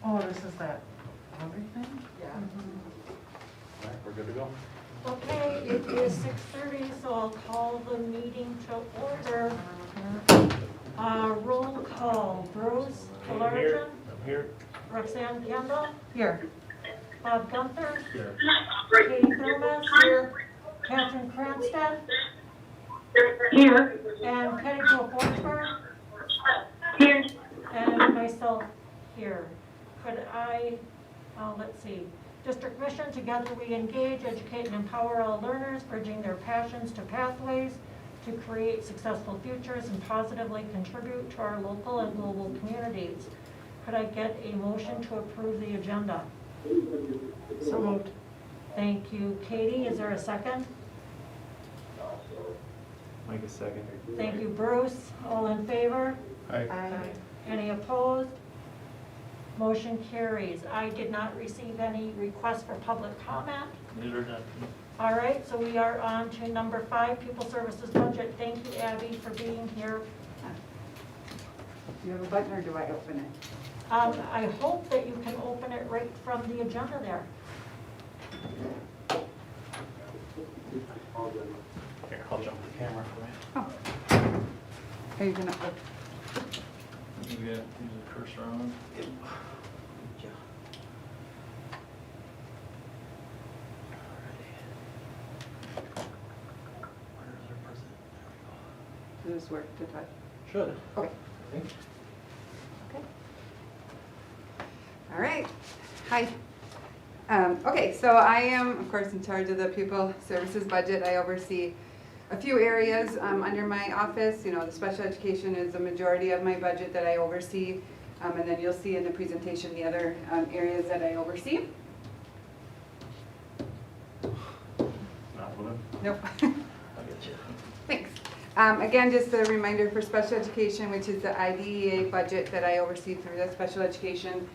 Oh, this is that everything? Yeah. All right, we're good to go. Okay, it is 6:30, so I'll call the meeting to order. Roll call, Bruce Kalarjan, I'm here. Roxanne Kendall, Here. Bob Gunther, Here. Katie Thomas, Catherine Cranston, Here. and Penny Jo Forsberg, Here. and myself here. Could I, let's see, District Mission, together we engage, educate, and empower all learners, bridging their passions to pathways to create successful futures and positively contribute to our local and global communities. Could I get a motion to approve the agenda? So moved. Thank you, Katie. Is there a second? Mike a second. Thank you, Bruce. All in favor? Aye. Any opposed? Motion carries. I did not receive any requests for public comment. Neither did All right, so we are on to number 5, People Services Budget. Thank you, Abby, for being here. You have a button or do I open it? I hope that you can open it right from the agenda there. Here, I'll jump the camera for Are you gonna, you. You got, use the cursor on. does this work to touch? Should. Okay. All right. Hi. Okay, so I am, of course, in charge of the Pupil Services budget. I oversee a few areas under my office. You know, the special education is the majority of my budget that I oversee. And then you'll see in the presentation the other areas that I oversee. Not moving. Nope. I'll get you. Thanks. Again, just a reminder for special education, which is the IDEA budget that I oversee through the special education.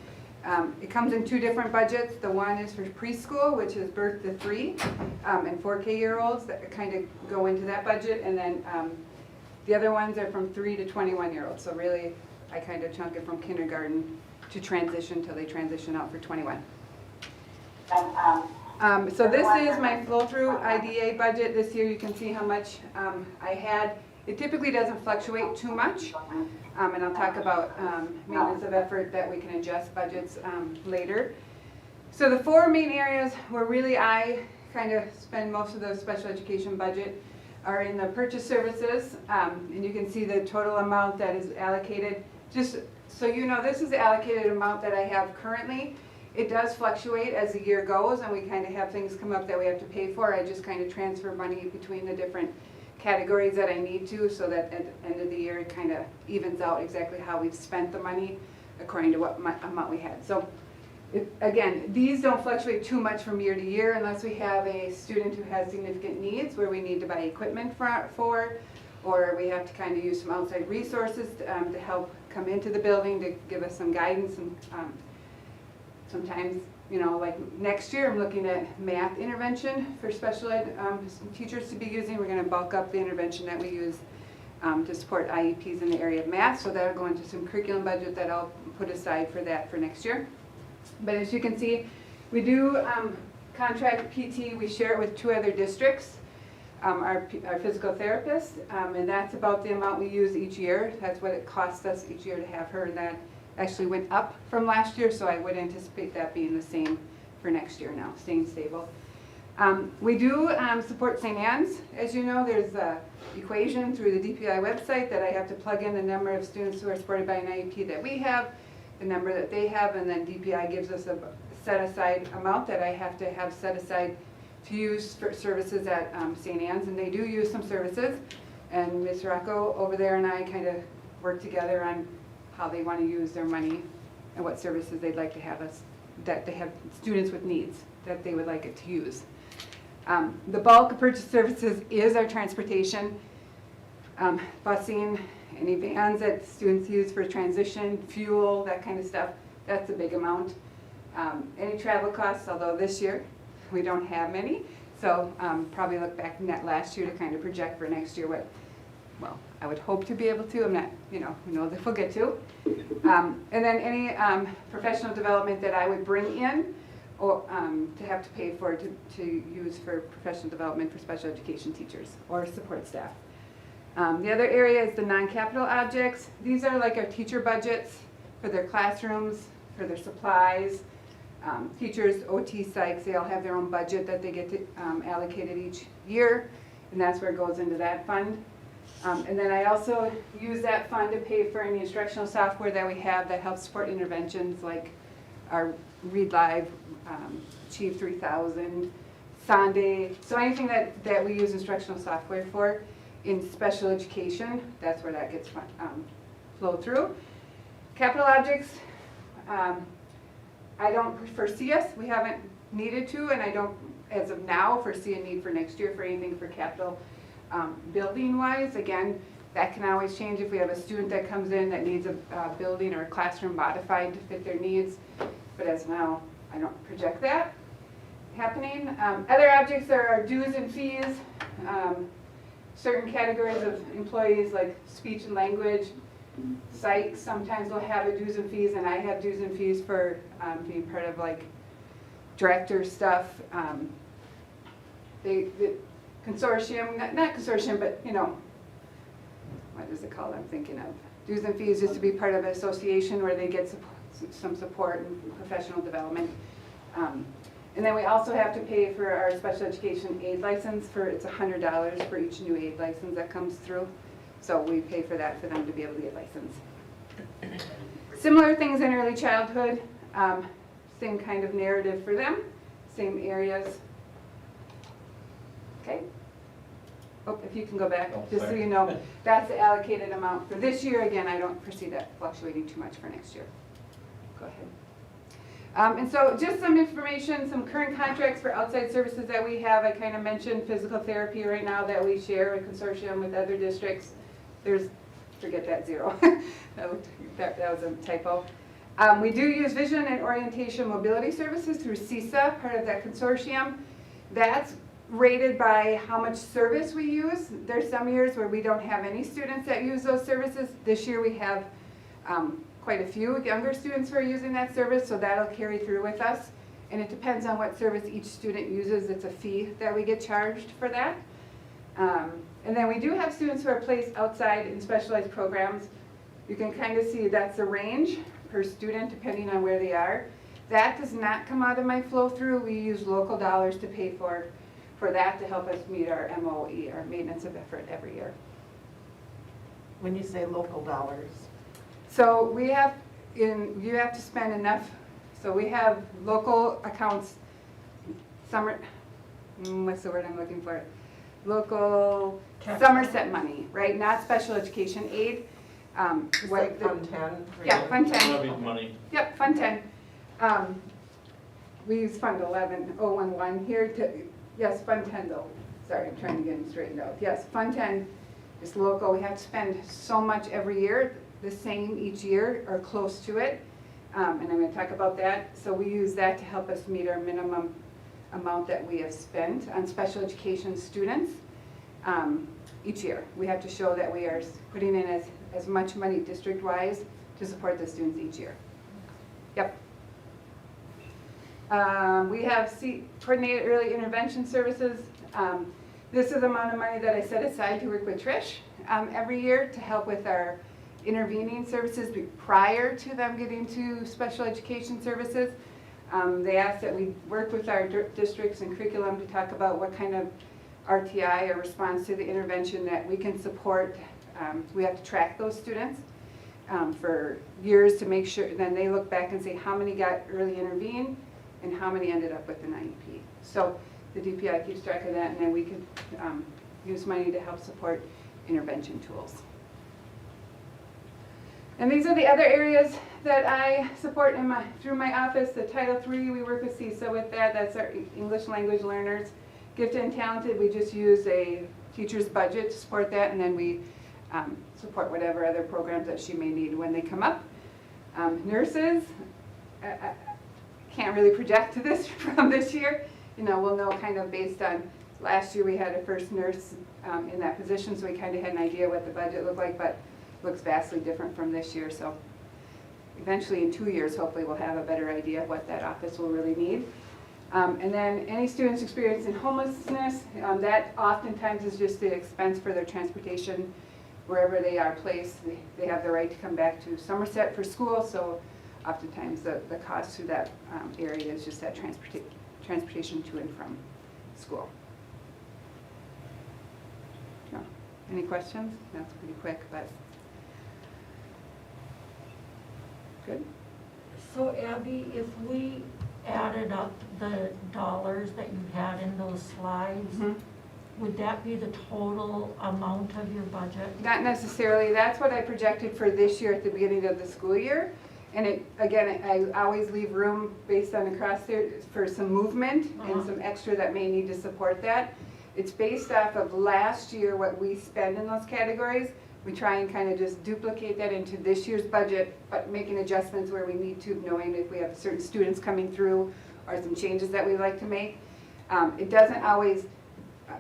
It comes in 2 different budgets. The one is for preschool, which is birth to 3 and 4K-year-olds that kind of go into that budget. And then the other ones are from 3 to 21-year-olds. So really, I kind of chunk it from kindergarten to transition till they transition out for 21. So this is my flow-through IDA budget. This year you can see how much I had. It typically doesn't fluctuate too much, and I'll talk about maintenance of effort that we can adjust budgets later. So the 4 main areas where really I kind of spend most of the special education budget are in the purchase services, and you can see the total amount that is allocated. Just so you know, this is the allocated amount that I have currently. It does fluctuate as the year goes, and we kind of have things come up that we have to pay for. I just kind of transfer money between the different categories that I need to, so that at the end of the year it kind of evens out exactly how we've spent the money according to what amount we had. So again, these don't fluctuate too much from year to year unless we have a student who has significant needs where we need to buy equipment for, or we have to kind of use some outside resources to help come into the building to give us some guidance. And sometimes, you know, like next year I'm looking at math intervention for special ed teachers to be using. We're going to bulk up the intervention that we use to support IEPs in the area of math. So that'll go into some curriculum budget that I'll put aside for that for next year. But as you can see, we do contract PT. We share it with 2 other districts, our physical therapist, and that's about the amount we use each year. That's what it costs us each year to have her, and that actually went up from last year, so I would anticipate that being the same for next year now, staying stable. We do support St. Anne's. As you know, there's an equation through the DPI website that I have to plug in the number of students who are supported by an IEP that we have, the number that they have, and then DPI gives us a set-aside amount that I have to have set aside to use for services at St. Anne's, and they do use some services, and Ms. Rocco over there and I kind of work together on how they want to use their money and what services they'd like to have us, that they have students with needs that they would like it to use. The bulk of purchase services is our transportation, busing, any vans that students use for transition, fuel, that kind of stuff. That's a big amount. Any travel costs, although this year we don't have many, so probably look back at last year to kind of project for next year what well, I would hope to be able to, I'm not, who knows if we'll get to. And then any professional development that I would bring in or to have to pay for to use for professional development for special education teachers or support staff. The other area is the non-capital objects. These are like our teacher budgets for their classrooms, for their supplies. Teachers, OT psychs, they all have their own budget that they get to, allocated each year, and that's where it goes into that fund. And then I also use that fund to pay for any instructional software that we have that helps support interventions like our Read Live, Achieve 3000, Sunday. So anything that we use instructional software for in special education, that's where that gets flow through. Capital objects, I don't foresee us, we haven't needed to, and I don't, as of now, foresee a need for next year for anything for capital building wise. Again, that can always change if we have a student that comes in that needs a building or a classroom modified to fit their needs. But as of now, I don't project that happening. Other objects are our dues and fees. Certain categories of employees like speech and language, psych sometimes will have a dues and fees, and I have dues and fees for being part of like director stuff. The consortium, not consortium, but what is it called? I'm thinking of dues and fees is to be part of an association where they get some support and professional development. And then we also have to pay for our special education aid license it's $100 for each new aid license that comes through. So we pay for that for them to be able to get licensed. Similar things in early childhood, same kind of narrative for them, same areas. Okay. Oh, if you can go back, just so you know, that's the allocated amount for this year. Again, I don't foresee that fluctuating too much for next year. Go ahead. And so just some information, some current contracts for outside services that we have. I kind of mentioned physical therapy right now that we share a consortium with other districts. Forget that 0. that was a typo. We do use vision and orientation mobility services through CISA, part of that consortium. That's rated by how much service we use. There's some years where we don't have any students that use those services. This year we have quite a few younger students who are using that service, so that'll carry through with us. And it depends on what service each student uses. It's a fee that we get charged for that. And then we do have students who are placed outside in specialized programs. You can kind of see that's the range per student depending on where they are. That does not come out of my flow through. We use local dollars to pay for that to help us meet our MOE, our maintenance of effort, every year. When you say local dollars? So you have to spend enough. So we have local accounts, what's the word I'm looking for? Local Somerset money, right? Not special education aid. Like Fund 10? Yeah, Fund 10. Levy money. Yep, Fund 10. We use Fund 11 here yes, Fund 10 though. Sorry, I'm trying to get them straightened out. Yes, Fund 10 is local. We have to spend so much every year, the same each year or close to it. And I'm going to talk about that. So we use that to help us meet our minimum amount that we have spent on special education students each year. We have to show that we are putting in as much money district-wise to support the students each year. Yep. We have coordinated early intervention services. This is the amount of money that I set aside to work with Trish every year to help with our intervening services prior to them getting to special education services. They asked that we work with our districts and curriculum to talk about what kind of RTI or response to the intervention that we can support. We have to track those students for years to make sure, then they look back and say how many got early intervened and how many ended up with an IEP. So the DPI keeps track of that, and then we can use money to help support intervention tools. And these are the other areas that I support through my office. The Title III, we work with CISA with that. That's our English language learners. Gifted and talented, we just use a teacher's budget to support that, and then we support whatever other programs that she may need when they come up. Nurses, I can't really project to this from this year. We'll know kind of based on last year we had a first nurse in that position, so we kind of had an idea what the budget looked like, but it looks vastly different from this year. So eventually in 2 years, hopefully we'll have a better idea of what that office will really need. And then any students experiencing homelessness, that oftentimes is just the expense for their transportation wherever they are placed. They have the right to come back to Somerset for school, so oftentimes the cost to that area is just that transportation to and from school. No. Any questions? That's pretty quick, but good. So Abby, if we added up the dollars that you had in those slides, would that be the total amount of your budget? Not necessarily. That's what I projected for this year at the beginning of the school year. And it, again, I always leave room based on across there for some movement and some extra that may need to support that. It's based off of last year, what we spend in those categories. We try and kind of just duplicate that into this year's budget, but making adjustments where we need to, knowing if we have certain students coming through or some changes that we like to make. It doesn't always,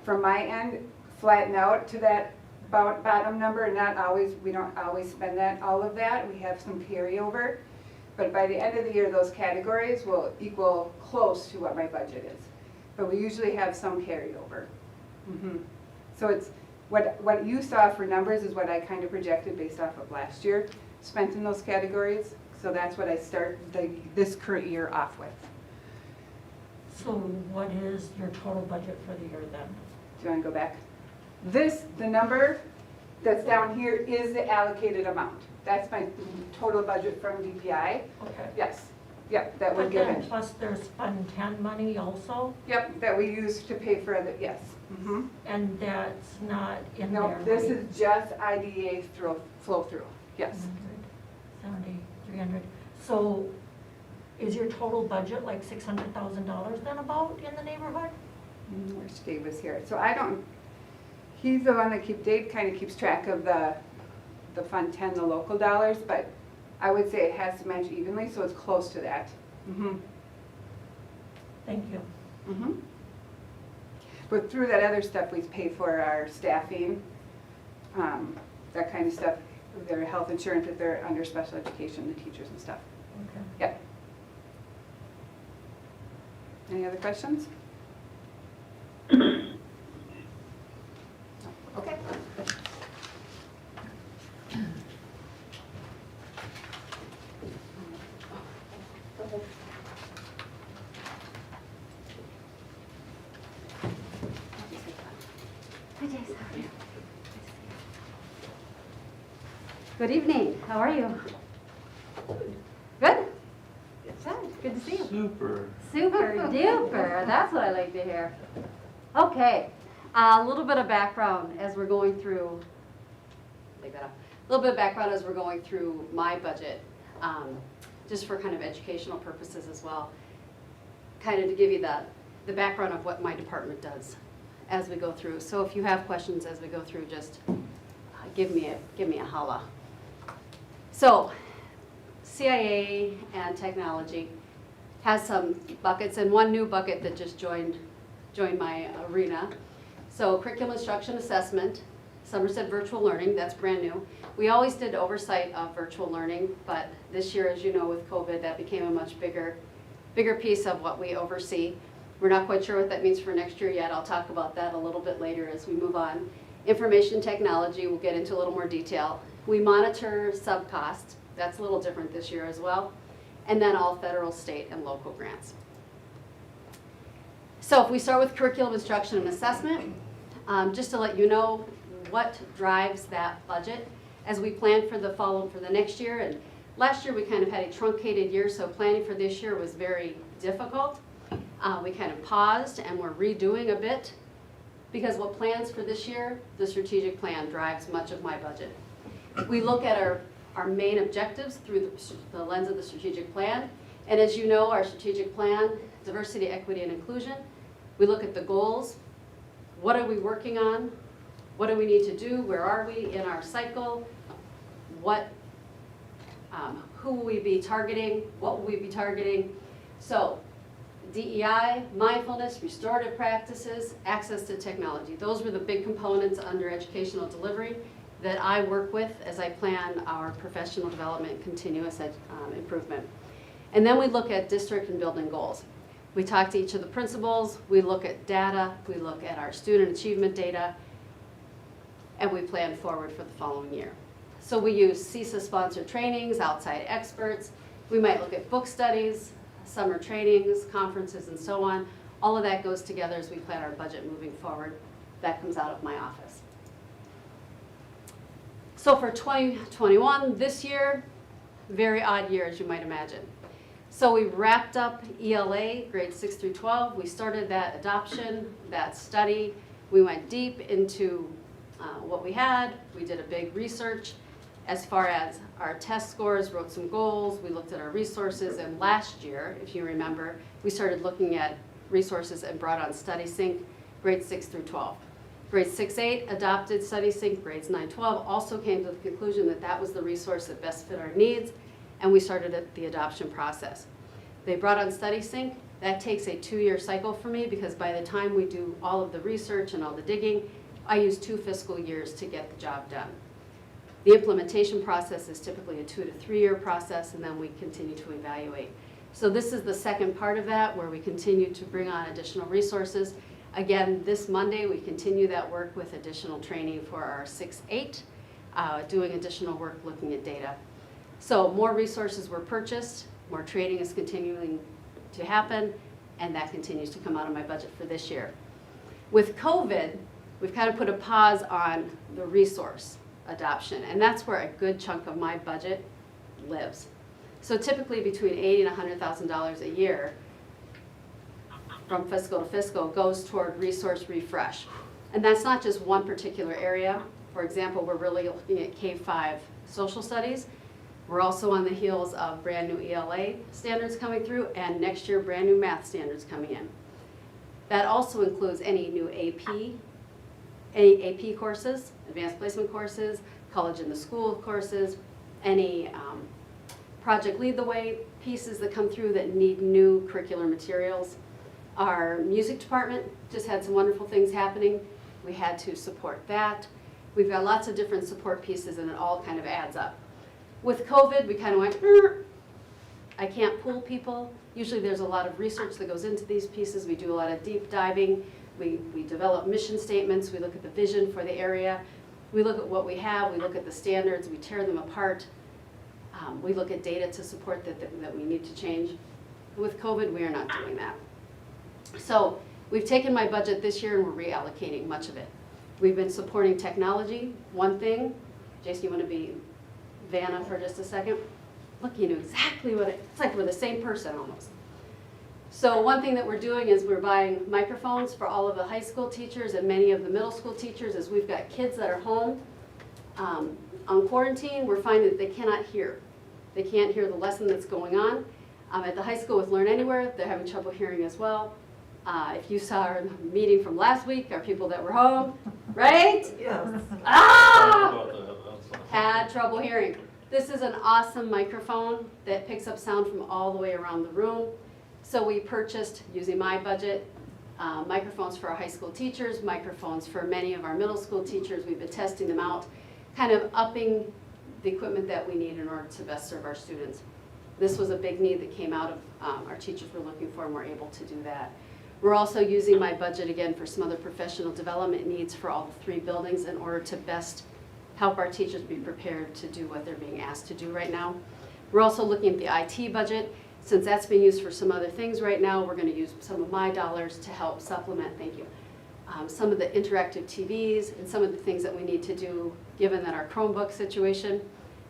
from my end, flatten out to that bottom number. Not always, we don't always spend that, all of that. We have some carryover. But by the end of the year, those categories will equal close to what my budget is. But we usually have some carryover. So it's, what you saw for numbers is what I kind of projected based off of last year, spent in those categories. So that's what I start this current year off with. So what is your total budget for the year then? Do you want to go back? The number that's down here is the allocated amount. That's my total budget from DPI. Okay. Yes. Yep, that we're But then given. plus there's Fund 10 money also, Yep, that we use to pay for other, yes. and that's not in there. No, this right? is just IDA flow through, yes. 170, 300. So is your total budget like $600,000 then about in the neighborhood? Where's Dave was here? So I don't, he's the one that Dave kind of keeps track of the Fund 10, the local dollars, but I would say it has to match evenly, so it's close to that. Thank you. But through that other stuff, we pay for our staffing, that kind of stuff, their health insurance if they're under special education, the teachers and stuff. Okay. Yep. Any other questions? Okay. Hi, Jace. How are you? Good evening. How are you? Good? Good to see you. Super. Super duper. That's what I like to hear. Okay. A little bit of background as we're going through. Take that off. A little bit of background as we're going through my budget, just for kind of educational purposes as well. Kind of to give you the background of what my department does as we go through. So if you have questions as we go through, just give me a holla. So CIA and technology has some buckets, and one new bucket that just joined my arena. So curriculum instruction assessment, Somerset virtual learning, that's brand new. We always did oversight of virtual learning, but this year, as you know, with COVID, that became a much bigger piece of what we oversee. We're not quite sure what that means for next year yet. I'll talk about that a little bit later as we move on. Information technology, we'll get into a little more detail. We monitor sub-costs. That's a little different this year as well. And then all federal, state, and local grants. So if we start with curriculum instruction and assessment, just to let you know what drives that budget as we plan for the next year. And last year we kind of had a truncated year, so planning for this year was very difficult. We kind of paused and we're redoing a bit because what plans for this year, the strategic plan drives much of my budget. We look at our main objectives through the lens of the strategic plan. And as you know, our strategic plan, diversity, equity, and inclusion, we look at the goals. What are we working on? What do we need to do? Where are we in our cycle? Who will we be targeting? What will we be targeting? So DEI, mindfulness, restorative practices, access to technology. Those were the big components under educational delivery that I work with as I plan our professional development, continuous improvement. And then we look at district and building goals. We talk to each of the principals, we look at data, we look at our student achievement data, and we plan forward for the following year. So we use CISA-sponsored trainings, outside experts. We might look at book studies, summer trainings, conferences, and so on. All of that goes together as we plan our budget moving forward. That comes out of my office. So for 2021, this year, very odd year as you might imagine. So we wrapped up ELA, grades 6 through 12. We started that adoption, that study. We went deep into what we had. We did a big research as far as our test scores, wrote some goals. We looked at our resources, and last year, if you remember, we started looking at resources and brought on StudySync, grades 6 through 12. Grades 6-8 adopted StudySync, grades 9-12 also came to the conclusion that that was the resource that best fit our needs, and we started the adoption process. They brought on StudySync. That takes a 2-year cycle for me because by the time we do all of the research and all the digging, I use 2 fiscal years to get the job done. The implementation process is typically a 2 to 3 year process, and then we continue to evaluate. So this is the second part of that where we continue to bring on additional resources. Again, this Monday, we continue that work with additional training for our 6-8, doing additional work looking at data. So more resources were purchased, more training is continuing to happen, and that continues to come out of my budget for this year. With COVID, we've kind of put a pause on the resource adoption, and that's where a good chunk of my budget lives. So typically between $80,000 and $100,000 a year from fiscal to fiscal goes toward resource refresh. And that's not just one particular area. For example, we're really looking at K-5 social studies. We're also on the heels of brand new ELA standards coming through, and next year brand new math standards coming in. That also includes any new AP courses, advanced placement courses, college in the school courses, any Project Lead the Way pieces that come through that need new curricular materials. Our music department just had some wonderful things happening. We had to support that. We've got lots of different support pieces, and it all kind of adds up. With COVID, we kind of went, I can't pull people. Usually there's a lot of research that goes into these pieces. We do a lot of deep diving. We develop mission statements. We look at the vision for the area. We look at what we have. We look at the standards. We tear them apart. We look at data to support that we need to change. With COVID, we are not doing that. So we've taken my budget this year and we're reallocating much of it. We've been supporting technology. One thing, Jason, you want to be Vanna for just a second? Look, you know exactly what it's like we're the same person almost. So one thing that we're doing is we're buying microphones for all of the high school teachers and many of the middle school teachers. As we've got kids that are home on quarantine, we're finding that they cannot hear. They can't hear the lesson that's going on. At the high school with Learn Anywhere, they're having trouble hearing as well. If you saw our meeting from last week, our people that were home, right? Yes. Had trouble hearing. This is an awesome microphone that picks up sound from all the way around the room. So we purchased, using my budget, microphones for our high school teachers, microphones for many of our middle school teachers. We've been testing them out, kind of upping the equipment that we need in order to best serve our students. This was a big need that came out of our teachers were looking for, and we're able to do that. We're also using my budget again for some other professional development needs for all the 3 buildings in order to best help our teachers be prepared to do what they're being asked to do right now. We're also looking at the IT budget. Since that's being used for some other things right now, we're going to use some of my dollars to help supplement, thank you, some of the interactive TVs and some of the things that we need to do given that our Chromebook situation,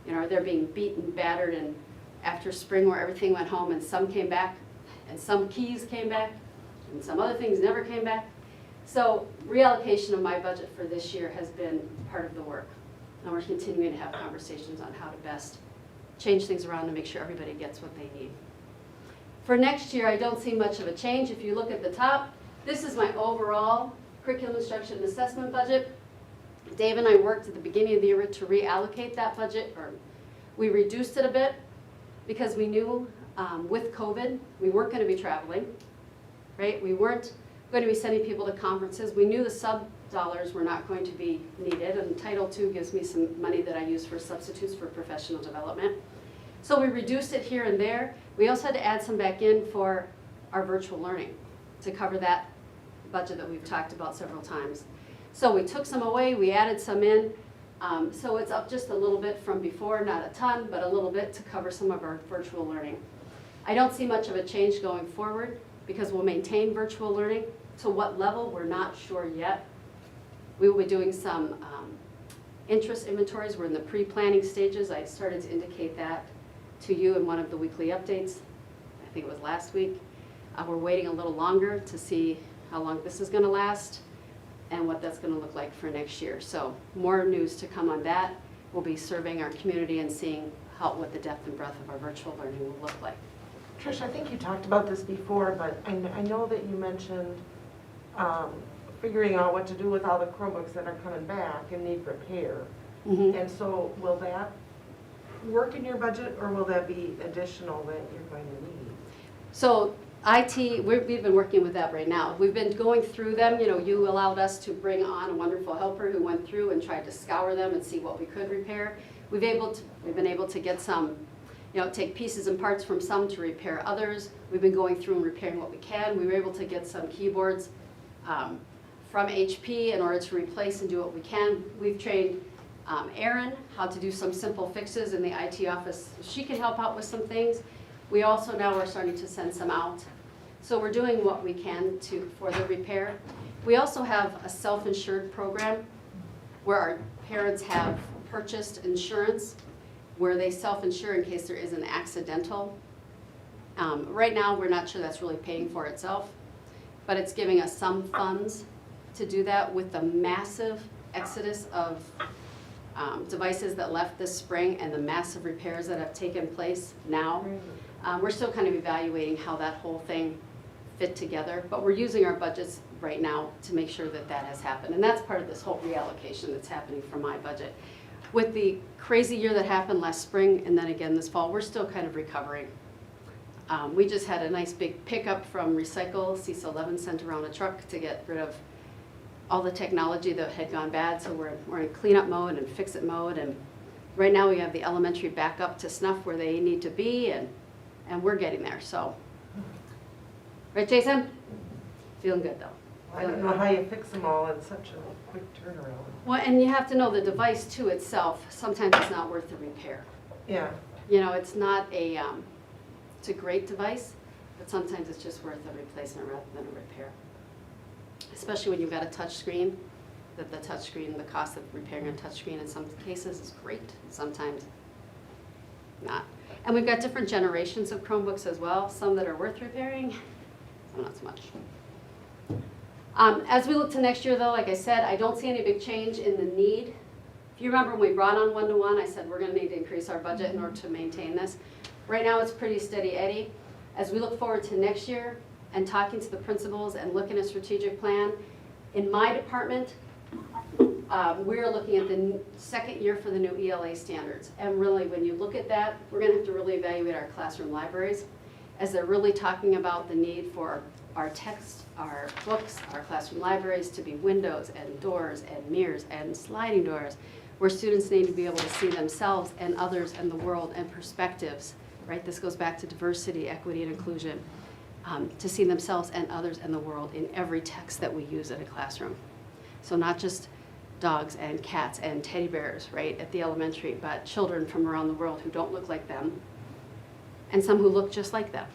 you know, they're being beaten, battered, and after spring where everything went home and some came back and some keys came back and some other things never came back. So reallocation of my budget for this year has been part of the work. And we're continuing to have conversations on how to best change things around to make sure everybody gets what they need. For next year, I don't see much of a change. If you look at the top, this is my overall curriculum instruction and assessment budget. Dave and I worked at the beginning of the year to reallocate that budget, or we reduced it a bit because we knew with COVID, we weren't going to be traveling. right? We weren't going to be sending people to conferences. We knew the sub dollars were not going to be needed, and Title II gives me some money that I use for substitutes for professional development. So we reduced it here and there. We also had to add some back in for our virtual learning to cover that budget that we've talked about several times. So we took some away, we added some in. So it's up just a little bit from before, not a ton, but a little bit to cover some of our virtual learning. I don't see much of a change going forward because we'll maintain virtual learning. To what level, we're not sure yet. We will be doing some interest inventories. We're in the pre-planning stages. I started to indicate that to you in one of the weekly updates. I think it was last week. We're waiting a little longer to see how long this is going to last and what that's going to look like for next year. So more news to come on that. We'll be surveying our community and seeing what the depth and breadth of our virtual learning will look like. Trish, I think you talked about this before, but I know that you mentioned figuring out what to do with all the Chromebooks that are coming back and need repair. Mm-hmm. And so will that work in your budget, or will that be additional that you're going to need? So IT, we've been working with that right now. We've been going through them. You know, you allowed us to bring on a wonderful helper who went through and tried to scour them and see what we could repair. We've been able to get some, you know, take pieces and parts from some to repair others. We've been going through and repairing what we can. We were able to get some keyboards from HP in order to replace and do what we can. We've trained Erin how to do some simple fixes in the IT office. She can help out with some things. We also now are starting to send some out. So we're doing what we can for the repair. We also have a self-insured program where our parents have purchased insurance where they self-insure in case there is an accidental. Right now, we're not sure that's really paying for itself, but it's giving us some funds to do that. With the massive exodus of devices that left this spring and the massive repairs that have taken place now. We're still kind of evaluating how that whole thing fit together, but we're using our budgets right now to make sure that that has happened. And that's part of this whole reallocation that's happening for my budget. With the crazy year that happened last spring and then again this fall, we're still kind of recovering. We just had a nice big pickup from Recycle. CISA 11 sent around a truck to get rid of all the technology that had gone bad, so we're in cleanup mode and fix-it mode, and right now we have the elementary back up to snuff where they need to be, and we're getting there, so. Right, Jason? Feeling good, though. I don't know how you fix them all in such a quick turnaround. Well, and you have to know the device to itself, sometimes it's not worth the repair. Yeah. You know, it's not it's a great device, but sometimes it's just worth a replacement rather than a repair. Especially when you've got a touch screen, the touch screen, the cost of repairing a touch screen in some cases is great, sometimes not. And we've got different generations of Chromebooks as well, some that are worth repairing, some not so much. As we look to next year though, like I said, I don't see any big change in the need. If you remember when we brought on one-to-one, I said we're gonna need to increase our budget in order to maintain this. Right now it's pretty steady Eddie. As we look forward to next year and talking to the principals and looking at a strategic plan, in my department, we're looking at the second year for the new ELA standards. And really, when you look at that, we're gonna have to really evaluate our classroom libraries as they're really talking about the need for our text, our books, our classroom libraries to be windows and doors and mirrors and sliding doors, where students need to be able to see themselves and others and the world and perspectives, right? This goes back to diversity, equity, and inclusion. To see themselves and others and the world in every text that we use in a classroom. So not just dogs and cats and teddy bears, right, at the elementary, but children from around the world who don't look like them, and some who look just like them.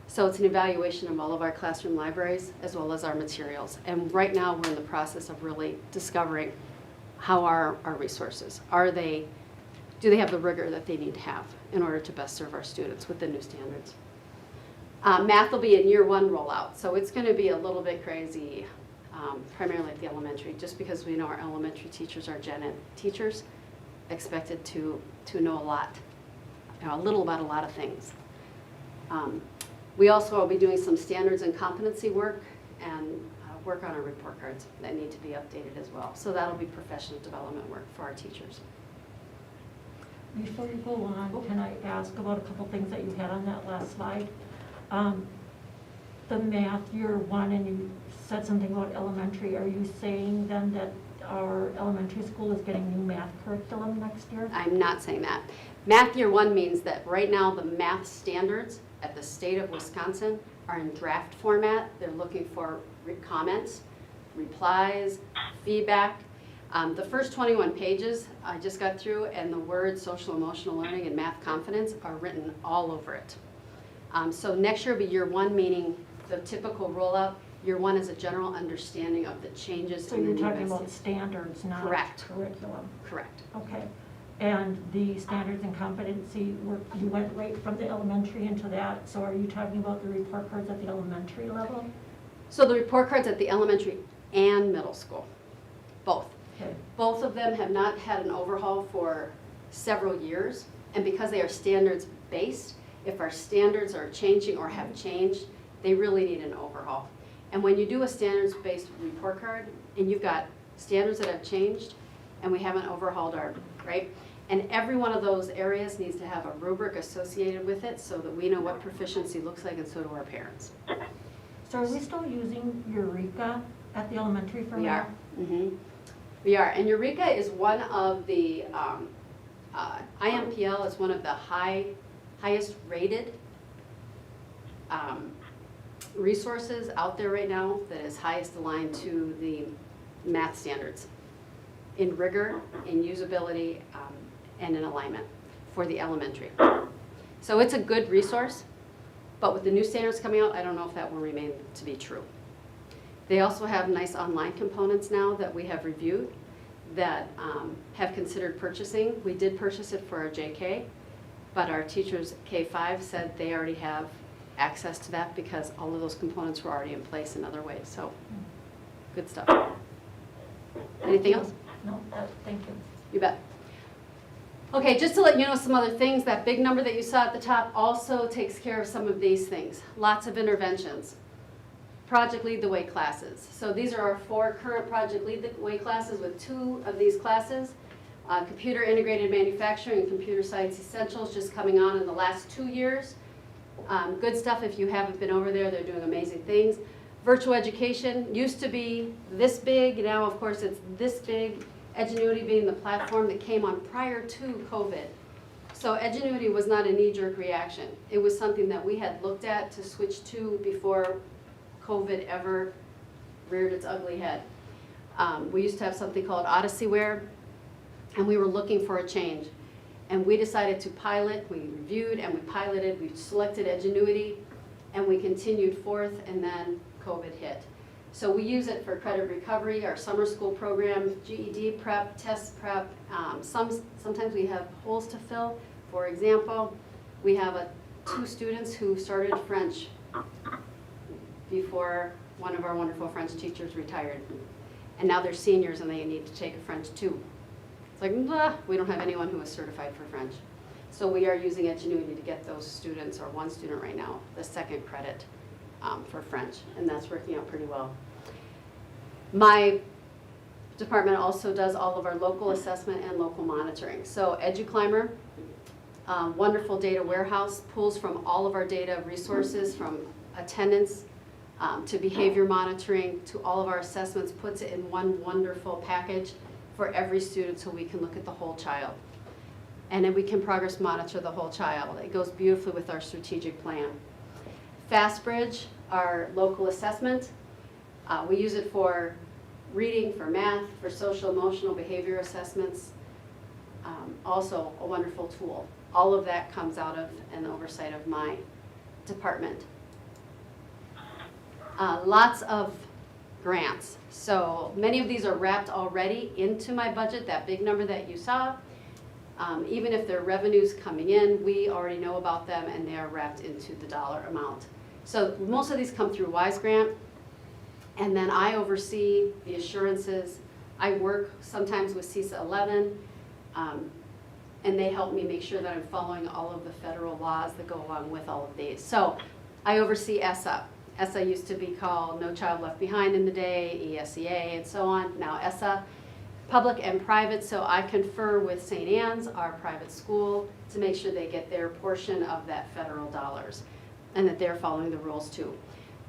So it's an evaluation of all of our classroom libraries as well as our materials. And right now we're in the process of really discovering how are our resources. Do they have the rigor that they need to have in order to best serve our students with the new standards? Math will be in year one rollout, so it's going to be a little bit crazy, primarily at the elementary, just because we know our elementary teachers are Gen Ed teachers, expected to know a lot, a little about a lot of things. We also will be doing some standards and competency work and work on our report cards that need to be updated as well. So that'll be professional development work for our teachers. Before you go on, can I ask about a couple things that you had on that last slide? the math year one, and you said something about elementary, are you saying then that our elementary school is getting new math curriculum next year? I'm not saying that. Math year one means that right now the math standards at the state of Wisconsin are in draft format. They're looking for comments, replies, feedback. The first 21 pages I just got through, and the words social emotional learning and math confidence are written all over it. So next year will be year one, meaning the typical rollout. Year one is a general understanding of the changes So in the you're new talking basic- about standards, not Correct. curriculum? Correct. Okay. And the standards and competency work, you went right from the elementary into that, so are you talking about the report cards at the elementary level? So the report cards at the elementary and middle school, both. Okay. Both of them have not had an overhaul for several years, and because they are standards-based, if our standards are changing or have changed, they really need an overhaul. And when you do a standards-based report card, and you've got standards that have changed, and we haven't overhauled our, right? And every one of those areas needs to have a rubric associated with it so that we know what proficiency looks like, and so do our parents. So are we still using Eureka at the elementary for We math? are. We are, and Eureka is one of the, IMPL is one of the highest rated resources out there right now that is highest aligned to the math standards in rigor, in usability, and in alignment for the elementary. So it's a good resource, but with the new standards coming out, I don't know if that will remain to be true. They also have nice online components now that we have reviewed that have considered purchasing. We did purchase it for our JK, but our teachers K-5 said they already have access to that because all of those components were already in place in other ways, so good stuff. Anything else? No, thank you. You bet. Okay, just to let you know some other things, that big number that you saw at the top also takes care of some of these things. Lots of interventions. Project Lead the Way classes. So these are our 4 current Project Lead the Way classes with 2 of these classes. Computer Integrated Manufacturing and Computer Science Essentials just coming on in the last 2 years. Good stuff if you haven't been over there, they're doing amazing things. Virtual education used to be this big, now of course it's this big. Edgenuity being the platform that came on prior to COVID. So Edgenuity was not a knee-jerk reaction. It was something that we had looked at to switch to before COVID ever reared its ugly head. We used to have something called Odysseyware, and we were looking for a change. And we decided to pilot, we reviewed and we piloted, we selected Edgenuity, and we continued forth, and then COVID hit. So we use it for credit recovery, our summer school program, GED prep, test prep. Sometimes we have holes to fill. For example, we have 2 students who started French before one of our wonderful French teachers retired. And now they're seniors and they need to take a French too. It's like, blah, we don't have anyone who is certified for French. So we are using Edgenuity to get those students, or 1 student right now, the 2nd credit for French, and that's working out pretty well. My department also does all of our local assessment and local monitoring. So EduClimber, wonderful data warehouse, pulls from all of our data resources, from attendance to behavior monitoring to all of our assessments, puts it in one wonderful package for every student so we can look at the whole child. And then we can progress monitor the whole child. It goes beautifully with our strategic plan. FastBridge, our local assessment, we use it for reading, for math, for social emotional behavior assessments. Also a wonderful tool. All of that comes out of an oversight of my department. Lots of grants. So many of these are wrapped already into my budget, that big number that you saw. Even if there are revenues coming in, we already know about them and they are wrapped into the dollar amount. So most of these come through WISE grant, and then I oversee the assurances. I work sometimes with CISA 11, and they help me make sure that I'm following all of the federal laws that go along with all of these. So I oversee ESSA. ESSA used to be called No Child Left Behind in the day, ESEA, and so on. Now ESSA, public and private, so I confer with St. Anne's, our private school, to make sure they get their portion of that federal dollars and that they're following the rules too.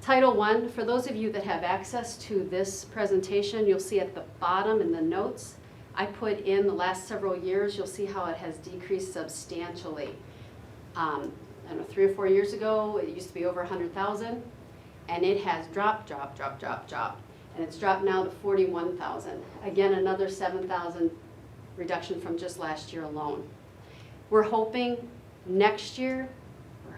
Title I, for those of you that have access to this presentation, you'll see at the bottom in the notes, I put in the last several years, you'll see how it has decreased substantially. I don't know, 3 or 4 years ago, it used to be over 100,000, and it has dropped, and it's dropped now to 41,000. Again, another 7,000 reduction from just last year alone. We're hoping next year,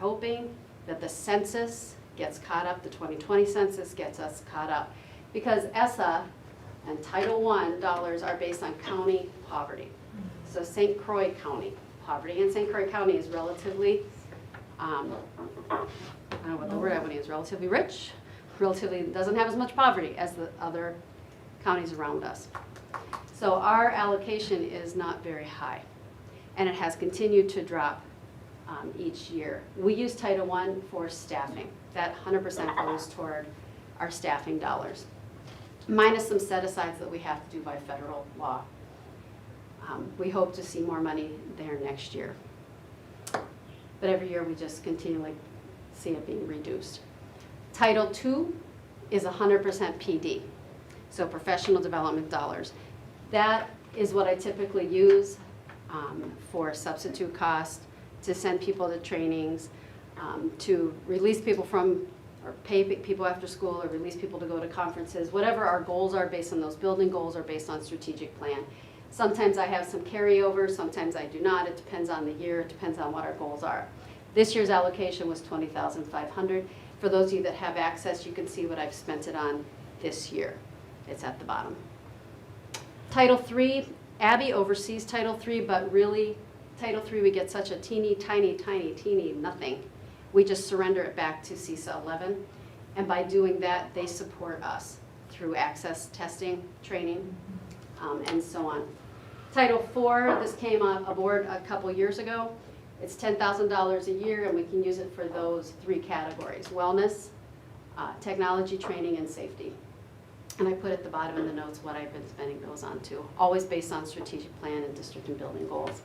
that the census gets caught up, the 2020 census gets us caught up, because ESSA and Title I dollars are based on county poverty. So St. Croix County poverty, and St. Croix County is relatively, I don't know what the word I would use, relatively rich, relatively doesn't have as much poverty as the other counties around us. So our allocation is not very high, and it has continued to drop each year. We use Title I for staffing. That 100% goes toward our staffing dollars, minus some set-asides that we have to do by federal law. We hope to see more money there next year. But every year we just continually see it being reduced. Title II is 100% PD, so professional development dollars. That is what I typically use for substitute cost, to send people to trainings, to release people from, or pay people after school, or release people to go to conferences, whatever our goals are based on those building goals or based on strategic plan. Sometimes I have some carryover, sometimes I do not. It depends on the year, it depends on what our goals are. This year's allocation was $20,500. For those of you that have access, you can see what I've spent it on this year. It's at the bottom. Title III, Abby oversees Title III, but really, Title III, we get such a teeny nothing. We just surrender it back to CISA 11, and by doing that, they support us through access testing, training, and so on. Title IV, this came aboard a couple years ago. It's $10,000 a year, and we can use it for those 3 categories: wellness, technology training, and safety. And I put at the bottom in the notes what I've been spending those on too, always based on strategic plan and district and building goals.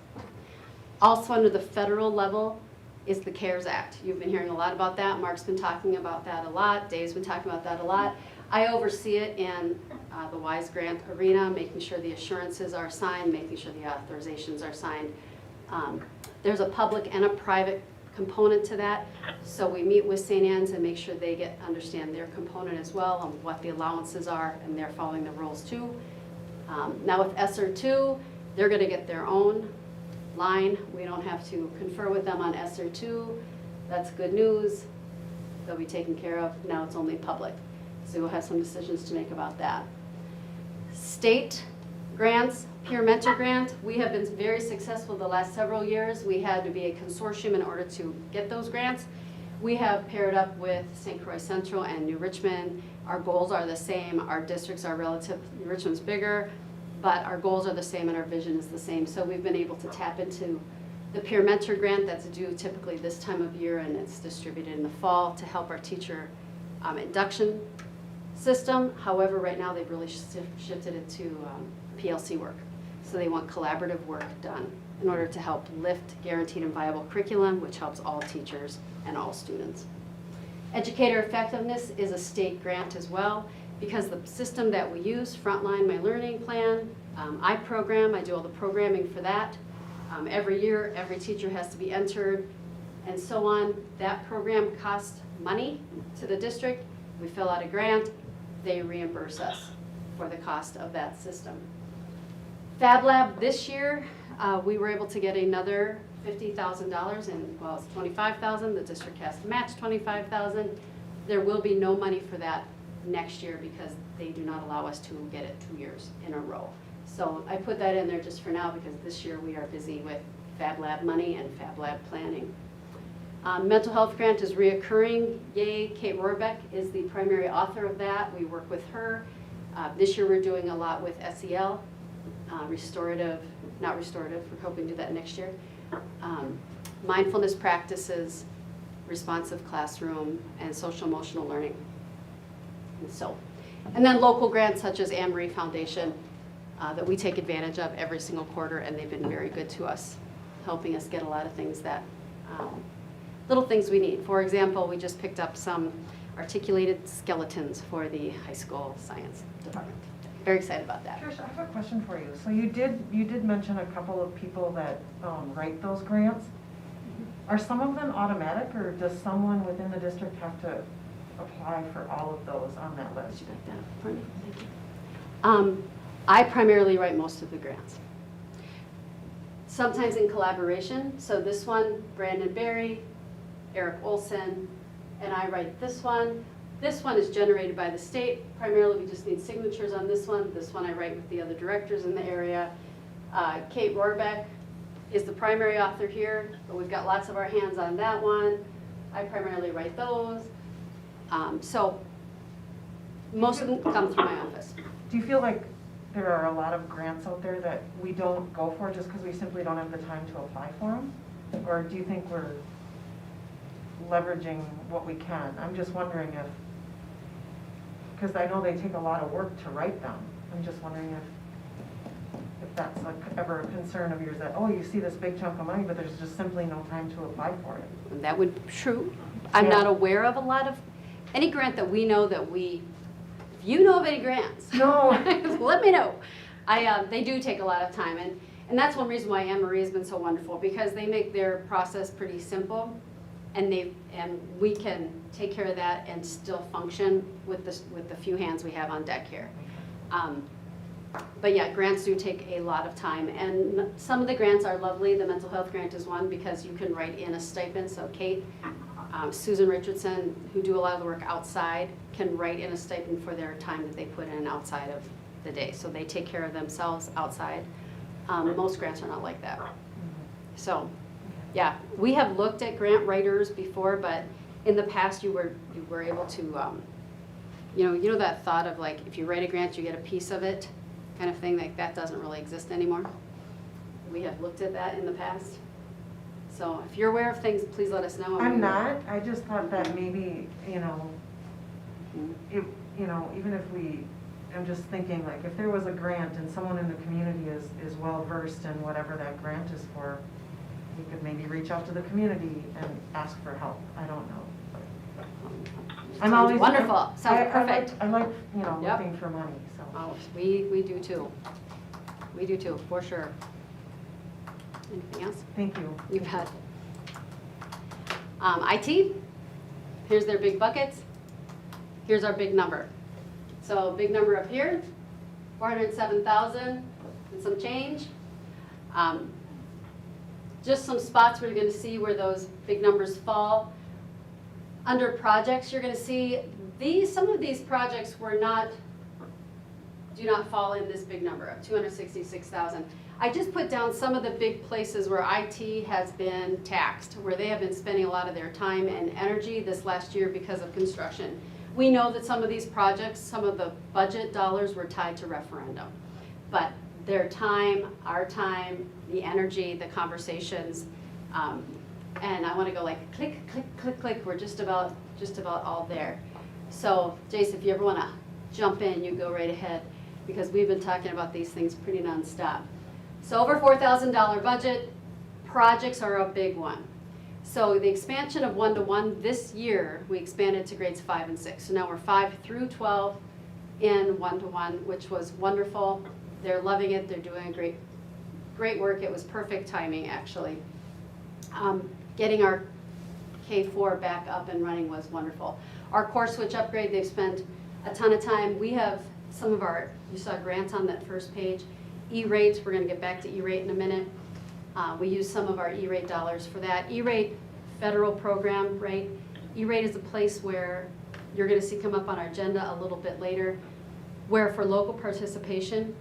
Also under the federal level is the CARES Act. You've been hearing a lot about that. Mark's been talking about that a lot. Dave's been talking about that a lot. I oversee it in the WISE grant arena, making sure the assurances are signed, making sure the authorizations are signed. There's a public and a private component to that. So we meet with St. Anne's and make sure they understand their component as well, on what the allowances are, and they're following the rules too. Now with ESSER 2, they're going to get their own line. We don't have to confer with them on ESSER 2. That's good news. They'll be taken care of. Now it's only public. So we'll have some decisions to make about that. State grants, peer mentor grant, we have been very successful the last several years. We had to be a consortium in order to get those grants. We have paired up with St. Croix Central and New Richmond. Our goals are the same. Our districts are relative, New Richmond's bigger, but our goals are the same and our vision is the same. So we've been able to tap into the peer mentor grant that's due typically this time of year, and it's distributed in the fall to help our teacher induction system. However, right now they've really shifted it to PLC work. So they want collaborative work done in order to help lift guaranteed and viable curriculum, which helps all teachers and all students. Educator effectiveness is a state grant as well, because the system that we use, Frontline My Learning Plan, I do all the programming for that. Every year, every teacher has to be entered and so on. That program costs money to the district. We fill out a grant, they reimburse us for the cost of that system. Fab Lab this year, we were able to get another $50,000, and well, it's $25,000. The district has to match $25,000. There will be no money for that next year because they do not allow us to get it 2 years in a row. So I put that in there just for now because this year we are busy with Fab Lab money and Fab Lab planning. Mental health grant is reoccurring. Yay, Kate Rohrbeck is the primary author of that. We work with her. This year we're doing a lot with SEL, not restorative, we're hoping to do that next year. Mindfulness practices, responsive classroom, and social emotional learning. And then local grants such as Anne Marie Foundation that we take advantage of every single quarter, and they've been very good to us, helping us get a lot of things that, little things we need. For example, we just picked up our articulated skeletons for the high school science department. Very excited about that. Trish, I have a question for you. So you did mention a couple of people that write those grants. Are some of them automatic, or does someone within the district have to apply for all of those on that Would list? you back that up for me? Thank you. I primarily write most of the grants. Sometimes in collaboration. So this one, Brandon Berry, Eric Olson, and I write this one. This one is generated by the state. Primarily, we just need signatures on this one. This one I write with the other directors in the area. Kate Rohrbeck is the primary author here, but we've got lots of our hands on that one. I primarily write those. So most of them come through my office. Do you feel like there are a lot of grants out there that we don't go for just because we simply don't have the time to apply for them? Or do you think we're leveraging what we can? I'm just wondering because I know they take a lot of work to write them. I'm just wondering if that's like ever a concern of yours, that, oh, you see this big chunk of money, but there's just simply no time to apply for it. That would be true. I'm Yeah. not aware of a lot of, any grant that we know that if you know of any grants, No. let me know. They do take a lot of time, and that's one reason why Anne Marie has been so wonderful, because they make their process pretty simple, and we can take care of that and still function with the few hands we have on deck here. But yeah, grants do take a lot of time, and some of the grants are lovely. The mental health grant is one because you can write in a stipend. So Kate, Susan Richardson, who do a lot of the work outside, can write in a stipend for their time that they put in outside of the day. So they take care of themselves outside. Most grants are not like that. So yeah, we have looked at grant writers before, but in the past you were able to, you know that thought of like, if you write a grant, you get a piece of it, kind of thing. Like that doesn't really exist anymore. We have looked at that in the past. So if you're aware of things, please let us know. I'm not. I just thought that maybe, even if I'm just thinking, like, if there was a grant and someone in the community is well-versed in whatever that grant is for, we could maybe reach out to the community and ask for help. I don't know. I'm always wonderful. Sounds perfect. I like Yep. looking for money, so. Oh, we do too. We do too, for sure. Anything else? Thank you. You bet. IT, here's their big buckets. Here's our big number. So big number up here, 407,000 and some change. Just some spots where you're going to see where those big numbers fall. Under projects, you're going to see some of these projects do not fall in this big number of 266,000. I just put down some of the big places where IT has been taxed, where they have been spending a lot of their time and energy this last year because of construction. We know that some of these projects, some of the budget dollars were tied to referendum, but their time, our time, the energy, the conversations, and I want to go like click, click, click, click. We're just about all there. So, Jace, if you ever want to jump in, you go right ahead, because we've been talking about these things pretty nonstop. So over $4,000 budget, projects are a big one. So the expansion of 1-to-1 this year, we expanded to grades 5 and 6. So now we're 5 through 12 in 1-to-1, which was wonderful. They're loving it. They're doing great work. It was perfect timing, actually. Getting our K-4 back up and running was wonderful. Our core switch upgrade, they've spent a ton of time. We have some of you saw grants on that first page. E-rates, we're going to get back to E-rate in a minute. We use some of our E-rate dollars for that. E-rate, federal program, right? E-rate is a place where you're going to see come up on our agenda a little bit later, where for local participation,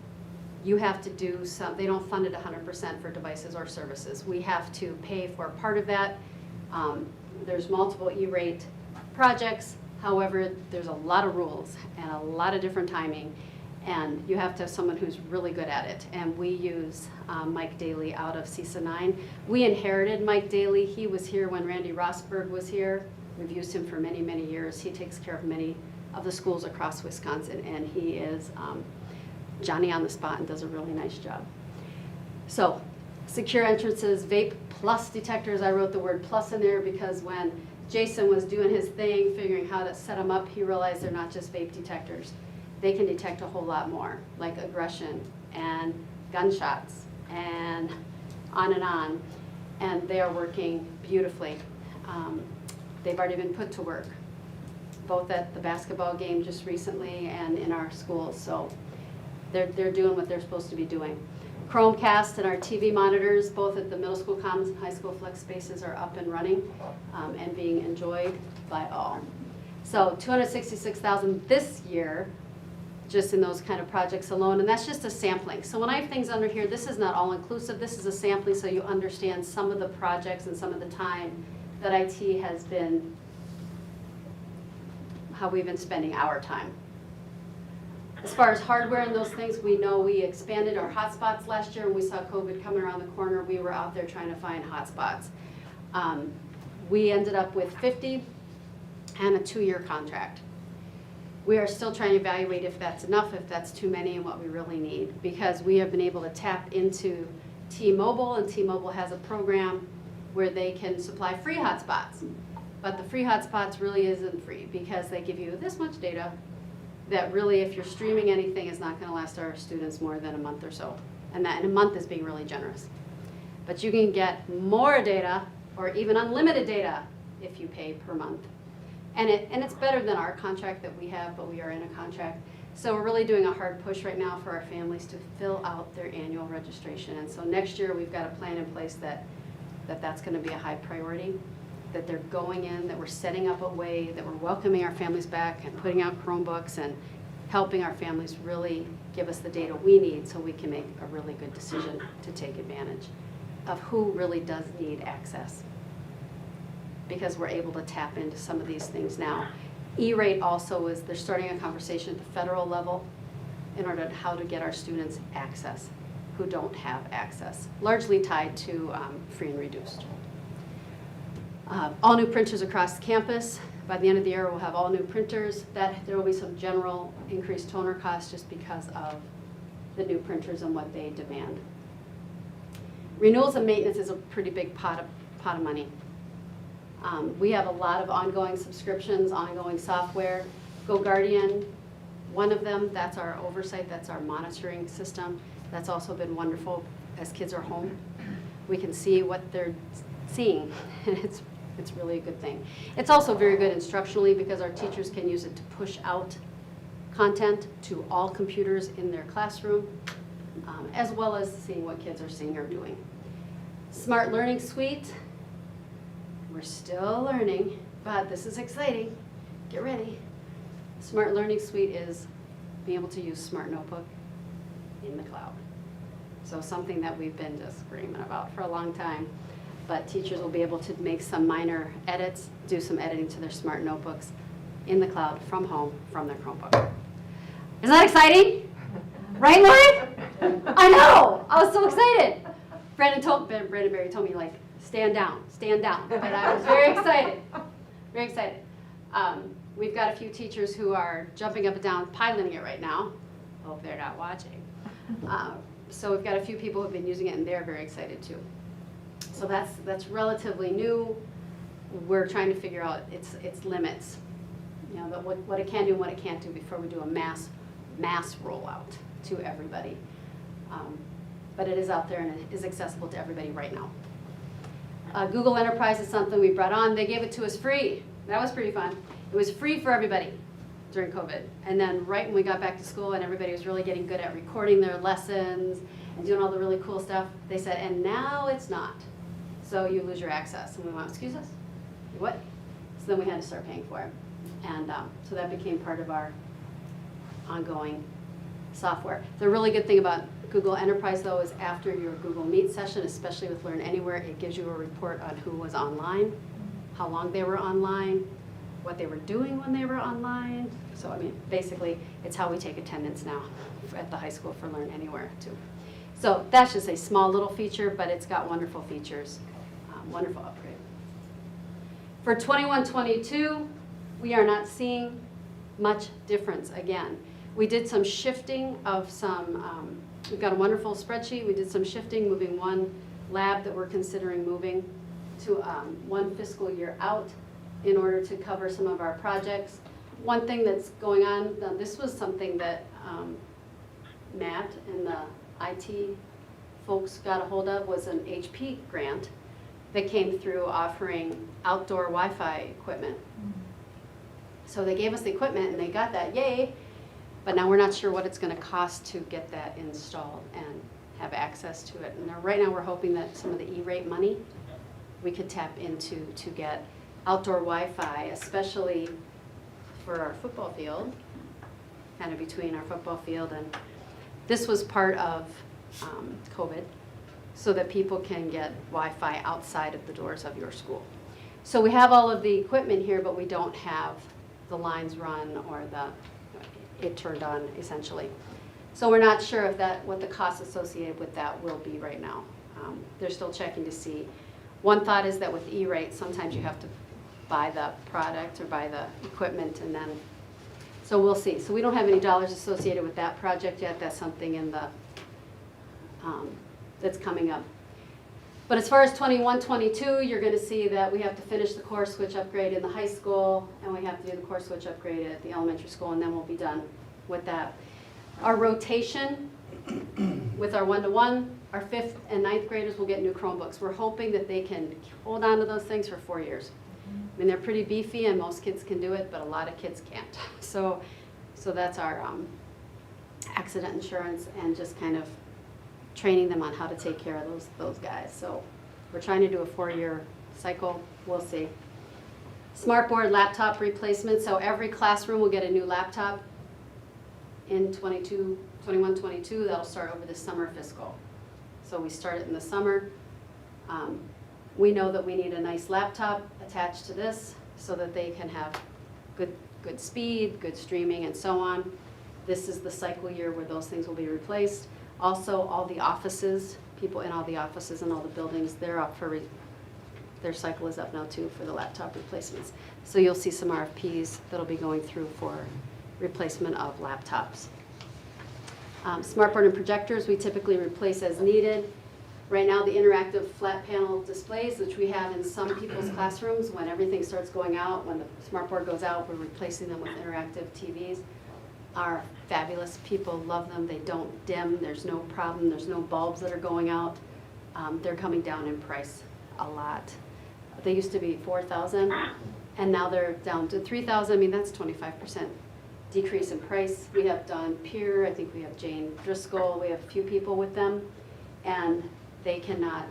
you have to do they don't fund it 100% for devices or services. We have to pay for part of that. There's multiple E-rate projects. However, there's a lot of rules and a lot of different timing. And you have to have someone who's really good at it. And we use Mike Daly out of CISA 9. We inherited Mike Daly. He was here when Randy Rosberg was here. We've used him for many, many years. He takes care of many of the schools across Wisconsin, and he is Johnny on the spot and does a really nice job. So, secure entrances, vape plus detectors. I wrote the word plus in there because when Jason was doing his thing, figuring how to set them up, he realized they're not just vape detectors. They can detect a whole lot more, like aggression and gunshots and on. And they are working beautifully. They've already been put to work, both at the basketball game just recently and in our schools. So they're doing what they're supposed to be doing. Chromecast and our TV monitors, both at the middle school commons and high school flex spaces, are up and running and being enjoyed by all. So $266,000 this year, just in those kind of projects alone, and that's just a sampling. So when I have things under here, this is not all inclusive, this is a sampling so you understand some of the projects and some of the time that IT has been, how we've been spending our time. As far as hardware and those things, we know we expanded our hotspots last year when we saw COVID coming around the corner. We were out there trying to find hotspots. We ended up with 50 and a 2-year contract. We are still trying to evaluate if that's enough, if that's too many, and what we really need, because we have been able to tap into T-Mobile, and T-Mobile has a program where they can supply free hotspots. But the free hotspots really isn't free, because they give you this much data that really, if you're streaming anything, is not gonna last our students more than a month or so. And that, in a month is being really generous. But you can get more data, or even unlimited data, if you pay per month. And it's better than our contract that we have, but we are in a contract. So we're really doing a hard push right now for our families to fill out their annual registration. And so next year, we've got a plan in place that's gonna be a high priority, that they're going in, that we're setting up a way, that we're welcoming our families back and putting out Chromebooks and helping our families really give us the data we need so we can make a really good decision to take advantage of who really does need access. Because we're able to tap into some of these things now. E-rate also is, they're starting a conversation at the federal level in order to how to get our students access who don't have access, largely tied to free and reduced. All new printers across campus. By the end of the year, we'll have all new printers. There will be some general increased toner costs just because of the new printers and what they demand. Renewals and maintenance is a pretty big pot of money. We have a lot of ongoing subscriptions, ongoing software. GoGuardian, one of them, that's our oversight, that's our monitoring system. That's also been wonderful as kids are home. We can see what they're seeing, and it's really a good thing. It's also very good instructionally because our teachers can use it to push out content to all computers in their classroom, as well as seeing what kids are seeing or doing. Smart Learning Suite, we're still learning, but this is exciting. Get ready. Smart Learning Suite is being able to use Smart Notebook in the cloud. So something that we've been just screaming about for a long time. But teachers will be able to make some minor edits, do some editing to their Smart Notebooks in the cloud from home, from their Chromebook. Isn't that exciting? Right, Lori? I know! I was so excited. Brandon Berry told me, like, stand down. But I was very excited, very excited. We've got a few teachers who are jumping up and down, piloting it right now. Hope they're not watching. So we've got a few people who've been using it, and they're very excited too. So that's relatively new. We're trying to figure out its limits, you know, what it can do and what it can't do before we do a mass rollout to everybody. But it is out there and it is accessible to everybody right now. Google Enterprise is something we brought on. They gave it to us free. That was pretty fun. It was free for everybody during COVID. And then right when we got back to school and everybody was really getting good at recording their lessons and doing all the really cool stuff, they said, and now it's not. So you lose your access. And we went, excuse us? What? So then we had to start paying for it. And so that became part of our ongoing software. The really good thing about Google Enterprise, though, is after your Google Meet session, especially with Learn Anywhere, it gives you a report on who was online, how long they were online, what they were doing when they were online. So, I mean, basically, it's how we take attendance now at the high school for Learn Anywhere, too. So that's just a small little feature, but it's got wonderful features, wonderful upgrade. For 21-22, we are not seeing much difference again. We did some shifting of some, we've got a wonderful spreadsheet. We did some shifting, moving one lab that we're considering moving to one fiscal year out in order to cover some of our projects. One thing that's going on, now this was something that Matt and the IT folks got a hold of, was an HP grant that came through offering outdoor Wi-Fi equipment. So they gave us the equipment and they got that, yay, but now we're not sure what it's gonna cost to get that installed and have access to it. And right now we're hoping that some of the E-rate money we could tap into to get outdoor Wi-Fi, especially for our football field, kind of between our football field and, this was part of COVID, so that people can get Wi-Fi outside of the doors of your school. So we have all of the equipment here, but we don't have the lines run or it turned on essentially. So we're not sure if what the cost associated with that will be right now. They're still checking to see. One thought is that with E-rate, sometimes you have to buy the product or buy the equipment and then, so we'll see. So we don't have any dollars associated with that project yet. That's something in the, that's coming up. But as far as 21-22, you're going to see that we have to finish the core switch upgrade in the high school, and we have to do the core switch upgrade at the elementary school, and then we'll be done with that. Our rotation with our 1-to-1, our 5th and 9th graders will get new Chromebooks. We're hoping that they can hold on to those things for 4 years. I mean, they're pretty beefy, and most kids can do it, but a lot of kids can't. So that's our accident insurance and just kind of training them on how to take care of those guys. So we're trying to do a 4-year cycle. We'll see. Smartboard laptop replacement. So every classroom will get a new laptop in 21-22. That'll start over the summer fiscal. So we start it in the summer. We know that we need a nice laptop attached to this so that they can have good speed, good streaming, and so on. This is the cycle year where those things will be replaced. Also, all the offices, people in all the offices and all the buildings, they're up for, their cycle is up now too for the laptop replacements. So you'll see some RFPs that'll be going through for replacement of laptops. Smartboard and projectors, we typically replace as needed. Right now, the interactive flat panel displays, which we have in some people's classrooms, when everything starts going out, when the smartboard goes out, we're replacing them with interactive TVs. Are fabulous. People love them. They don't dim. There's no problem. There's no bulbs that are going out. They're coming down in price a lot. They used to be $4,000, and now they're down to $3,000. I mean, that's 25% decrease in price. We have Dawn Peer. I think we have Jane Driscoll. We have a few people with them, and they cannot.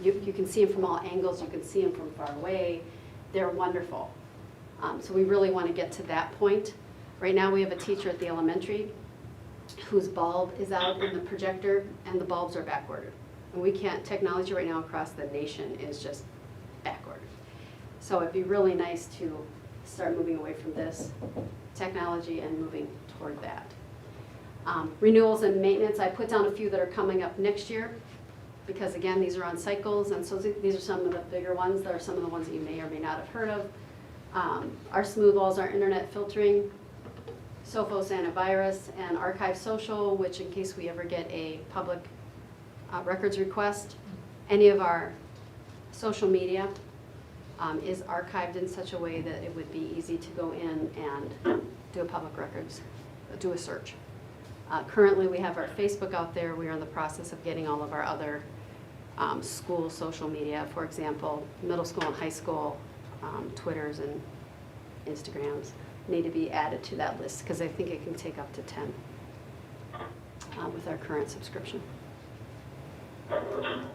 You can see them from all angles. You can see them from far away. They're wonderful. So we really want to get to that point. Right now we have a teacher at the elementary whose bulb is out in the projector and the bulbs are backordered. And we can't, technology right now across the nation is just backordered. So it'd be really nice to start moving away from this technology and moving toward that. Renewals and maintenance, I put down a few that are coming up next year because again, these are on cycles, and so these are some of the bigger ones. There are some of the ones that you may or may not have heard of. Our smooth walls, our internet filtering, Sophos antivirus, and Archive Social, which in case we ever get a public records request, any of our social media is archived in such a way that it would be easy to go in and do a public records, do a search. Currently we have our Facebook out there. We are in the process of getting all of our other school social media, for example, middle school and high school, Twitters and Instagrams need to be added to that list because I think it can take up to 10 with our current subscription.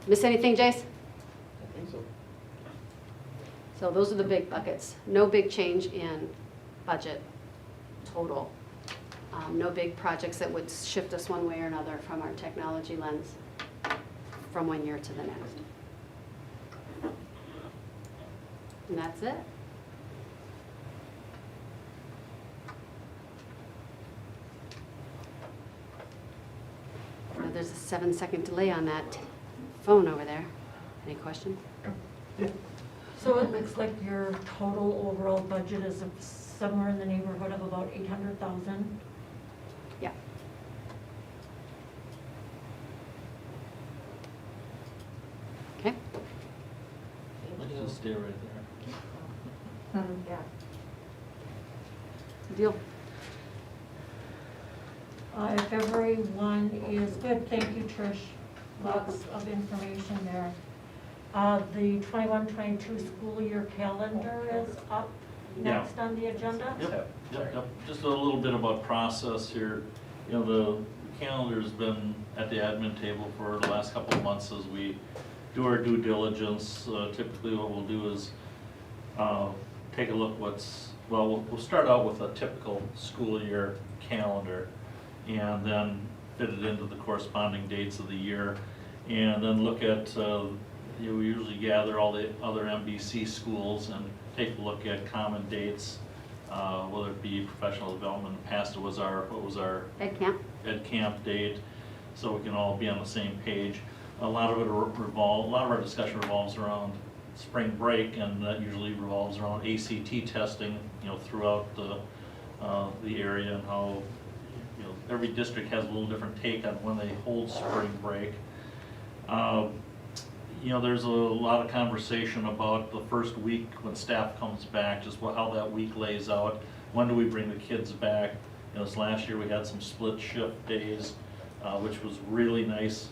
Miss anything, Jace? I think so. So those are the big buckets. No big change in budget total. No big projects that would shift us one way or another from our technology lens from one year to the next. And that's it. Now, there's a 7-second delay on that phone over there. Any question? So it looks like your total overall budget is somewhere in the neighborhood of about 800,000. Yeah. Okay. Let's just stay right there. Yeah. Deal. If everyone is good, thank you, Trish. Lots of information there. The 21-22 school year calendar is up next on the agenda. Yep. Just a little bit about process here. You know, the calendar's been at the admin table for the last couple of months as we do our due diligence. Typically what we'll do is take a look we'll start out with a typical school year calendar and then fit it into the corresponding dates of the year. And then look at, we usually gather all the other MBC schools and take a look at common dates, whether it be professional development. In the past, what was our Ed camp. Ed camp date, so we can all be on the same page. A lot of our discussion revolves around spring break, and that usually revolves around ACT testing, throughout the area, and how, every district has a little different take on when they hold spring break. There's a lot of conversation about the first week when staff comes back, just how that week lays out. When do we bring the kids back? This last year we had some split shift days, which was really nice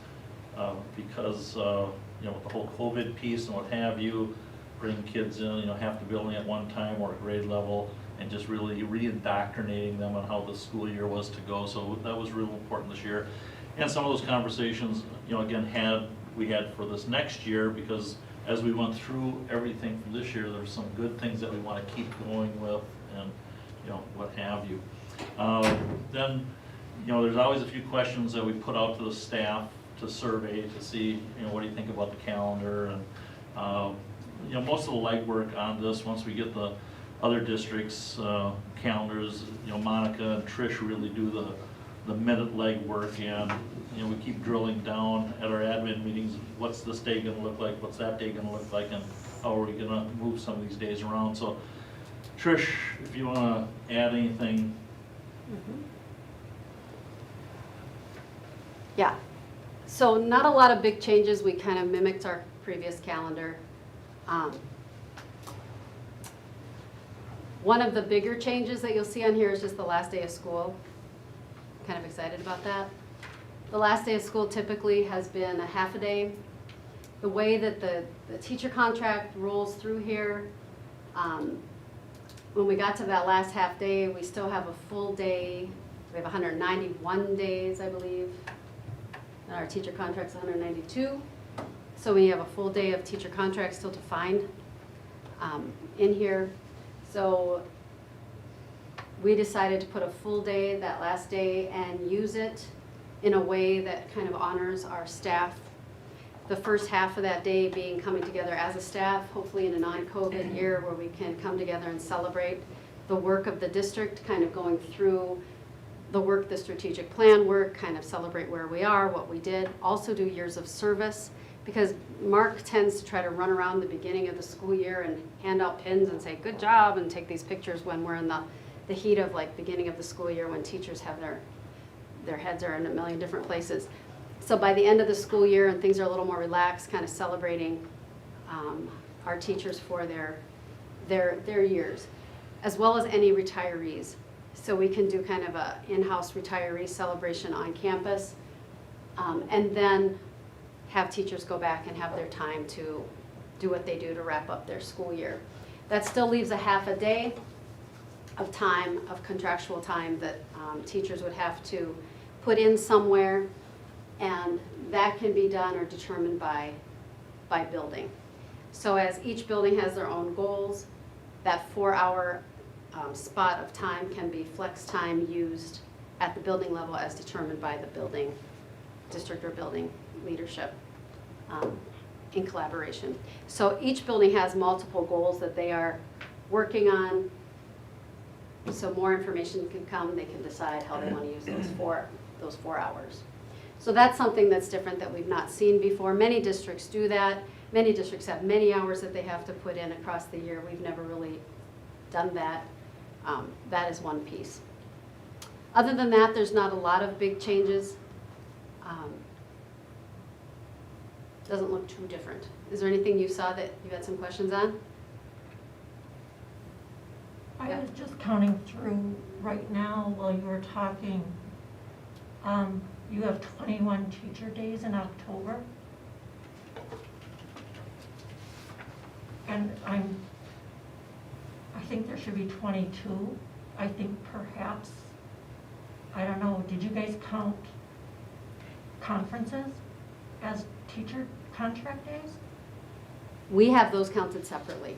because with the whole COVID piece and what have you, bring kids in, half the building at one time or at grade level, and just really re-indoctrinating them on how the school year was to go. So that was real important this year. And some of those conversations, again, we had for this next year, because as we went through everything from this year, there's some good things that we want to keep going with, and what have you. Then, there's always a few questions that we put out to the staff to survey to see, what do you think about the calendar, and most of the legwork on this, once we get the other districts' calendars, Monica and Trish really do the minute legwork, and we keep drilling down at our admin meetings, what's this day gonna look like, what's that day gonna look like, and how are we gonna move some of these days around. So Trish, if you wanna add anything. Yeah, so not a lot of big changes. We kind of mimicked our previous calendar. One of the bigger changes that you'll see on here is just the last day of school. Kind of excited about that. The last day of school typically has been a half a day. The way that the teacher contract rolls through here, when we got to that last half day, we still have a full day. We have 191 days, I believe. And our teacher contract's 192. So we have a full day of teacher contracts still to find in here. So we decided to put a full day that last day and use it in a way that kind of honors our staff. The first half of that day being coming together as a staff, hopefully in a non-COVID year where we can come together and celebrate the work of the district, kind of going through the work, the strategic plan work, kind of celebrate where we are, what we did. Also do years of service, because Mark tends to try to run around the beginning of the school year and hand out pins and say, good job, and take these pictures when we're in the heat of like beginning of the school year when teachers have their heads are in a million different places. So by the end of the school year and things are a little more relaxed, kind of celebrating our teachers for their years, as well as any retirees. So we can do kind of a in-house retiree celebration on campus, and then have teachers go back and have their time to do what they do to wrap up their school year. That still leaves a half a day of time, of contractual time that teachers would have to put in somewhere, and that can be done or determined by building. So as each building has their own goals, that 4-hour spot of time can be flex time used at the building level as determined by the building district or building leadership in collaboration. So each building has multiple goals that they are working on. So more information can come, they can decide how they want to use those 4 hours. So that's something that's different that we've not seen before. Many districts do that. Many districts have many hours that they have to put in across the year. We've never really done that. That is one piece. Other than that, there's not a lot of big changes. Doesn't look too different. Is there anything you saw that you had some questions on? I Yeah. was just counting through right now while you were talking. You have 21 teacher days in October. And I think there should be 22. I think perhaps, I don't know, did you guys count conferences as teacher contract days? We have those counted separately,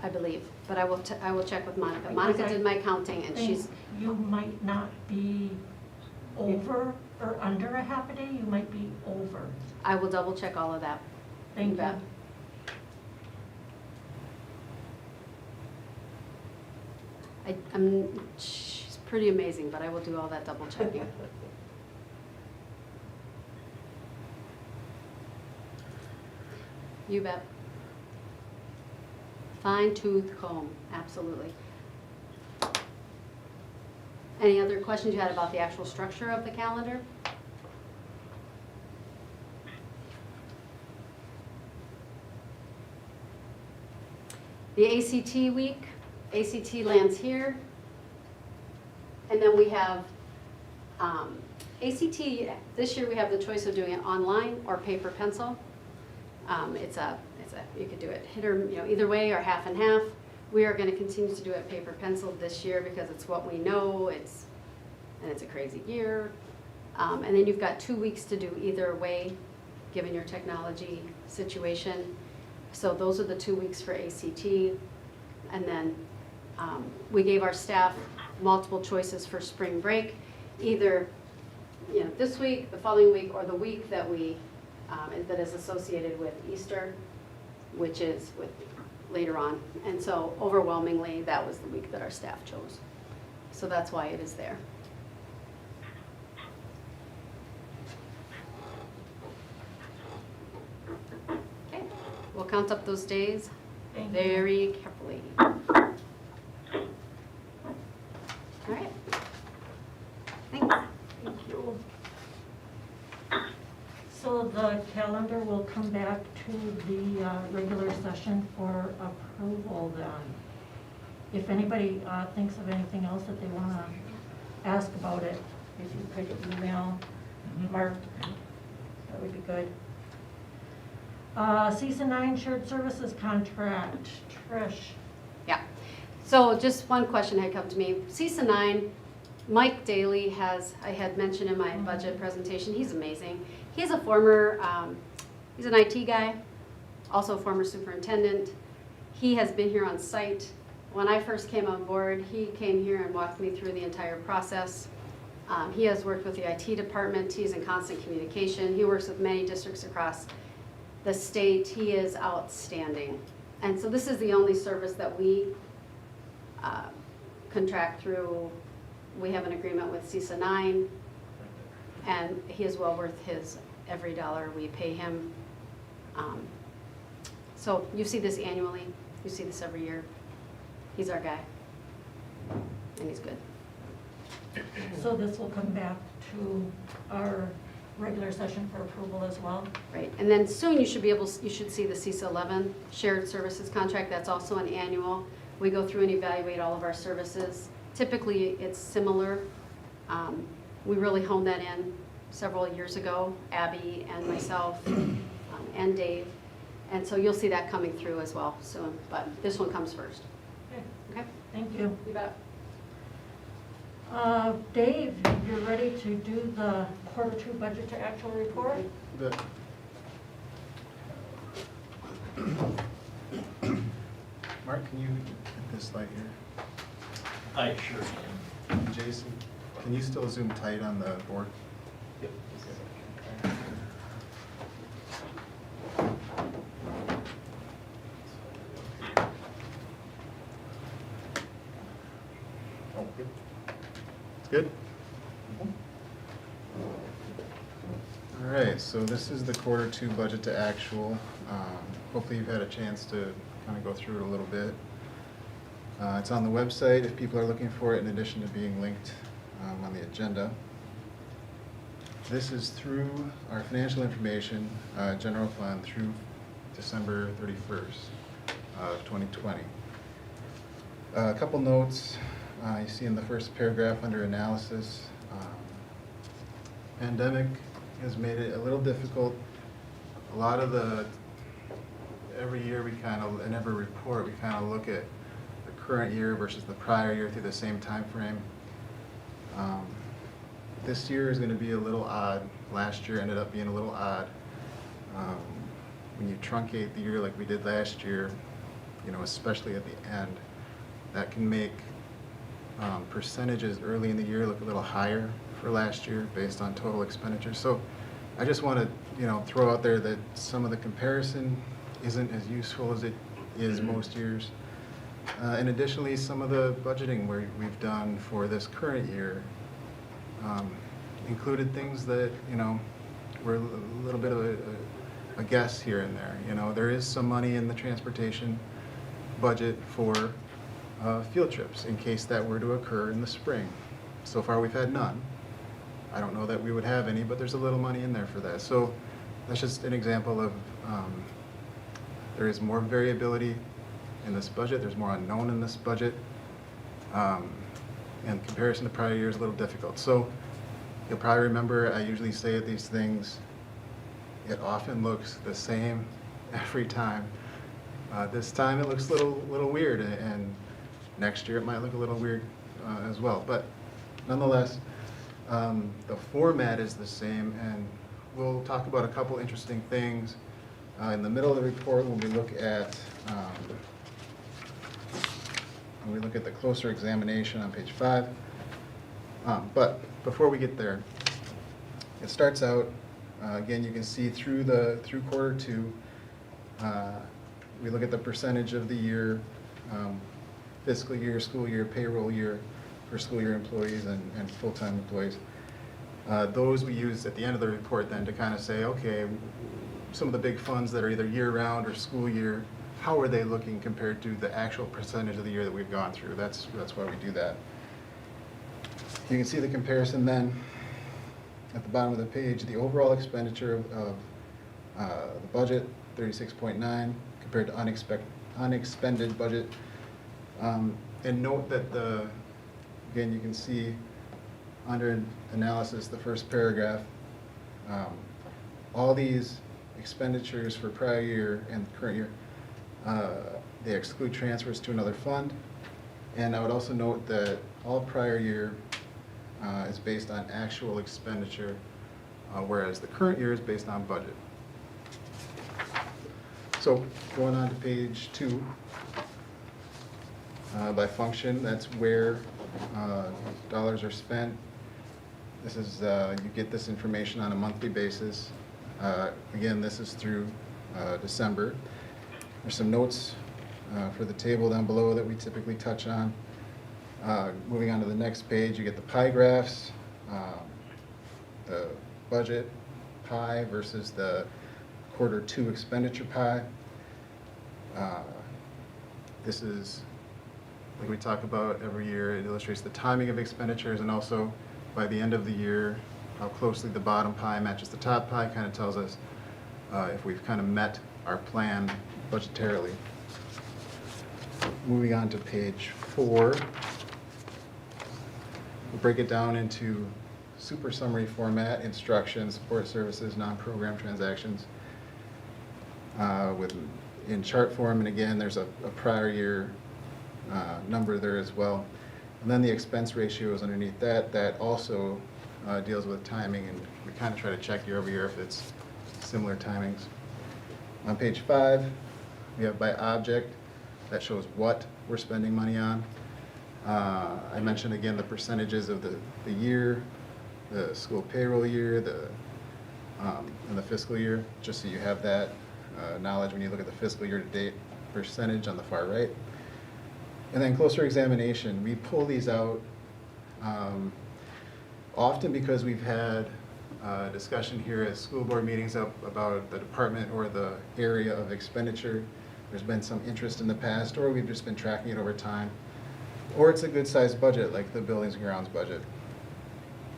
I believe, but I will check with Monica. Monica did my counting and Think she's, You might not be over or under a half a day, you might be over. I will double check all of that. Thank you. bet. She's pretty amazing, but I will do all that double checking. You bet. Fine tooth comb, absolutely. Any other questions you had about the actual structure of the calendar? The ACT week, ACT lands here. And then we have ACT, this year we have the choice of doing it online or paper pencil. You could do it hit or, either way or half and half. We are gonna continue to do it paper pencil this year because it's what we know, and it's a crazy year. And then you've got 2 weeks to do either way, given your technology situation. So those are the 2 weeks for ACT. And then we gave our staff multiple choices for spring break, either this week, the following week, or the week that that is associated with Easter, which is later on. And so overwhelmingly, that was the week that our staff chose. So that's why it is there. Okay, we'll count up those days Thank you. very carefully. All right. Thanks. Thank you. So the calendar will come back to the regular session for approval then. If anybody thinks of anything else that they want to ask about it, if you could email Mark, that would be good. Season 9 shared services contract, Trish. Yeah. So just one question had come to me. CISA 9, Mike Daly I had mentioned in my budget presentation, he's amazing. He's a former, he's an IT guy, also a former superintendent. He has been here on site. When I first came on board, he came here and walked me through the entire process. He has worked with the IT department. He's in constant communication. He works with many districts across the state. He is outstanding. And so this is the only service that we contract through. We have an agreement with CISA 9, and he is well worth every dollar we pay him. So you see this annually. You see this every year. He's our guy, and he's good. So this will come back to our regular session for approval as well? Right, and then soon you should see the CISA 11 shared services contract. That's also an annual. We go through and evaluate all of our services. Typically, it's similar. We really honed that in several years ago, Abby and myself and Dave. And so you'll see that coming through as well soon, but this one comes first. Okay, Okay? thank you. You bet. Dave, you're ready to do the quarter 2 budget to actual report? Mark, can you hit this light here? I sure can. And Jason, can you still zoom tight on the board? Yep. Oh, good. It's good? All right, so this is the quarter 2 budget to actual. Hopefully you've had a chance to kind of go through it a little bit. It's on the website if people are looking for it, in addition to being linked on the agenda. This is through our financial information, general fund through December 31st of 2020. A couple notes, you see in the first paragraph under analysis, pandemic has made it a little difficult. A lot of every year we kind of, in every report, we kind of look at the current year versus the prior year through the same time frame. This year is going to be a little odd. Last year ended up being a little odd. When you truncate the year like we did last year, especially at the end, that can make percentages early in the year look a little higher for last year based on total expenditure. So I just want to, throw out there that some of the comparison isn't as useful as it is most years. And additionally, some of the budgeting we've done for this current year included things that, were a little bit of a guess here and there. There is some money in the transportation budget for field trips in case that were to occur in the spring. So far we've had none. I don't know that we would have any, but there's a little money in there for that. So that's just an example of there is more variability in this budget. There's more unknown in this budget. And comparison to prior years is a little difficult. So you'll probably remember I usually say these things, it often looks the same every time. This time it looks a little weird, and next year it might look a little weird as well. But nonetheless, the format is the same, and we'll talk about a couple interesting things. In the middle of the report, when we look at the closer examination on page 5. But before we get there, it starts out, again, you can see through quarter 2, we look at the percentage of the year, fiscal year, school year, payroll year for school year employees and full-time employees. Those we use at the end of the report then to kind of say, okay, some of the big funds that are either year-round or school year, how are they looking compared to the actual percentage of the year that we've gone through? That's why we do that. You can see the comparison then at the bottom of the page, the overall expenditure of the budget, 36.9, compared to unexpended budget. And note that again, you can see under analysis, the first paragraph, all these expenditures for prior year and current year, they exclude transfers to another fund. And I would also note that all prior year is based on actual expenditure, whereas the current year is based on budget. So going on to page 2, by function, that's where dollars are spent. This is, you get this information on a monthly basis. Again, this is through December. There's some notes for the table down below that we typically touch on. Moving on to the next page, you get the pie graphs, the budget pie versus the quarter 2 expenditure pie. This is, like we talk about every year, it illustrates the timing of expenditures, and also by the end of the year, how closely the bottom pie matches the top pie kind of tells us if we've kind of met our plan budgetarily. Moving on to page 4, we'll break it down into super summary format, instructions, support services, non-program transactions, in chart form, and again, there's a prior year number there as well. And then the expense ratios underneath that also deals with timing, and we kind of try to check year over year if it's similar timings. On page 5, we have by object, that shows what we're spending money on. I mentioned again the percentages of the year, the school payroll year, and the fiscal year, just so you have that knowledge when you look at the fiscal year to date percentage on the far right. And then closer examination, we pull these out often because we've had discussion here at school board meetings about the department or the area of expenditure. There's been some interest in the past, or we've just been tracking it over time. Or it's a good sized budget like the buildings and grounds budget.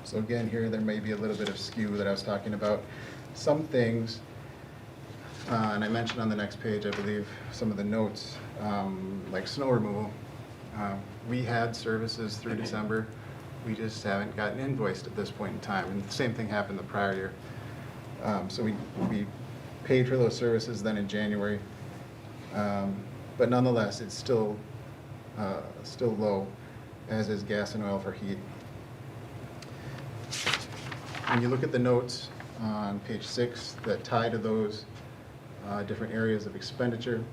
So again, here there may be a little bit of skew that I was talking about. Some things, and I mentioned on the next page, I believe, some of the notes, like snow removal. We had services through December, we just haven't gotten invoiced at this point in time, and the same thing happened the prior year. So we paid for those services then in January, but nonetheless, it's still low, as is gas and oil for heat. When you look at the notes on page 6 that tie to those different areas of expenditure,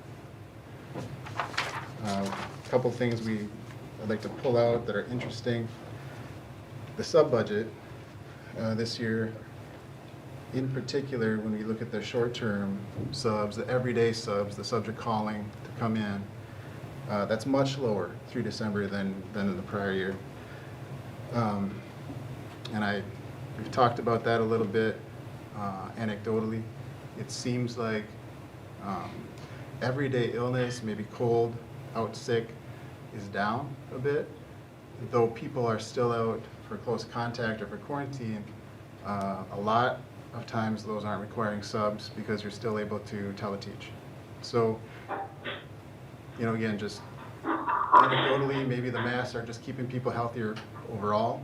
a couple things I'd like to pull out that are interesting. The sub-budget this year, in particular, when we look at the short-term subs, the everyday subs, the subs are calling to come in, that's much lower through December than in the prior year. And we've talked about that a little bit anecdotally. It seems like everyday illness, maybe cold, out sick, is down a bit, though people are still out for close contact or for quarantine. A lot of times those aren't requiring subs because you're still able to teleteach. So, again, just anecdotally, maybe the masks are just keeping people healthier overall.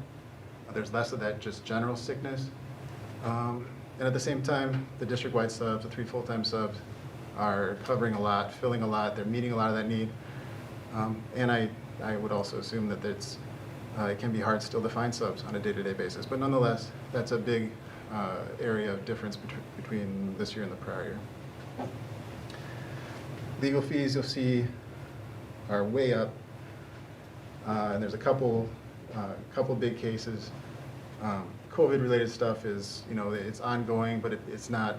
There's less of that just general sickness. And at the same time, the district-wide subs, the 3 full-time subs, are covering a lot, filling a lot, they're meeting a lot of that need. And I would also assume that it can be hard still to find subs on a day-to-day basis. But nonetheless, that's a big area of difference between this year and the prior year. Legal fees, you'll see, are way up. And there's a couple big cases. COVID-related stuff is, it's ongoing, but it's not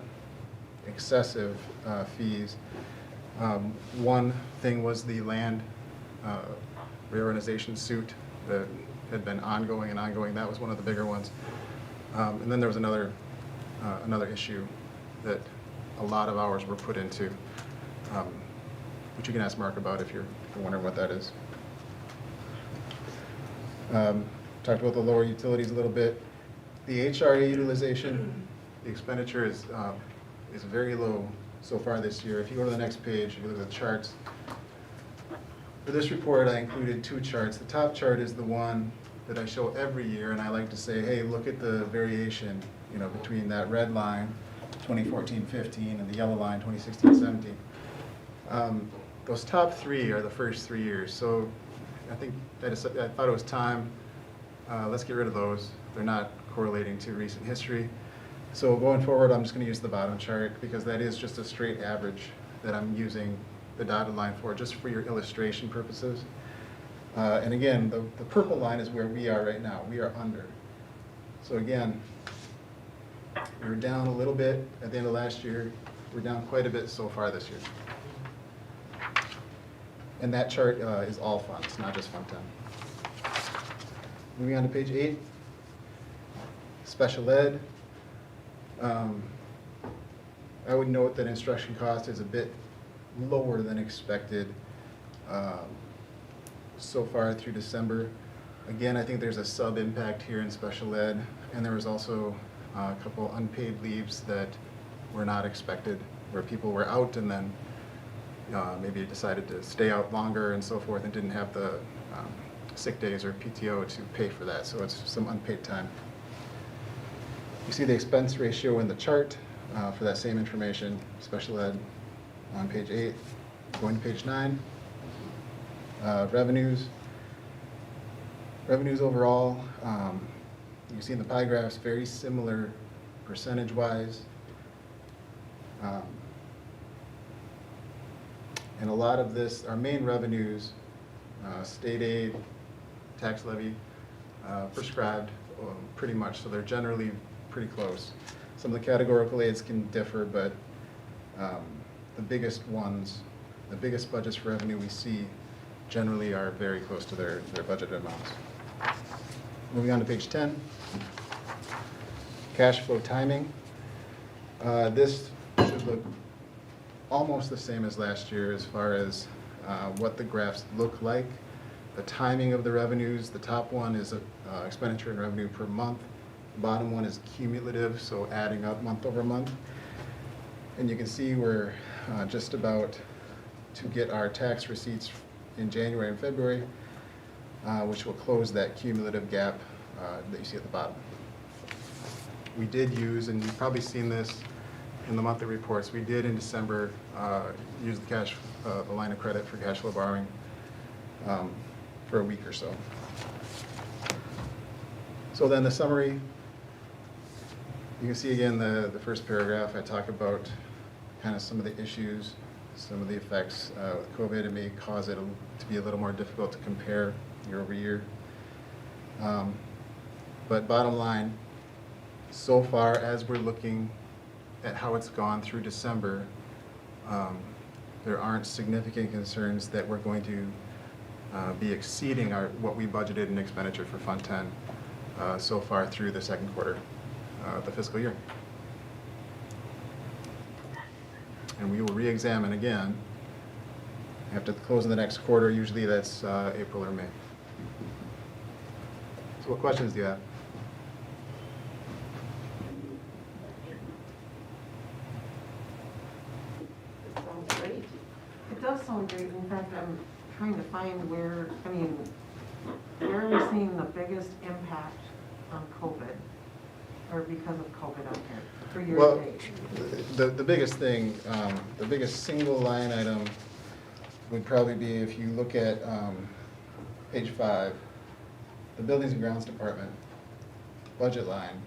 excessive fees. One thing was the land reorganization suit that had been ongoing and ongoing. That was one of the bigger ones. And then there was another issue that a lot of hours were put into, which you can ask Mark about if you're wondering what that is. Talked about the lower utilities a little bit. The HRA utilization, the expenditure is very low so far this year. If you go to the next page, if you look at the charts. For this report, I included 2 charts. The top chart is the one that I show every year, and I like to say, hey, look at the variation, between that red line, 2014-15, and the yellow line, 2016-17. Those top 3 are the first 3 years. So I think I thought it was time. Let's get rid of those. They're not correlating to recent history. So going forward, I'm just going to use the bottom chart because that is just a straight average that I'm using the dotted line for, just for your illustration purposes. And again, the purple line is where we are right now. We are under. So again, we were down a little bit at the end of last year. We're down quite a bit so far this year. And that chart is all funds, not just Fund 10. Moving on to page 8, special ed. I would note that instruction cost is a bit lower than expected so far through December. Again, I think there's a sub-impact here in special ed, and there was also a couple unpaid leaves that were not expected, where people were out and then maybe decided to stay out longer and so forth and didn't have the sick days or PTO to pay for that, so it's some unpaid time. You see the expense ratio in the chart for that same information, special ed on page 8. Going to page 9, revenues. Revenues overall, you see in the pie graphs, very similar percentage-wise. And a lot of this, our main revenues, state aid, tax levy, prescribed pretty much, so they're generally pretty close. Some of the categorical aids can differ, but the biggest ones, the biggest budgets for revenue we see generally are very close to their budgeted amounts. Moving on to page 10, cash flow timing. This should look almost the same as last year as far as what the graphs look like. The timing of the revenues, the top one is expenditure and revenue per month. The bottom one is cumulative, so adding up month over month. And you can see we're just about to get our tax receipts in January and February. which will close that cumulative gap that you see at the bottom. We did use, and you've probably seen this in the monthly reports, we did in December use the line of credit for cash flow borrowing for a week or so. So then the summary, you can see again the first paragraph, I talk about kind of some of the issues, some of the effects with COVID. It may cause it to be a little more difficult to compare year over year. But bottom line, so far as we're looking at how it's gone through December, there aren't significant concerns that we're going to be exceeding what we budgeted in expenditure for Fund 10 so far through the second quarter of the fiscal year. And we will re-examine again after the close of the next quarter. Usually that's April or May. So what questions do you have? It sounds great. It does sound great. In fact, I'm trying to find where are we seeing the biggest impact on COVID, or because of COVID out here, for your Well, date? the biggest thing, the biggest single line item would probably be if you look at page 5, the Buildings and Grounds Department budget line,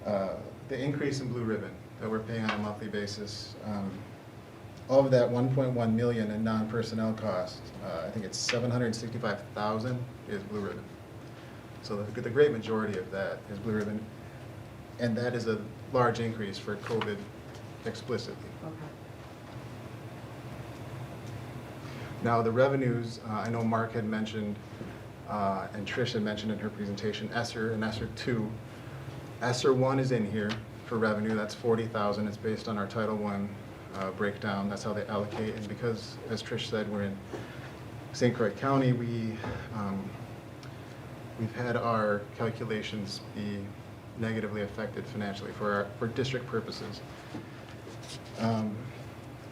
the increase in Blue Ribbon that we're paying on a monthly basis. Of that 1.1 million in non-personnel costs, I think it's 765,000 is Blue Ribbon. So the great majority of that is Blue Ribbon, and that is a large increase for COVID explicitly. Okay. Now, the revenues, I know Mark had mentioned, and Trish had mentioned in her presentation, ESSER and ESSER 2. ESSER 1 is in here for revenue, that's 40,000, it's based on our Title I breakdown, that's how they allocate, and because, as Trish said, we're in St. Croix County, we've had our calculations be negatively affected financially for district purposes.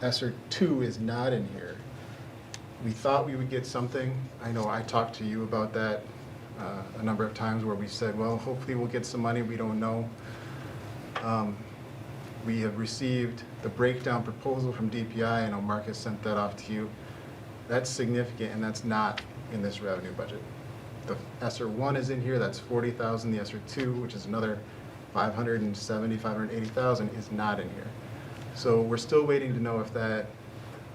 ESSER 2 is not in here. We thought we would get something. I know I talked to you about that a number of times where we said, well, hopefully we'll get some money, we don't know. We have received the breakdown proposal from DPI. I know Mark has sent that off to you. That's significant, and that's not in this revenue budget. The ESSER 1 is in here, that's 40,000. The ESSER 2, which is another 570, 580,000, is not in here. So we're still waiting to know if that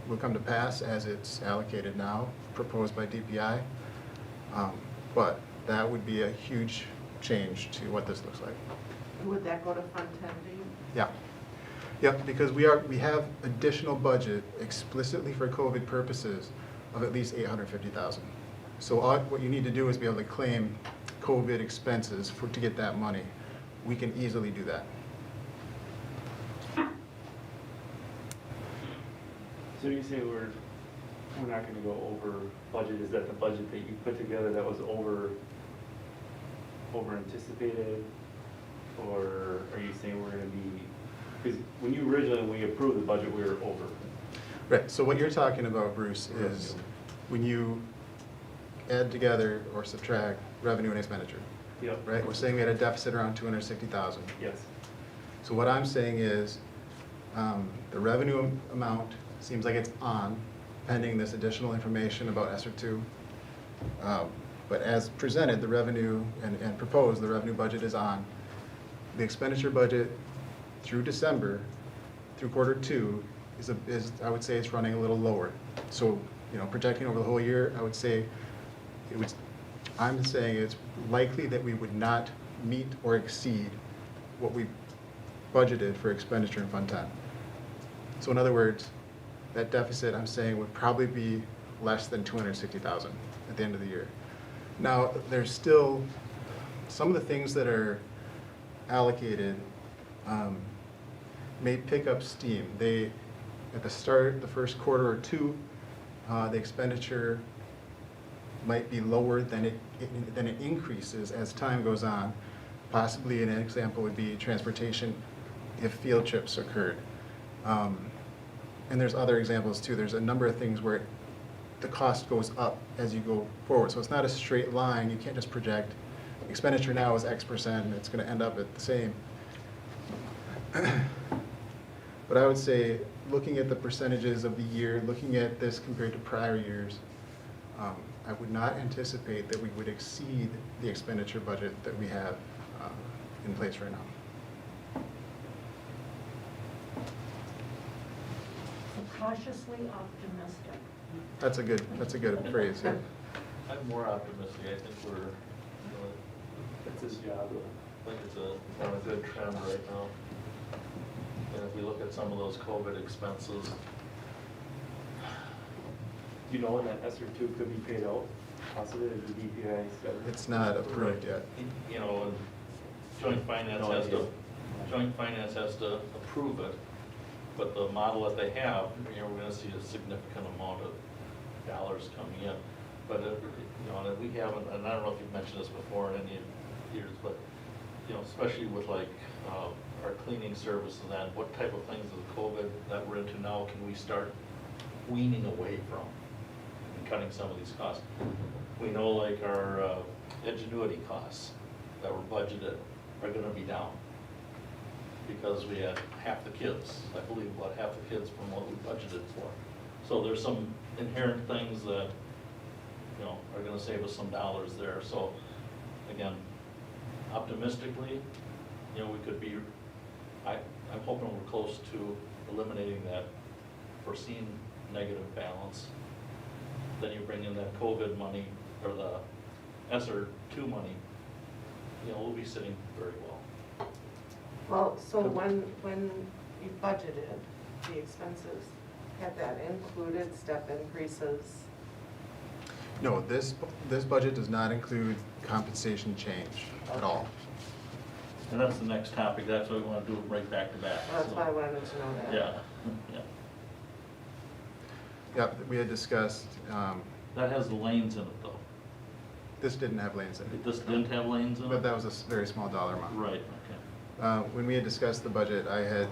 will come to pass as it's allocated now, proposed by DPI. But that would be a huge change to what this looks like. Would that go to Fund 10, Dave? Yeah. Yep, because we have additional budget explicitly for COVID purposes of at least 850,000. So what you need to do is be able to claim COVID expenses to get that money. We can easily do that. So you say we're not gonna go over budget, is that the budget that you put together that was over anticipated? Or are you saying we're gonna be, because when we approved the budget, we were over. Right, so what you're talking about, Bruce, is when you add together or subtract revenue and expenditure, Yep. right? We're saying we had a deficit around 260,000. Yes. So what I'm saying is, the revenue amount seems like it's on, pending this additional information about ESSER 2. But as presented, the revenue and proposed, the revenue budget is on. The expenditure budget through December, through quarter 2, is I would say it's running a little lower. So, projecting over the whole year, I would say I'm saying it's likely that we would not meet or exceed what we budgeted for expenditure in Fund 10. So in other words, that deficit, I'm saying, would probably be less than 260,000 at the end of the year. Now, there's still some of the things that are allocated may pick up steam. At the start, the first quarter or two, the expenditure might be lower than it increases as time goes on. Possibly an example would be transportation if field trips occurred. And there's other examples too. There's a number of things where the cost goes up as you go forward. So it's not a straight line. You can't just project expenditure now is X% and it's going to end up at the same. But I would say, looking at the percentages of the year, looking at this compared to prior years, I would not anticipate that we would exceed the expenditure budget that we have in place right now. Cautiously optimistic. That's a good phrase. Yeah. I'm more optimistic. I think we're, you know, That's his job. I think it's on a good trend right now. And if we look at some of those COVID expenses, Do you know when that ESER two could be paid out? Possibly, is the DPI scheduled? It's not approved yet. you know, and joint finance No has idea. to approve it. But the model that they have, you know, we're gonna see a significant amount of dollars coming in. But, you know, and we haven't, and I don't know if you've mentioned this before in any years, but, you know, especially with like, our cleaning services and what type of things with COVID that we're into now, can we start weaning away from and cutting some of these costs? We know like our, ingenuity costs that were budgeted are gonna be down, because we had half the kids, I believe about half the kids from what we budgeted for. So there's some inherent things that, you know, are gonna save us some dollars there. So again, optimistically, you know, we could be, I'm hoping we're close to eliminating that foreseen negative balance. Then you bring in that COVID money, or the ESER 2 money, you know, we'll be sitting very well. Well, so when you budgeted the expenses, had that included step increases? No, this budget does not include compensation change at all. And that's the next topic, that's why we wanna do it right back to back. That's so. why I wanted to know that. Yeah, yeah. Yeah, we had discussed, That has the lanes in it though. this didn't have lanes in it, This didn't have lanes in it? but that was a very small dollar amount. Right, okay. When we had discussed the budget, I had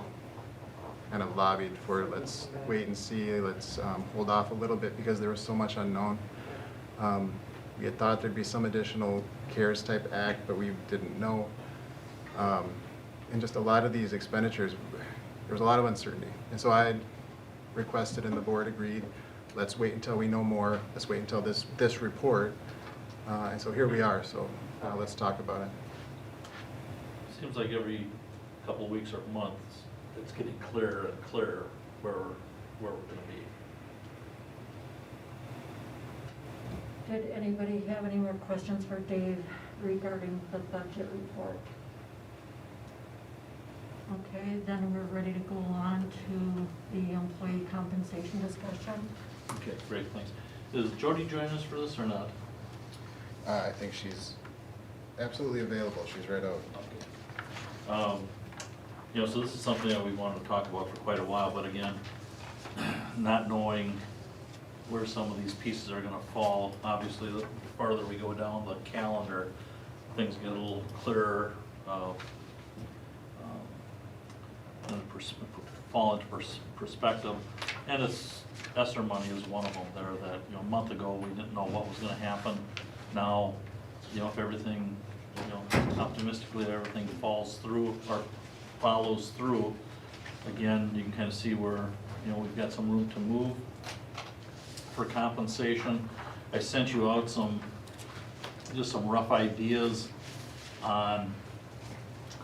kind of lobbied for, let's wait and see, let's hold off a little bit because there was so much unknown. We had thought there'd be some additional CARES type act, but we didn't know. And just a lot of these expenditures, there was a lot of uncertainty. And so I had requested and the board agreed, let's wait until we know more, let's wait until this report. And so here we are, so let's talk about it. Seems like every couple of weeks or months, it's getting clearer and clearer where we're gonna be. Did anybody have any more questions for Dave regarding the budget report? Okay, then we're ready to go on to the employee compensation discussion. Okay, great, thanks. Is Jody joining us for this or not? I think she's absolutely available, she's right out. Okay. You know, so this is something that we wanted to talk about for quite a while, but again, not knowing where some of these pieces are gonna fall, obviously, the farther we go down the calendar, things get a little clearer, and fall into perspective. And it's, ESSER money is one of them there that, you know, a month ago, we didn't know what was gonna happen. Now, you know, if everything, you know, optimistically, everything falls through or follows through, again, you can kind of see where, you know, we've got some room to move for compensation. I sent you out just some rough ideas on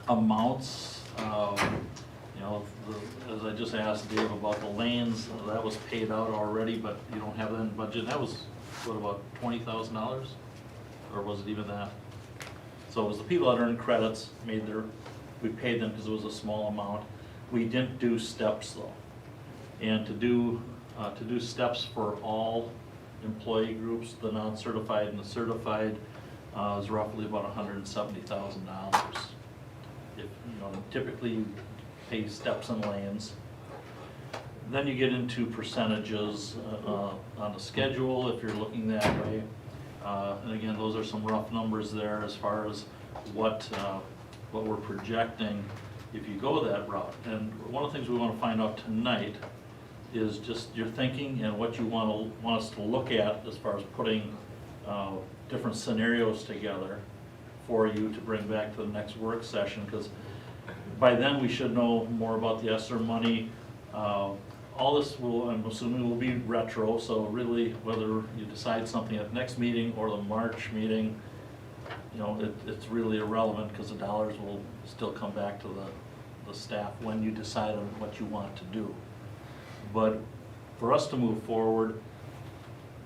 amounts. You know, as I just asked Dave about the lanes, that was paid out already, but you don't have that in budget. That was, what, about $20,000? Or was it even that? So it was the people that earned credits, we paid them because it was a small amount. We didn't do steps though. And to do steps for all employee groups, the non-certified and the certified, is roughly about $170,000. If, you know, typically you pay steps and lanes. Then you get into percentages on the schedule, if you're looking that way. And again, those are some rough numbers there as far as what we're projecting if you go that route. And one of the things we want to find out tonight is just your thinking and what you want us to look at as far as putting different scenarios together for you to bring back to the next work session, because by then we should know more about the ESSER money. All this will, I'm assuming, will be retro, so really, whether you decide something at the next meeting or the March meeting, you know, it's really irrelevant, because the dollars will still come back to the staff when you decide on what you want to do. But for us to move forward,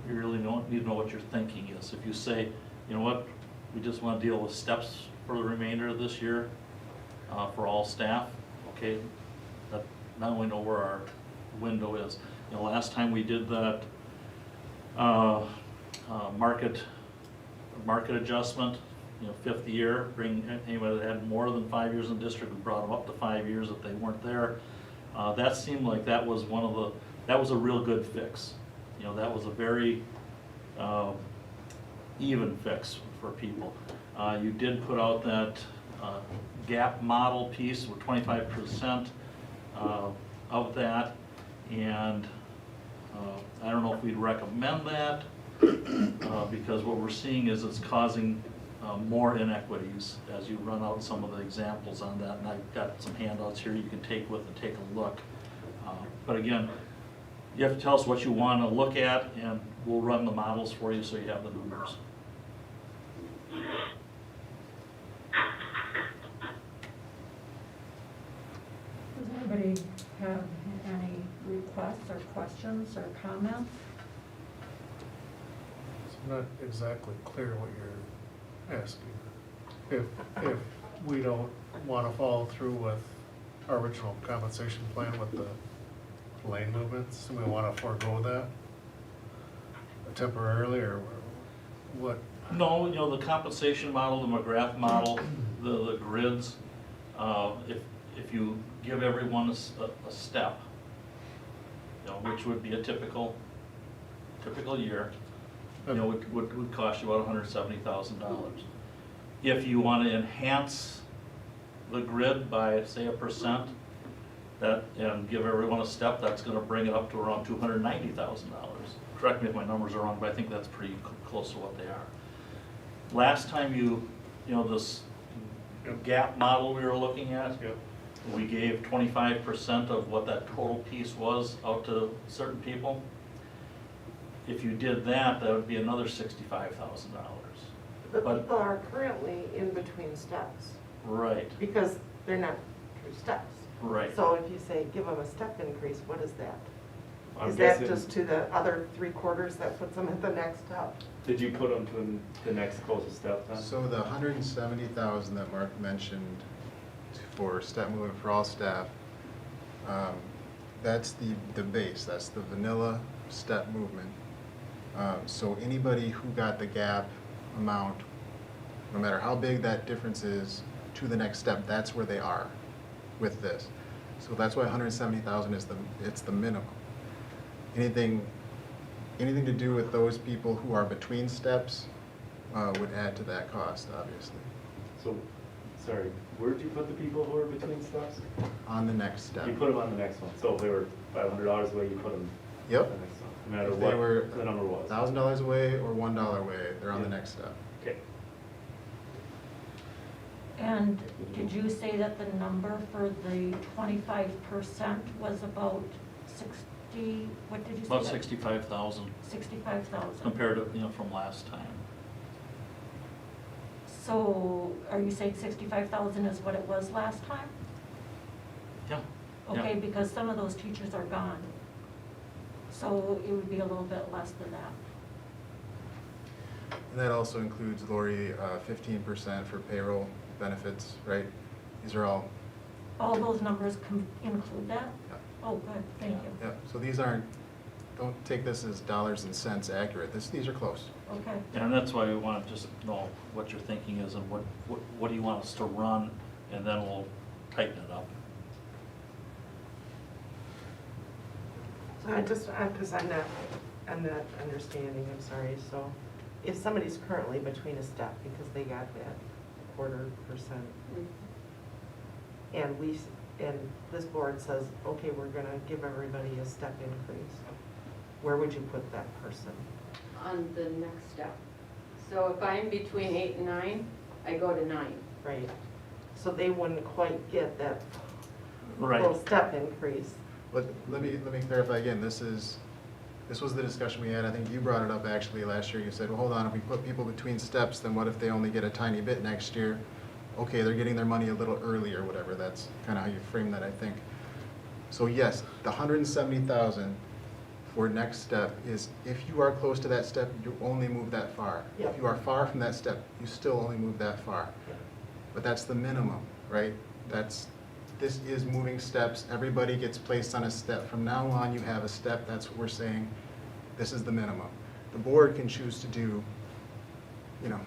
you really need to know what your thinking is. If you say, you know what, we just want to deal with steps for the remainder of this year for all staff, okay, that not only know where our window is. You know, last time we did that market adjustment, you know, 5th year, bring anybody that had more than 5 years in the district, we brought them up to 5 years if they weren't there. That seemed like that was that was a real good fix. You know, that was a very even fix for people. You did put out that gap model piece with 25% of that, and I don't know if we'd recommend that because what we're seeing is it's causing more inequities as you run out some of the examples on that, and I've got some handouts here you can take with and take a look. But again, you have to tell us what you want to look at, and we'll run the models for you so you have the numbers. Does anybody have any requests or questions or comments? It's not exactly clear what you're asking. If we don't want to follow through with our original compensation plan with the lane movements, and we want to forego that temporarily, or what? No, you know, the compensation model, the McGrath model, the grids, if you give everyone a step, you know, which would be a typical year, you know, would cost you about $170,000. If you want to enhance the grid by, say, 1%, and give everyone a step, that's going to bring it up to around $290,000. Correct me if my numbers are wrong, but I think that's pretty close to what they are. Last time you know, this gap model we were looking at, we gave 25% of what that total piece was out to certain people. If you did that, that would be another $65,000. But people are currently in between steps Right, because they're not true steps. right. So if you say, give them a step increase, what is that? I'm Is that guessing- just to the other 3/4 that puts them at the next step? Did you put them to the next closest step then? So the 170,000 that Mark mentioned for step movement for all staff, that's the base, that's the vanilla step movement. So anybody who got the gap amount, no matter how big that difference is to the next step, that's where they are with this. So that's why 170,000 is it's the minimum. Anything to do with those people who are between steps would add to that cost, obviously, So, sorry, where'd you put the people who are between steps? on the next step. You put them on the next one, so if they were $500 away, you put them on Yep. the next one, no matter If they what were the number was. $1,000 away or $1 away, they're on the Yeah. next step. Okay. And did you say that the number for the 25% was about 60, what did you say? About that- 65,000 65,000. compared to, you know, from last time. So are you saying 65,000 is what it was last time? Yeah. Okay, Yeah. because some of those teachers are gone. So it would be a little bit less than that. And that also includes, Lori, 15% for payroll benefits, right? These are all, All those numbers include that? yeah, Oh, good, thank you. yeah. So these aren't, don't take this as dollars and cents accurate. These are close. Okay. And that's why we want to just know what your thinking is and what do you want us to run, and then we'll tighten it up. So because I'm not understanding, I'm sorry. So if somebody's currently between a step because they got that 1/4%, and and this board says, okay, we're gonna give everybody a step increase, where would you put that person? On the next step. So if I'm between 8 and 9, I go to 9. Right, so they wouldn't quite get that Right. full step increase. Let me clarify again, this was the discussion we had, I think you brought it up actually last year, you said, well, hold on, if we put people between steps, then what if they only get a tiny bit next year? Okay, they're getting their money a little early or whatever, that's kind of how you frame that, I think. So yes, the 170,000 for next step is, if you are close to that step, you only move that far. Yep. If you are far from that step, you still only move that far. Yep. But that's the minimum, right? This is moving steps, everybody gets placed on a step. From now on, you have a step, that's what we're saying, this is the minimum. The board can choose to do, you know,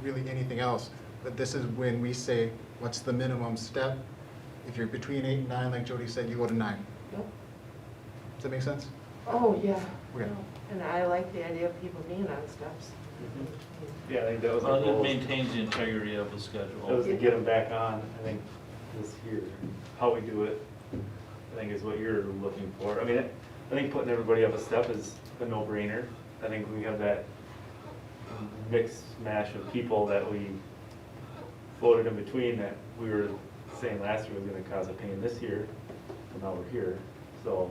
really anything else, but this is when we say, what's the minimum step? If you're between 8 and 9, like Jody said, you go to 9. Yep. Does that make sense? Oh, yeah. Okay. And I like the idea of people being on steps. Yeah, I think that was our Well, it goal. maintains the integrity of the That was schedule. to get them back on, I think, this year. How we do it, I think is what you're looking for. I mean, I think putting everybody up a step is a no-brainer. I think we have that mixed mash of people that we floated in between that we were saying last year was gonna cause a pain this year, and now we're here, so.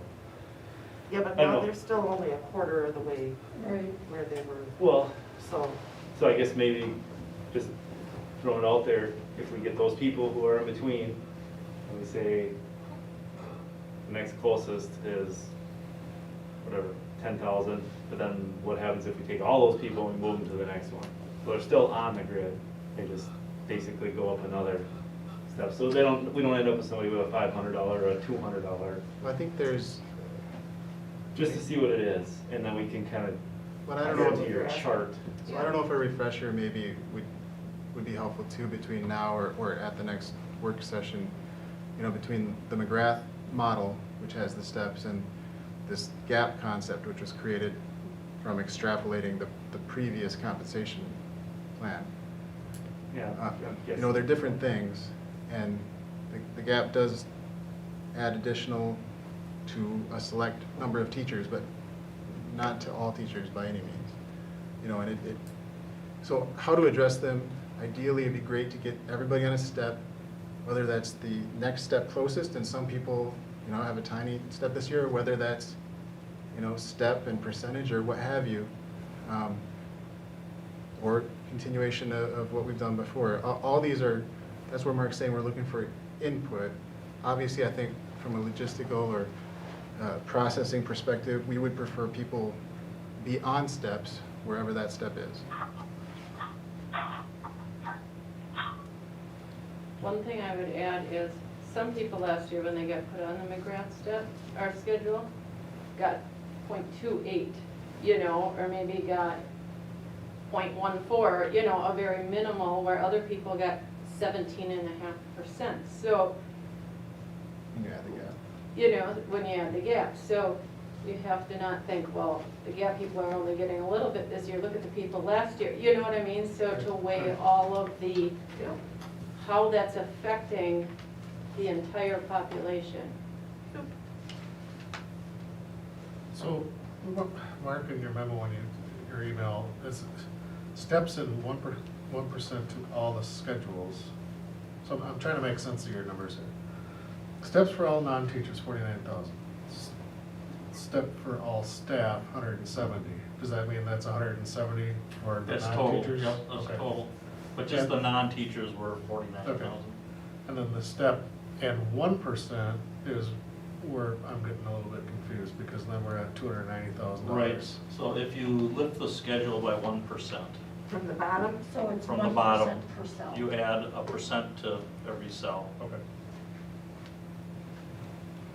Yeah, but I now know. they're still only a quarter of the way Right. where they were, Well, so. so I guess maybe just throwing it out there, if we get those people who are in between, and we say the next closest is whatever, 10,000, but then what happens if we take all those people and move them to the next one? So they're still on the grid, they just basically go up another step. So we don't end up with somebody with a $500 or a $200, Well, I think there's, just to see what it is, and then we can kind of but I don't go know, to your chart. so I don't know if a refresher maybe would be helpful too between now or at the next work session, you know, between the McGrath model, which has the steps, and this gap concept, which was created from extrapolating the previous compensation plan. Yeah. You know, they're different things, and the gap does add additional to a select number of teachers, but not to all teachers by any means. You know, and so how to address them? Ideally, it'd be great to get everybody on a step, whether that's the next step closest, and some people, you know, have a tiny step this year, or whether that's, you know, step and percentage or what have you, or continuation of what we've done before. All these are, that's where Mark's saying we're looking for input. Obviously, I think from a logistical or processing perspective, we would prefer people be on steps wherever that step is. One thing I would add is, some people last year, when they got put on the McGrath step, our schedule, got .28, you know, or maybe got .14, you know, a very minimal, where other people got 17.5%. So, Yeah, the gap. you know, when you add the gap. So you have to not think, well, the gap people are only getting a little bit this year, look at the people last year, you know what I mean? So to weigh all of the, how that's affecting the entire population. So, Mark, in your memo, your email, is steps in 1% to all the schedules. So I'm trying to make sense of your numbers here. Steps for all non-teachers, 49,000. Step for all staff, 170. Does that mean that's 170 for the That's total, non-teachers? yep, that's Okay. total. But just the non-teachers were 49,000. Okay. And then the step and 1% is where I'm getting a little bit confused, because then we're at $290,000. Right, so if you lift the schedule by 1%, From the bottom? So it's from the 1% bottom, per cell. you add a percent to every cell. Okay.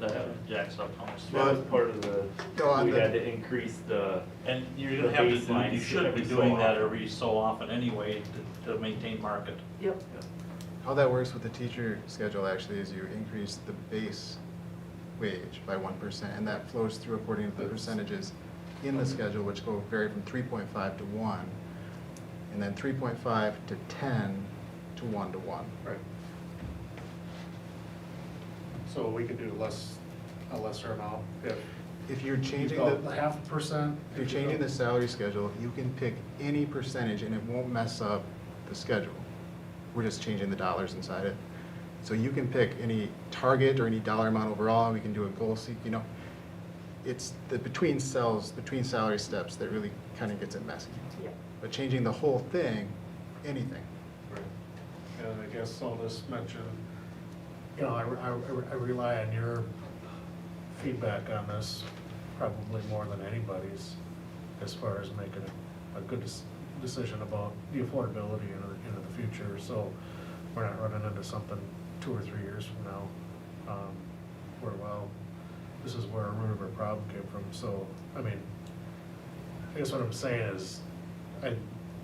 That jacks up how much. That was part of the, Go on we the- had to increase the, And you're The gonna have to baselines do, you should be every so doing that often. every so often anyway to maintain market. Yep. How that works with the teacher schedule actually is you increase the base wage by 1%, and that flows through according to the percentages in the schedule, which go vary from 3.5 to 1, and then 3.5 to 10 to 1 to 1. Right. So we could do a lesser amount If you're you changing go the, 0.5%. if you're changing the salary schedule, you can pick any percentage and it won't mess up the schedule. We're just changing the dollars inside it. So you can pick any target or any dollar amount overall, we can do a goal seek, you know. It's the between salary steps that really kind of gets it messy. Yeah. But changing the whole thing, anything. And I guess I'll just mention, you know, I rely on your feedback on this probably more than anybody's as far as making a good decision about the affordability into the future. So we're not running into something 2 or 3 years from now, where, well, this is where a root of our problem came from. So, I mean, I guess what I'm saying is, I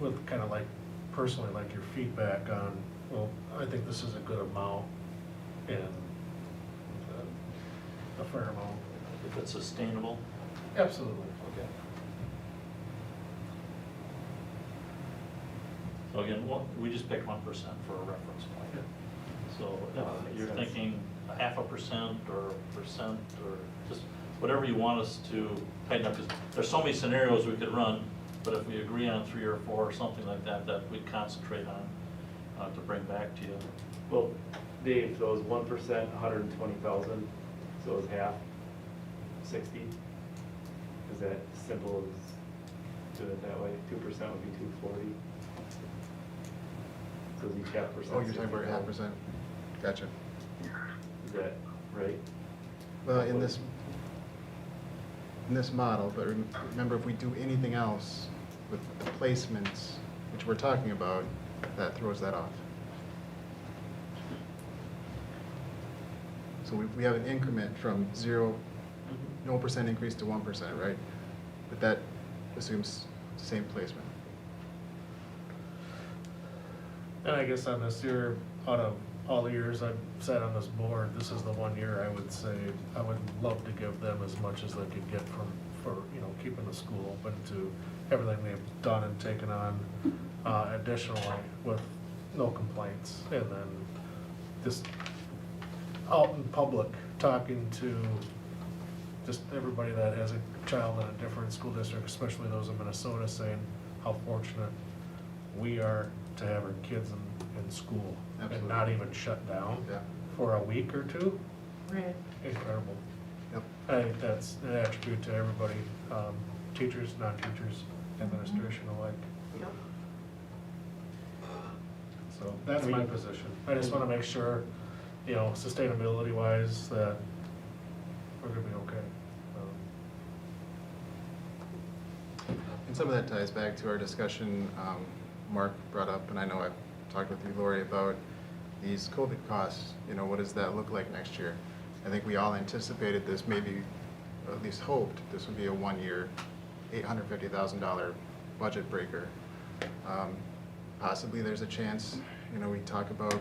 would kind of like, personally like your feedback on, well, I think this is a good amount and a fair amount. If it's sustainable. Absolutely. Okay. So again, we just picked 1% for a reference point. So if you're thinking 0.5% or 1% or just whatever you want us to tighten up, because there's so many scenarios we could run, but if we agree on 3 or 4 or something like that, that we'd concentrate on to bring back to you. Well, Dave, so it was 1%, 120,000, so it was half, 60. Is that simple as do it that way? 2% would be 240. So each half percent. Oh, you're talking about 0.5%? Gotcha. Is that right? Well, in this model, but remember, if we do anything else with the placements, which we're talking about, that throws that off. So we have an increment from 0% increase to 1%, right? But that assumes same placement. And I guess on this year, out of all the years I've sat on this board, this is the one year I would say I would love to give them as much as they could get for you know, keeping the school open, to everything they've done and taken on additionally with no complaints. And then just out in public, talking to just everybody that has a child in a different school district, especially those in Minnesota, saying how fortunate we are to have our kids in school. Absolutely. And not even shut down Yeah. for a week or two. Right. Incredible. Yep. I think that's an attribute to everybody, teachers, non-teachers, administration alike. Yep. So that's my position. I just want to make sure, you know, sustainability wise, that we're gonna be okay. And some of that ties back to our discussion Mark brought up, and I know I've talked with you, Lori, about these COVID costs. You know, what does that look like next year? I think we all anticipated this, maybe, or at least hoped, this would be a one-year, $850,000 budget breaker. Possibly there's a chance, you know, we talk about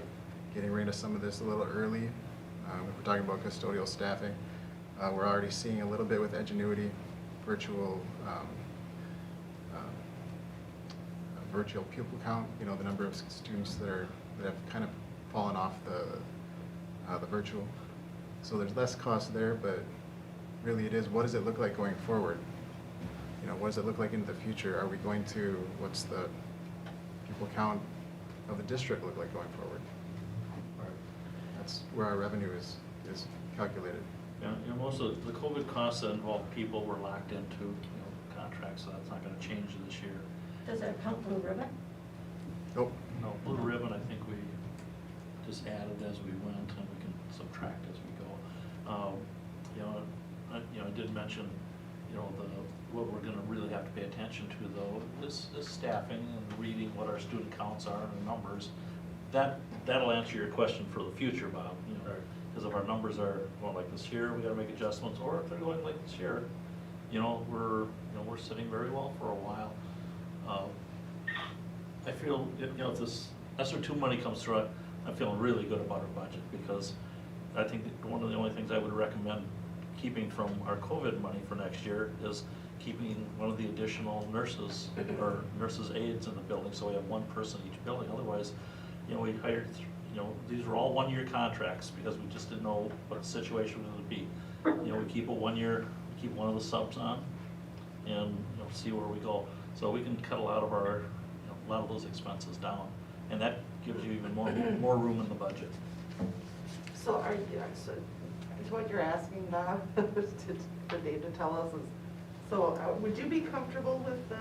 getting rid of some of this a little early. If we're talking about custodial staffing, we're already seeing a little bit with Edgenuity, virtual virtual pupil count, you know, the number of students that have kind of fallen off the virtual. So there's less cost there, but really it is, what does it look like going forward? You know, what does it look like into the future? Are we going to, what's the pupil count of the district look like going forward? That's where our revenue is calculated. Yeah, you know, most of the COVID costs that involve people were locked into, you know, contracts, so that's not gonna change this year. Does that count Blue Ribbon? Nope. No, Blue Ribbon, I think we just added as we went, and we can subtract as we go. I did mention, you know, what we're gonna really have to pay attention to though is staffing and reading what our student counts are and the numbers. That'll answer your question for the future, Bob, you know, because if our numbers are going like this year, we gotta make adjustments, or if they're going like this year, you know, we're sitting very well for a while. I feel, you know, if this ESSER II money comes through, I'm feeling really good about our budget, because I think that one of the only things I would recommend keeping from our COVID money for next year is keeping one of the additional nurses or nurses aides in the building, so we have one person each building. Otherwise, you know, we hired you know, these were all one-year contracts because we just didn't know what the situation was gonna be. You know, we keep keep one of the subs on and, you know, see where we go. So we can cut a lot of our, you know, a lot of those expenses down, and that gives you even more room in the budget. So are you, so what you're asking, Bob, for Dave to tell us is, so would you be comfortable with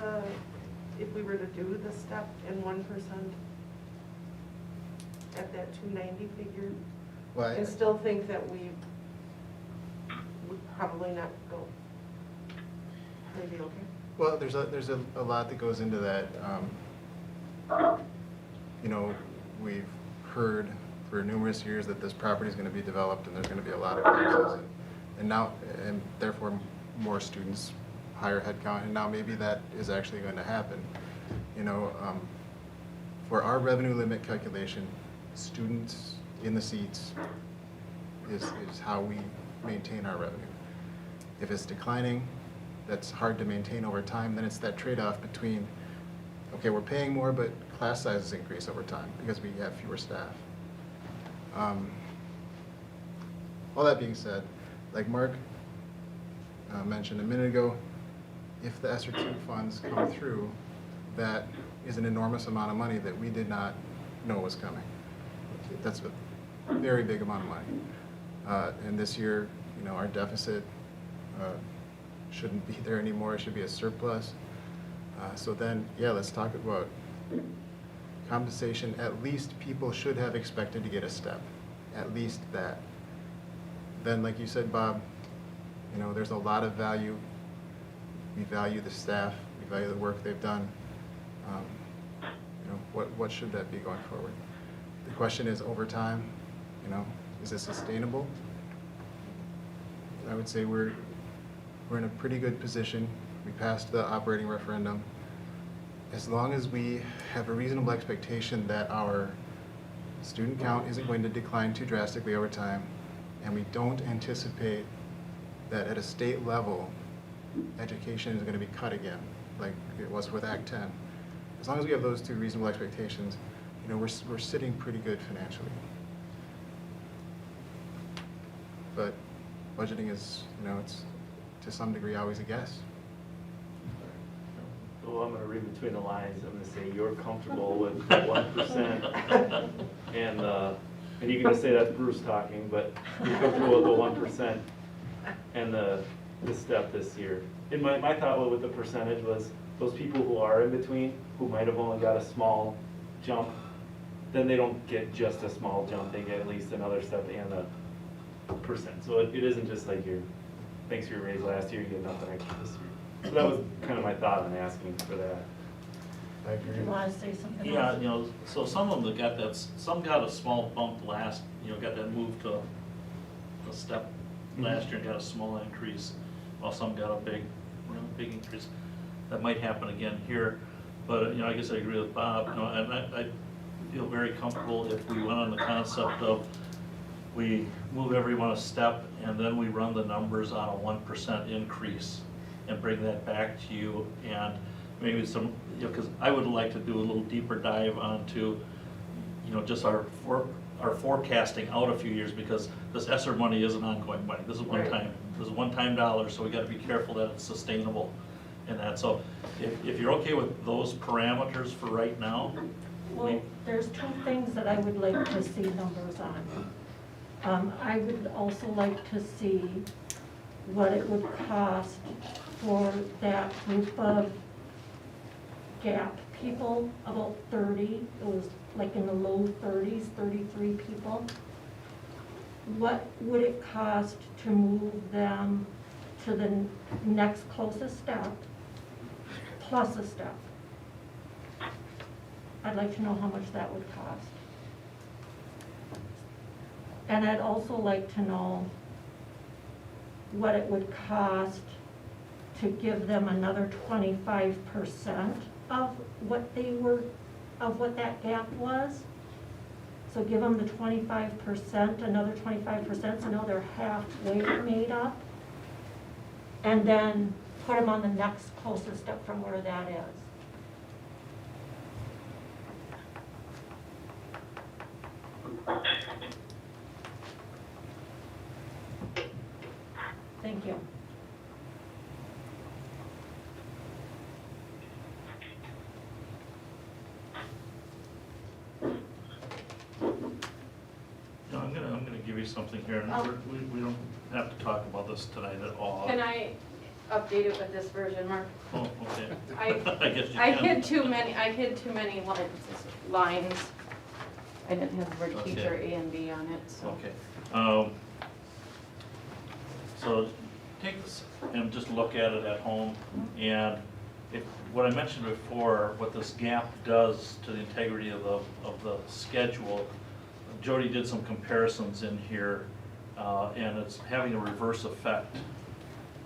if we were to do the step in 1% at that 290 figure? Well, And still think that we would probably not go? Maybe okay? well, there's a lot that goes into that. You know, we've heard for numerous years that this property is going to be developed and there's going to be a lot of houses, and therefore more students, higher head count, and now maybe that is actually going to happen. You know, for our revenue limit calculation, students in the seats is how we maintain our revenue. If it's declining, that's hard to maintain over time, then it's that trade-off between, okay, we're paying more, but class sizes increase over time because we have fewer staff. All that being said, like Mark mentioned a minute ago, if the ESSER II funds come through, that is an enormous amount of money that we did not know was coming. That's a very big amount of money. And this year, you know, our deficit shouldn't be there anymore. It should be a surplus. So then, yeah, let's talk about compensation. At least people should have expected to get a step, at least that. Then, like you said, Bob, you know, there's a lot of value. We value the staff. We value the work they've done. You know, what should that be going forward? The question is, over time, you know, is it sustainable? I would say we're in a pretty good position. We passed the operating referendum. As long as we have a reasonable expectation that our student count isn't going to decline too drastically over time, and we don't anticipate that at a state level, education is going to be cut again, like it was with Act 10. As long as we have those two reasonable expectations, you know, we're sitting pretty good financially. But budgeting is, you know, it's to some degree always a guess. Well, I'm gonna read between the lines. I'm gonna say you're comfortable with 1%. And you're gonna say that's Bruce talking, but you're comfortable with the 1% and the step this year. And my thought with the percentage was those people who are in between, who might have only got a small jump, then they don't get just a small jump, they get at least another step and a percent. So it isn't just like thanks for your raise last year, you get nothing extra this year. So that was kind of my thought in asking for that. I agree. You want to say something else? Yeah, you know, so some of them that got that, some got a small bump last, you know, got that move to a step last year and got a small increase, while some got a big, you know, big increase. That might happen again here, but, you know, I guess I agree with Bob, you know, and I feel very comfortable if we went on the concept of we move everyone a step and then we run the numbers on a 1% increase and bring that back to you, and maybe some, you know, because I would like to do a little deeper dive onto, you know, just our forecasting out a few years, because this ESSER money isn't ongoing money. This is one time, this is one-time dollars, so we got to be careful that it's sustainable and that. So if you're okay with those parameters for right now, Well, there's two things that I would like to see numbers on. I would also like to see what it would cost for that group of GAP people, about 30, it was like in the low 30s, 33 people. What would it cost to move them to the next closest step, plus a step? I'd like to know how much that would cost. And I'd also like to know what it would cost to give them another 25% of what they were, of what that gap was. So give them the 25%, another 25%, so now they're halfway made up. And then put them on the next closest step from where that is. give you something here, and Oh. we don't have to talk about this tonight at all. Can I update it with this version, Mark? Oh, okay. I- I guess you I can. hid too many lines. I didn't have the word Okay. teacher A and B on it, so. Okay. So take this and just look at it at home, and if, what I mentioned before, what this gap does to the integrity of the schedule, Jody did some comparisons in here, and it's having a reverse effect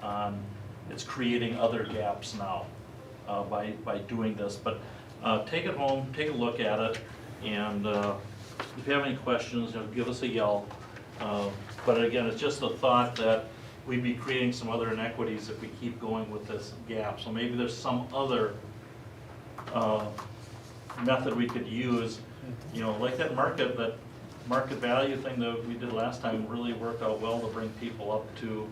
on, it's creating other gaps now by doing this. But take it home, take a look at it, and if you have any questions, give us a yell. But again, it's just a thought that we'd be creating some other inequities if we keep going with this gap. So maybe there's some other method we could use, like that market value thing that we did last time really worked out well to bring people up to,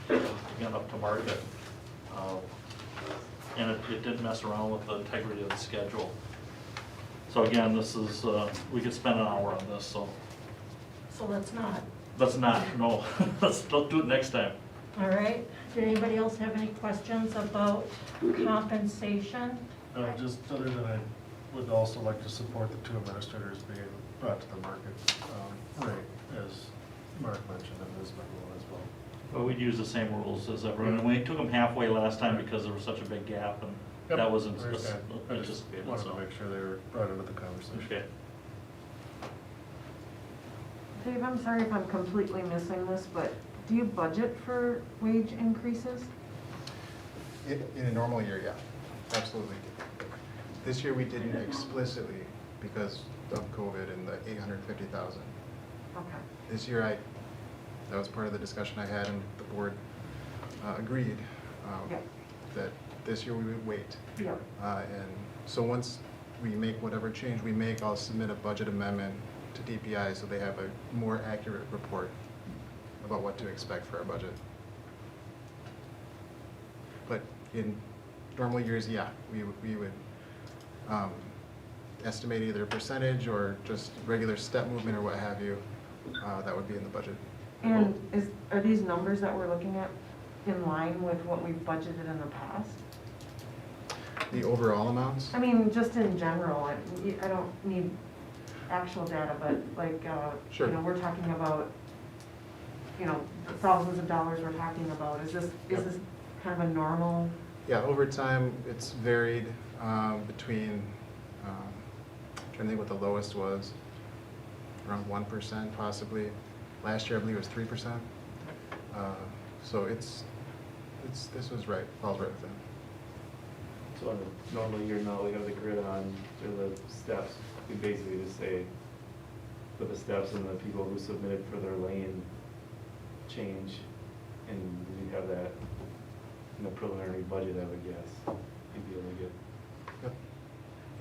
again, up to market. And it didn't mess around with the integrity of the schedule. So again, this is, we could spend an hour on this, so So let's not. let's not, no, let's do it next time. All right. Did anybody else have any questions about compensation? Just other than I would also like to support the two administrators being brought to the market rate, as Mark mentioned in his memo as well. But we'd use the same rules as everyone, and we took them halfway last time because there was such a big gap, and Yep, that wasn't I understand. I just anticipated, wanted to so. make sure they were brought into the conversation. Okay. Dave, I'm sorry if I'm completely missing this, but do you budget for wage increases? In a normal year, yeah, absolutely. This year we didn't explicitly because of COVID and the 850,000. Okay. This year that was part of the discussion I had, and the board agreed Yeah. that this year we would wait. Yep. And so once we make whatever change we make, I'll submit a budget amendment to DPI so they have a more accurate report about what to expect for our budget. But in normal years, yeah, we would estimate either a percentage or just regular step movement or what have you. That would be in the budget. And are these numbers that we're looking at in line with what we've budgeted in the past? The overall amounts? I mean, just in general, I don't need actual data, but like, Sure. we're talking about, the thousands of dollars we're talking about. Is this kind of a normal? Yeah, over time, it's varied between, trying to think what the lowest was, around 1% possibly. Last year, I believe it was 3%. So this was right, falls right within. So on a normal year now, we have the grid on, or the steps, we basically just say, put the steps and the people who submitted for their lane change, and we have that in the preliminary budget, I would guess. You'd be able to get.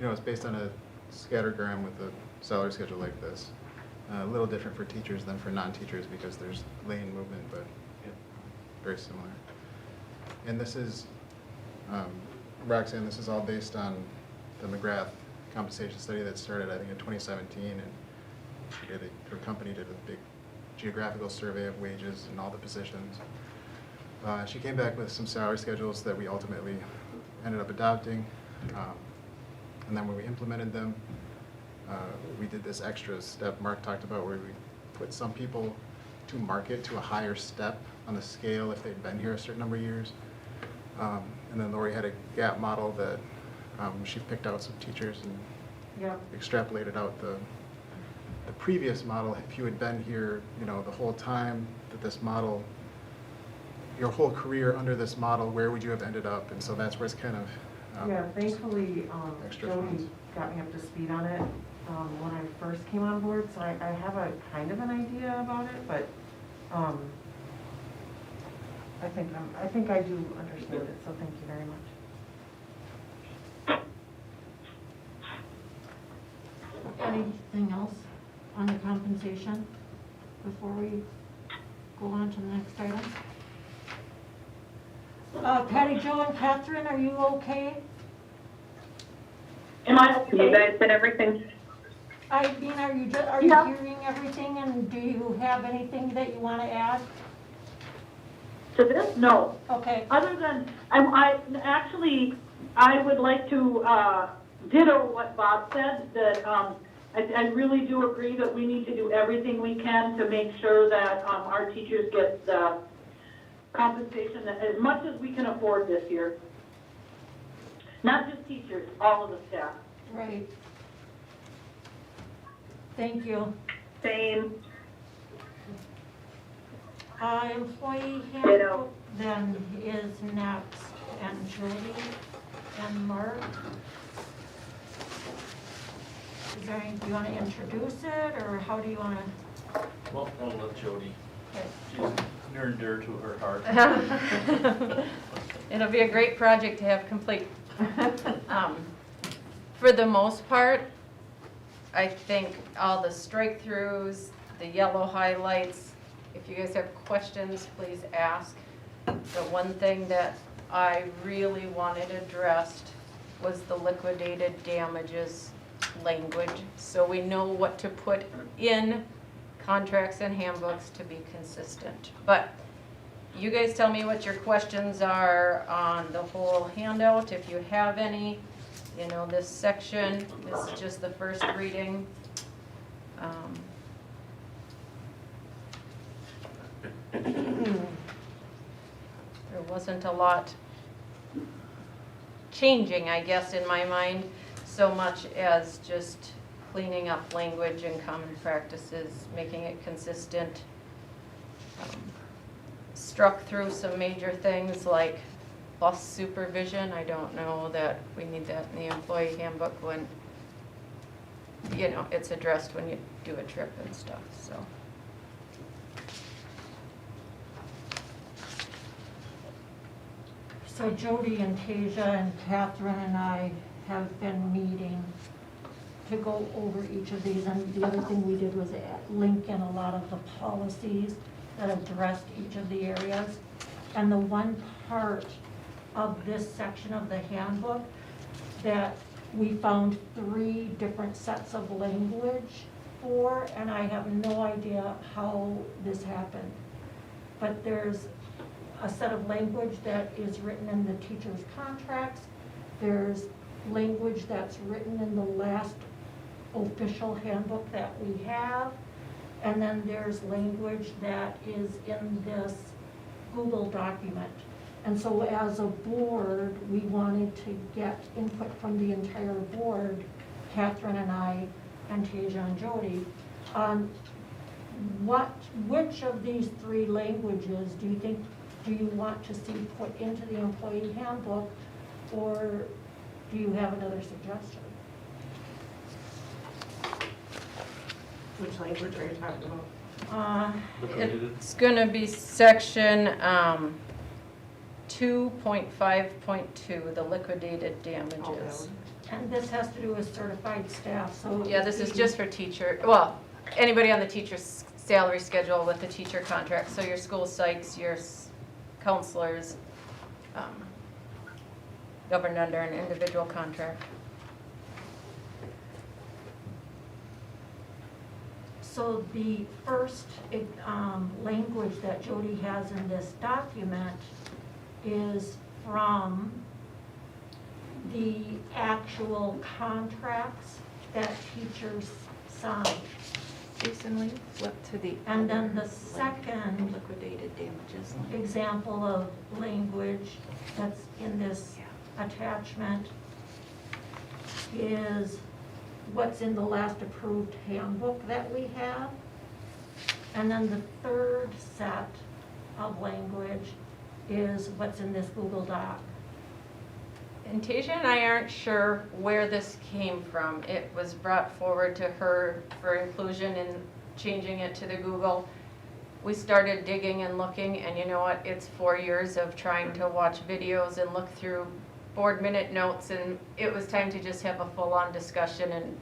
Yep. It's based on a scattergram with a salary schedule like this. A little different for teachers than for non-teachers because there's lane movement, but very similar. And this is, Roxanne, this is all based on the McGrath compensation study that started, I think, in 2017, and her company did a big geographical survey of wages and all the positions. She came back with some salary schedules that we ultimately ended up adopting, and then when we implemented them, we did this extra step Mark talked about where we put some people to market to a higher step on the scale if they'd been here a certain number of years. And then Lori had a gap model that she picked out some teachers and Yep. extrapolated out the previous model. If you had been here, the whole time that this model, your whole career under this model, where would you have ended up? And so that's where it's kind of Yeah, thankfully, extra funds. Jody got me up to speed on it when I first came on board, so I have a kind of an idea about it, but I think I do understand it, so thank you very much. Anything else on the compensation before we go on to the next item? Patty, Jo, and Catherine, are you okay? Am I okay? You guys said everything. I mean, are you Yeah. hearing everything, and do you have anything that you want to add? To this, no. Okay, Other than, I would like to ditto what Bob said, that I really do agree that we need to do everything we can to make sure that our teachers get the compensation as much as we can afford this year. Not just teachers, all of the staff. right. Thank you. Same. Employee Ditto. handbook then is next, and Jody and Mark. Is there any, do you want to introduce it, or how do you want to? Well, I'll let Jody, Okay. she's near and dear to her heart. It'll be a great project to have complete. For the most part, I think all the strike-throughs, the yellow highlights, if you guys have questions, please ask. The one thing that I really wanted addressed was the liquidated damages language, so we know what to put in contracts and handbooks to be consistent. But you guys tell me what your questions are on the whole handout, if you have any. You know, this section, this is just the first reading. There wasn't a lot changing, I guess, in my mind, so much as just cleaning up language and common practices, making it consistent. Struck through some major things like bus supervision. I don't know that we need that in the employee handbook when, you know, it's addressed when you do a trip and stuff, so. So Jody and Tasia and Catherine and I have been meeting to go over each of these, and the other thing we did was link in a lot of the policies that addressed each of the areas. And the one part of this section of the handbook that we found 3 different sets of language for, and I have no idea how this happened. But there's a set of language that is written in the teacher's contracts. There's language that's written in the last official handbook that we have. And then there's language that is in this Google document. And so as a board, we wanted to get input from the entire board, Catherine and I, and Tasia and Jody, on which of these 3 languages do you want to see put into the employee handbook, or do you have another suggestion? Which language are you talking about? It's gonna be section 2.5.2, the liquidated damages. And this has to do with certified staff, so. Yeah, this is just for teacher, well, anybody on the teacher's salary schedule with the teacher contract, so your school psychs, your counselors, governed under an individual contract. So the first language that Jody has in this document is from the actual contracts that teachers sign. Jason, will you flip to the? And then the second liquidated damages. example of language that's in this attachment is what's in the last approved handbook that we have. And then the third set of language is what's in this Google Doc. And Tasia and I aren't sure where this came from. It was brought forward to her for inclusion in changing it to the Google. We started digging and looking, and you know what? It's 4 years of trying to watch videos and look through board minute notes, and it was time to just have a full-on discussion and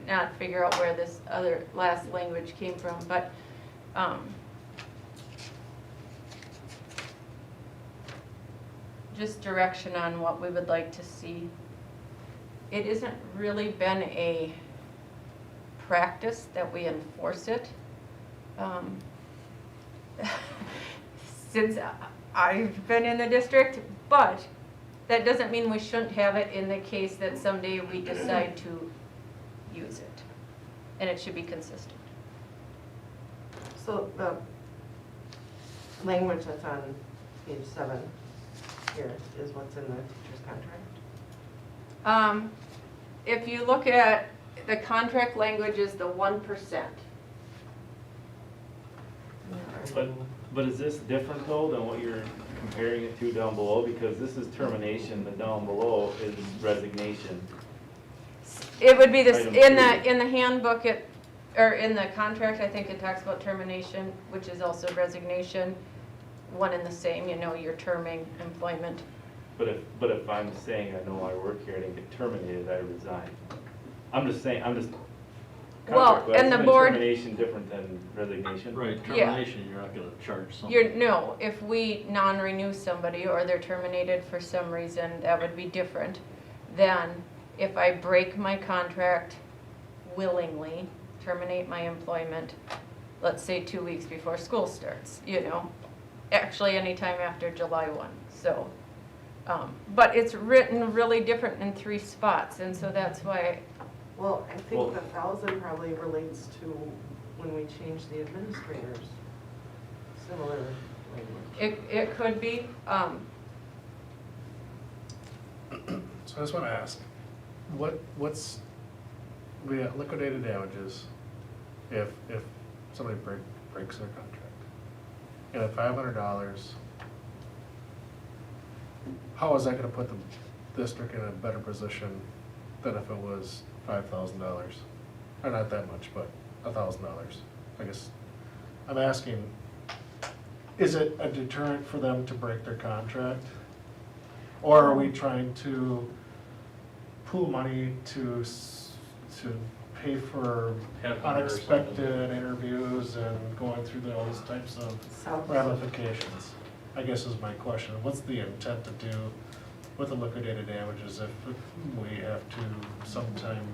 not figure out where this other last language came from. But just direction on what we would like to see. It isn't really been a practice that we enforce it. Since I've been in the district, but that doesn't mean we shouldn't have it in the case that someday we decide to use it. And it should be consistent. So the language that's on page 7 here is what's in the teacher's contract? If you look at the contract language is the 1%. But is this different though than what you're comparing it to down below? Because this is termination, but down below is resignation. It would be this, Item in the handbook, or in the contract, I think it talks about termination, which is also resignation. One and the same, you're terming employment. But if I'm saying I know I work here and I get terminated, I resign. I'm just saying, Well, contract-wise, and the isn't board- termination different than resignation? Right, Yeah. termination, you're not gonna charge someone. No, if we non-renew somebody or they're terminated for some reason, that would be different than if I break my contract willingly, terminate my employment, let's say 2 weeks before school starts, actually anytime after July 1, so. But it's written really different in 3 spots, and so that's why, Well, I think the 1,000 probably relates to when we changed the administrators. Similar language. it could be, So I just want to ask, what's, we got liquidated damages if somebody breaks their contract? And at $500, how is that going to put the district in a better position than if it was $5,000? Or not that much, but $1,000, I guess. I'm asking, is it a deterrent for them to break their contract? Or are we trying to pool money to pay for Headhunters. unexpected interviews and going through those types of ramifications? I guess is my question. What's the intent to do with the liquidated damages if we have to sometime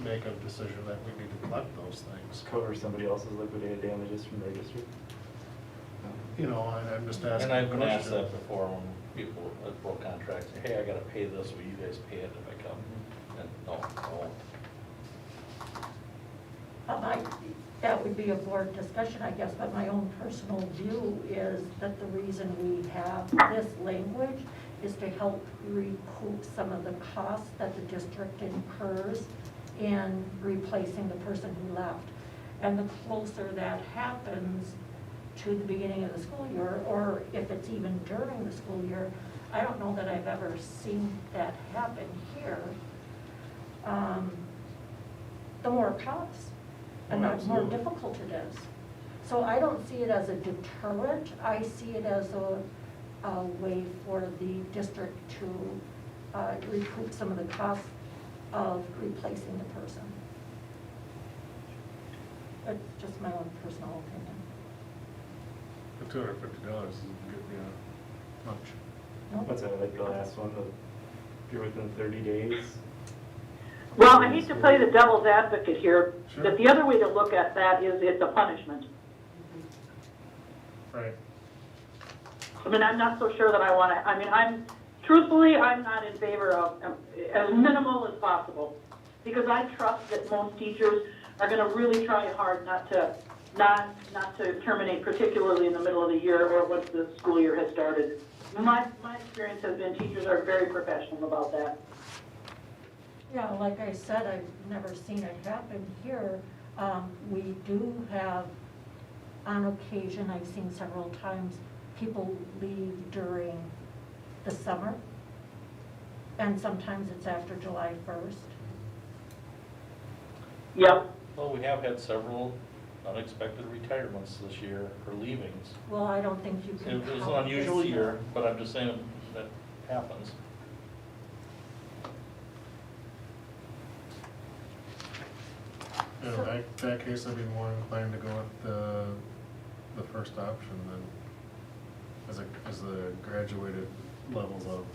make a decision that we need to collect those things? Cover somebody else's liquidated damages from their district? I'm just asking. And I've been a asked question. that before when people that broke contracts, say, hey, I gotta pay this, will you guys pay it if I come? And no. That would be a board discussion, I guess, but my own personal view is that the reason we have this language is to help recoup some of the costs that the district incurs in replacing the person who left. And the closer that happens to the beginning of the school year, or if it's even during the school year, I don't know that I've ever seen that happen here, the more costs. And the more difficult it is. So I don't see it as a deterrent, I see it as a way for the district to recoup some of the costs of replacing the person. It's just my own personal opinion. The $250 isn't getting much. Nope. What's that, like the last one, if you're within 30 days? Well, I hate to play the devil's advocate here, Sure. but the other way to look at that is it's a punishment. Right. I mean, I'm not so sure that I want to, truthfully, I'm not in favor of as minimal as possible. Because I trust that most teachers are going to really try hard not to terminate, particularly in the middle of the year or once the school year has started. My experience has been teachers are very professional about that. Yeah, like I said, I've never seen it happen here. We do have, on occasion, I've seen several times, people leave during the summer, and sometimes it's after July 1st. Yep. Well, we have had several unexpected retirements this year, or leavings. Well, I don't think you can. It was an count unusual this year, but I'm just saying that happens. In that case, I'd be more inclined to go with the first option than as the graduated levels of.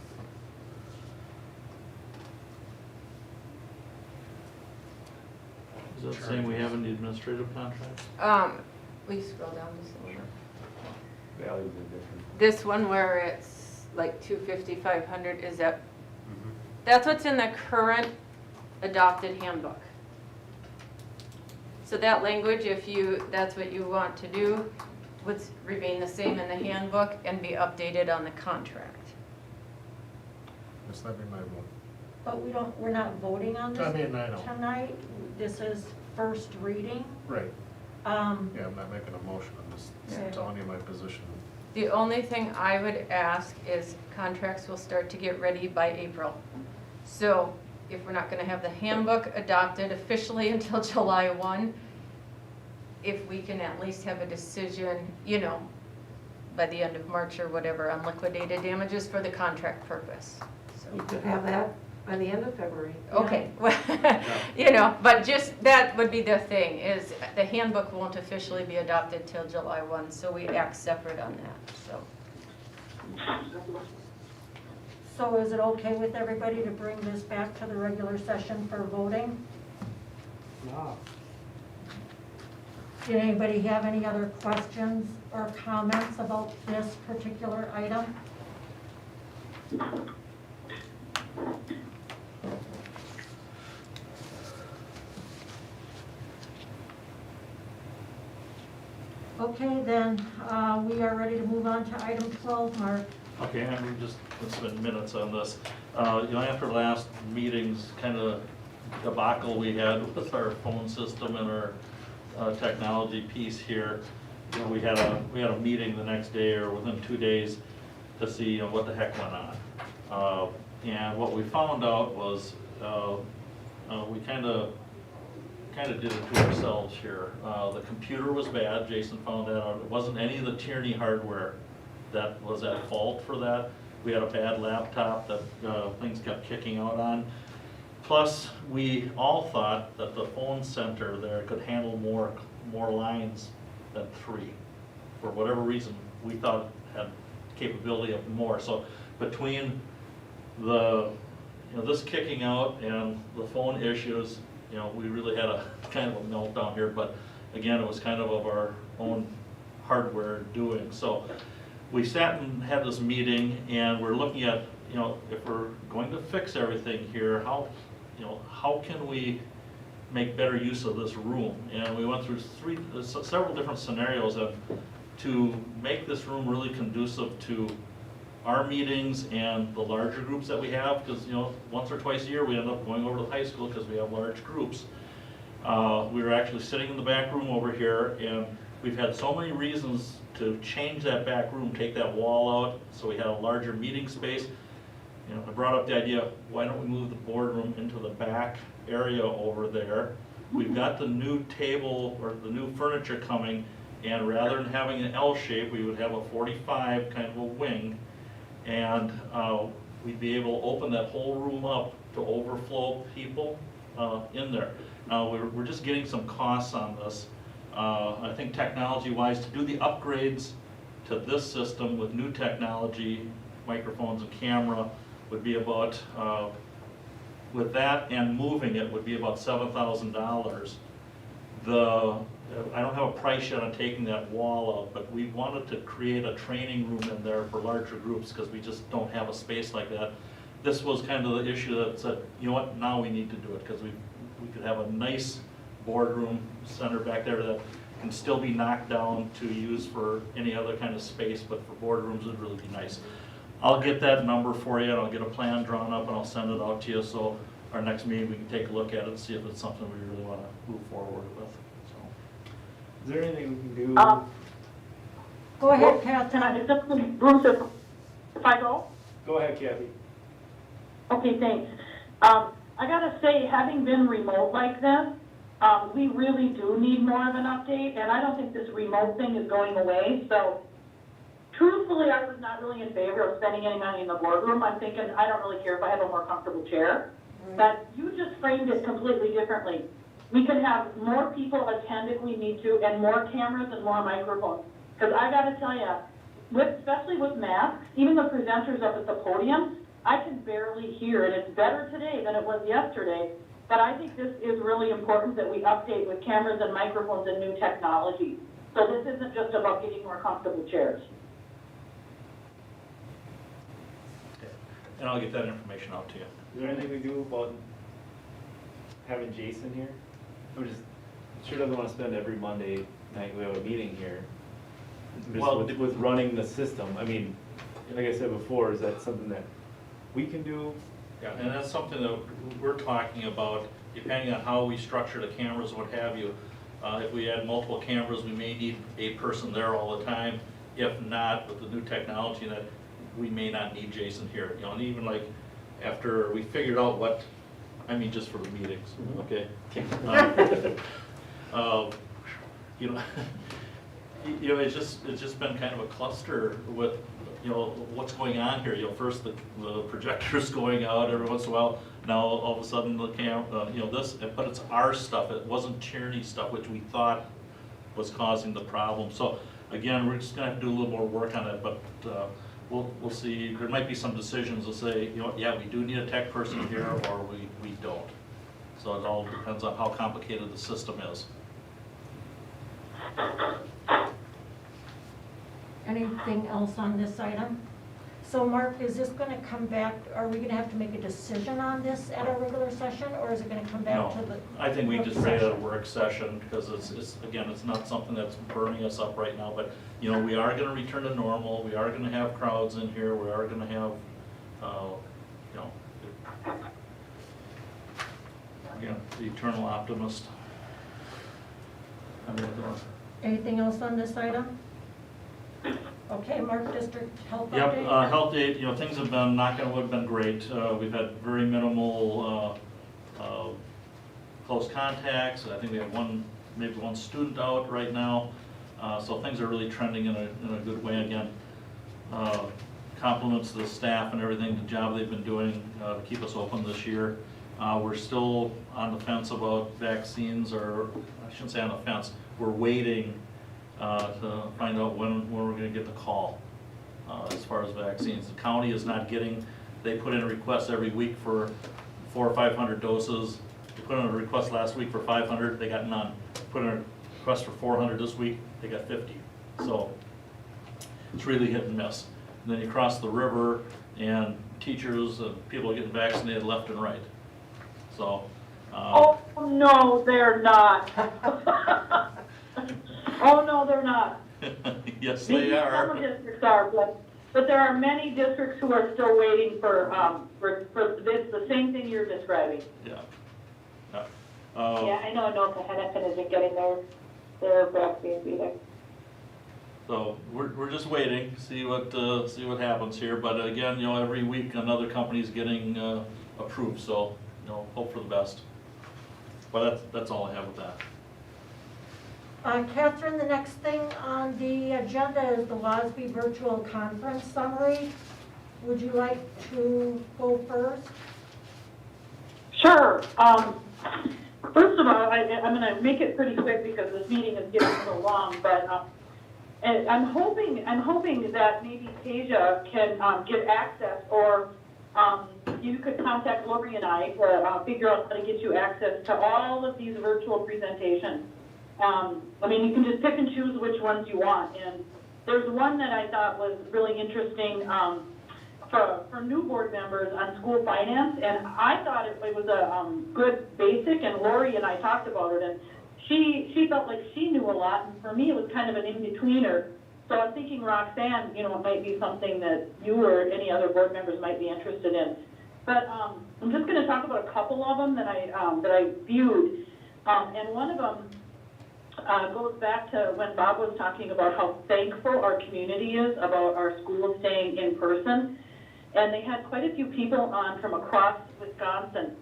Is that the same we have in the administrative contract? Will you scroll down just a little? Values are different. This one where it's like 250, 500, is that, that's what's in the current adopted handbook. So that language, if you, that's what you want to do, would remain the same in the handbook and be updated on the contract. Yes, that'd be my vote. But we're not voting on this I mean, I know. tonight. This is first reading. Right. Um, Yeah, I'm not making a motion, I'm just Yeah. telling you my position. The only thing I would ask is contracts will start to get ready by April. So if we're not gonna have the handbook adopted officially until July 1, if we can at least have a decision, you know, by the end of March or whatever on liquidated damages for the contract purpose. So, You could have that by the end of February. okay, well, you know, but just, that would be the thing, is the handbook won't officially be adopted till July 1, so we act separate on that, so. So is it okay with everybody to bring this back to the regular session for voting? Did anybody have any other questions or comments about this particular item? Okay, then, we are ready to move on to item 12, Mark. Okay, and we just, let's spend minutes on this. You know, after last meeting's kind of debacle we had with our phone system and our technology piece here, you know, we had a meeting the next day or within 2 days to see, you know, what the heck went on. And what we found out was, we kind of did it to ourselves here. The computer was bad, Jason found that out. It wasn't any of the Tierney hardware that was at fault for that. We had a bad laptop that things kept kicking out on. Plus, we all thought that the phone center there could handle more lines than 3. For whatever reason, we thought it had capability of more. So between the, you know, this kicking out and the phone issues, you know, we really had a kind of a meltdown here. But again, it was kind of our own hardware doing. So we sat and had this meeting, and we're looking at, you know, if we're going to fix everything here, how can we make better use of this room? And we went through several different scenarios to make this room really conducive to our meetings and the larger groups that we have, because, you know, once or twice a year we end up going over to the high school because we have large groups. We were actually sitting in the back room over here, and we've had so many reasons to change that back room, take that wall out, so we had a larger meeting space. You know, I brought up the idea, why don't we move the boardroom into the back area over there? We've got the new table or the new furniture coming, and rather than having an L shape, we would have a 45 kind of a wing, and we'd be able to open that whole room up to overflow people in there. Now, we're just getting some costs on this. I think technology-wise, to do the upgrades to this system with new technology, microphones and camera, would be about, with that and moving it, would be about $7,000. I don't have a price yet on taking that wall out, but we wanted to create a training room in there for larger groups because we just don't have a space like that. This was kind of the issue that said, you know what, now we need to do it because we could have a nice boardroom center back there that can still be knocked down to use for any other kind of space, but for boardrooms would really be nice. I'll get that number for you, and I'll get a plan drawn up, and I'll send it out to you, so our next meeting, we can take a look at it and see if it's something we really want to move forward with, so. Is there anything we can do? Go ahead, Kathy. Can I just, Bruce, if I go? Go ahead, Kathy. Okay, thanks. I gotta say, having been remote like this, we really do need more of an update, and I don't think this remote thing is going away, so truthfully, I was not really in favor of spending any money in the boardroom. I'm thinking, I don't really care if I have a more comfortable chair, but you just framed it completely differently. We could have more people attend if we need to, and more cameras and more microphones, because I gotta tell you, especially with masks, even the presenters up at the podium, I can barely hear, and it's better today than it was yesterday. But I think this is really important that we update with cameras and microphones and new technology. So this isn't just about getting more comfortable chairs. And I'll get that information out to you. Is there anything we do about having Jason here? I'm just, sure doesn't want to spend every Monday night we have a meeting here. Just Well, with running the system. I mean, like I said before, is that something that we can do? Yeah, and that's something that we're talking about, depending on how we structure the cameras, what have you. If we add multiple cameras, we may need a person there all the time. If not, with the new technology, that we may not need Jason here. You know, and even like after we figured out what, I mean, just for the meetings, okay? You know, you know, it's just been kind of a cluster with, you know, what's going on here. You know, first the projector's going out every once in a while. Now all of a sudden the you know, this, but it's our stuff. It wasn't Tierney stuff, which we thought was causing the problem. So again, we're just gonna have to do a little more work on it, but we'll see. There might be some decisions to say, you know, yeah, we do need a tech person here, or we don't. So it all depends on how complicated the system is. Anything else on this item? So Mark, is this gonna come back, are we gonna have to make a decision on this at our regular session, or is it gonna come back No, to the? I think we work just made it a session? work session, because it's, again, it's not something that's burning us up right now, but, you know, we are gonna return to normal, we are gonna have crowds in here, we are gonna have, you know, again, the eternal optimist. I mean, Anything else on this item? Okay, Mark, district health Yep, update? health aid, you know, things have been, knock on wood, been great. We've had very minimal close contacts. I think we have maybe one student out right now. So things are really trending in a good way again. Compliments to the staff and everything, the job they've been doing to keep us open this year. We're still on the fence about vaccines, or I shouldn't say on the fence, we're waiting to find out when we're gonna get the call as far as vaccines. The county is not getting, they put in a request every week for 400 or 500 doses. They put in a request last week for 500, they got none. Put in a request for 400 this week, they got 50. So it's really hit and miss. And then you cross the river and teachers and people are getting vaccinated left and right. So. Oh, no, they're not. Oh, no, they're not. Yes, they Maybe are. some districts are, but there are many districts who are still waiting for this, the same thing you're describing. Yeah. Yeah. Yeah, I know North Hennepin isn't getting their vaccines either. So we're just waiting, see what happens here. But again, you know, every week another company's getting approved. So you know, hope for the best. But that's all I have with that. Catherine, the next thing on the agenda is the WASB virtual conference summary. Would you like to go first? Sure. First of all, I'm going to make it pretty quick because this meeting is getting so long. But and I'm hoping that maybe Tasia can get access, or you could contact Lori and I to figure out how to get you access to all of these virtual presentations. I mean, you can just pick and choose which ones you want. And there's one that I thought was really interesting for new board members on school finance, and I thought it was a good basic, and Lori and I talked about it, and she felt like she knew a lot, and for me it was kind of an in-betweener. So I'm thinking, Roxanne, you know, it might be something that you or any other board members might be interested in. But I'm just going to talk about a couple of them that I viewed, and one of them goes back to when Bob was talking about how thankful our community is about our schools staying in person. And they had quite a few people on from across Wisconsin.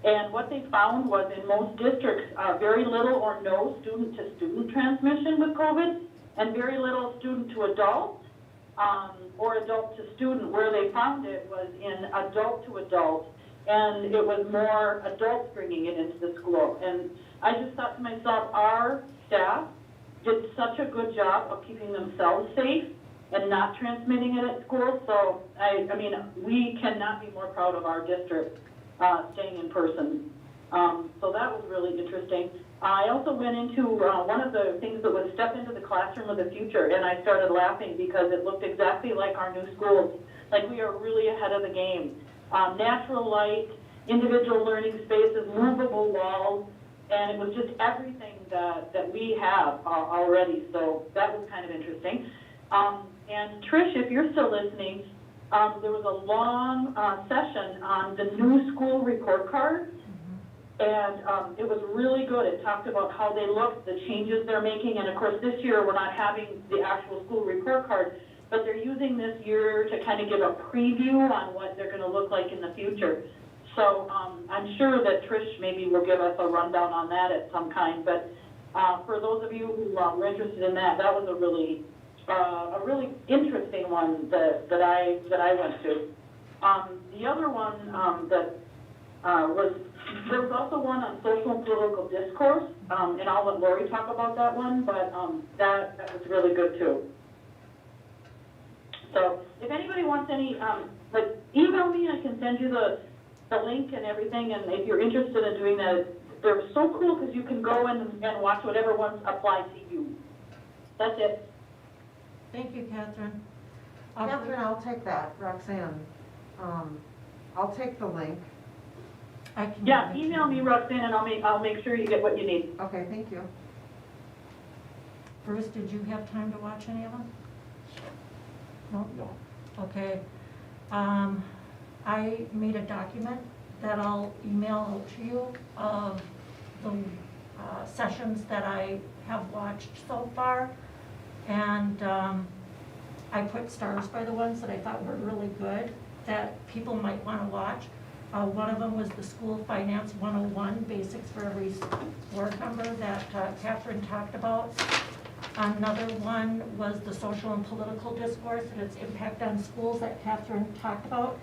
And what they found was in most districts, very little or no student-to-student transmission with COVID, and very little student-to-adult or adult-to-student. Where they found it was in adult-to-adult, and it was more adults bringing it into the school. And I just thought to myself, our staff did such a good job of keeping themselves safe and not transmitting it at school. So, I mean, we cannot be more proud of our district staying in person. So that was really interesting. I also went into one of the things that was Step into the Classroom of the Future, and I started laughing because it looked exactly like our new schools. Like we are really ahead of the game. Natural light, individual learning spaces, movable walls, and it was just everything that we have already. So that was kind of interesting. And Trish, if you're still listening, there was a long session on the new school report card. And it was really good. It talked about how they look, the changes they're making, and of course this year we're not having the actual school report card, but they're using this year to kind of give a preview on what they're going to look like in the future. So I'm sure that Trish maybe will give us a rundown on that at some kind, but for those of you who were interested in that, that was a really interesting one that I went to. The other one there was also one on social and political discourse, and I'll let Lori talk about that one, but that was really good too. So if anybody wants any, like email me, I can send you the link and everything, and if you're interested in doing that, they're so cool because you can go and watch whatever ones apply to you. That's it. Thank you, Catherine. Catherine, I'll take that. Roxanne, I'll take the link. Yeah, email me, Roxanne, and I'll make sure you get what you need. Okay, thank you. Bruce, did you have time to watch any of them? No? Okay. I made a document that I'll email out to you of the sessions that I have watched so far. And I put stars by the ones that I thought were really good that people might want to watch. One of them was the School Finance 101, Basics for Every Board Member that Catherine talked about. Another one was the Social and Political Discourse and its impact on schools that Catherine talked about.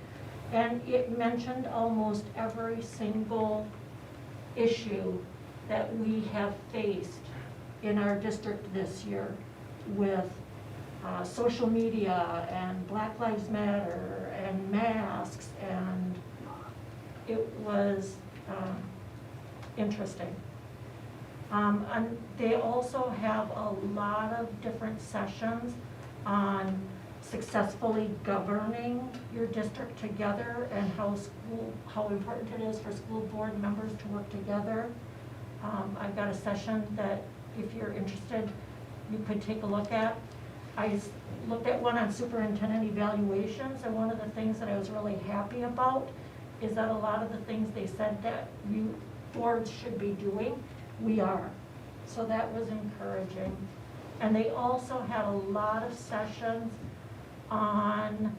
And it mentioned almost every single issue that we have faced in our district this year with social media and Black Lives Matter and masks, and it was interesting. And they also have a lot of different sessions on successfully governing your district together and how important it is for school board members to work together. I've got a session that if you're interested, you could take a look at. I looked at one on superintendent evaluations, and one of the things that I was really happy about is that a lot of the things they said that you boards should be doing, we are. So that was encouraging. And they also had a lot of sessions on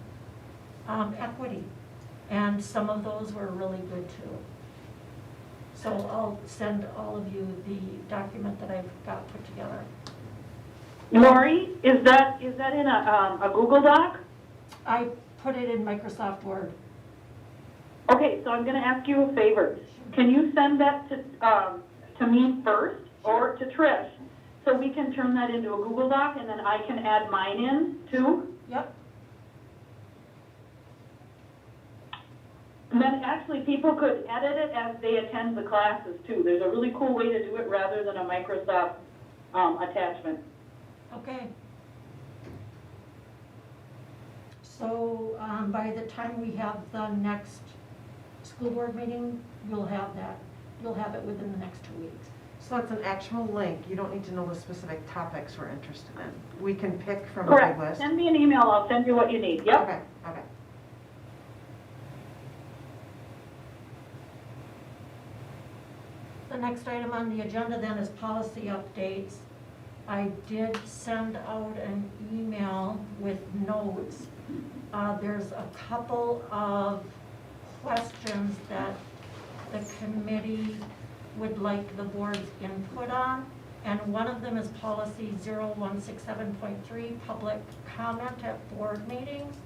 equity, and some of those were really good too. So I'll send all of you the document that I've got put together. Lori, is that in a Google Doc? I put it in Microsoft Word. Okay, so I'm going to ask you a favor. Can you send that to me first or to Trish, so we can turn that into a Google Doc and then I can add mine in too? Yep. And then actually people could edit it as they attend the classes too. There's a really cool way to do it rather than a Microsoft attachment. Okay. So by the time we have the next school board meeting, you'll have that. You'll have it within the next 2 weeks. So it's an actual link. You don't need to know the specific topics we're interested in. We can pick from a Correct. big list. Send me an email. I'll send you what you need. Yep. Okay, okay. The next item on the agenda then is policy updates. I did send out an email with notes. There's a couple of questions that the committee would like the board's input on, and one of them is policy 0167.3, public comment at board meetings.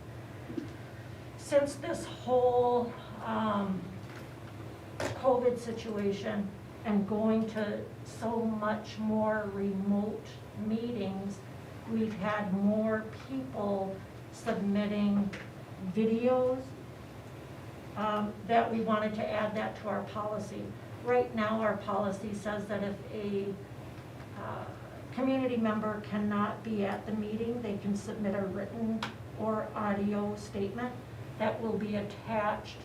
Since this whole COVID situation and going to so much more remote meetings, we've had more people submitting videos that we wanted to add that to our policy. right now, our policy says that if a community member cannot be at the meeting, they can submit a written or audio statement that will be attached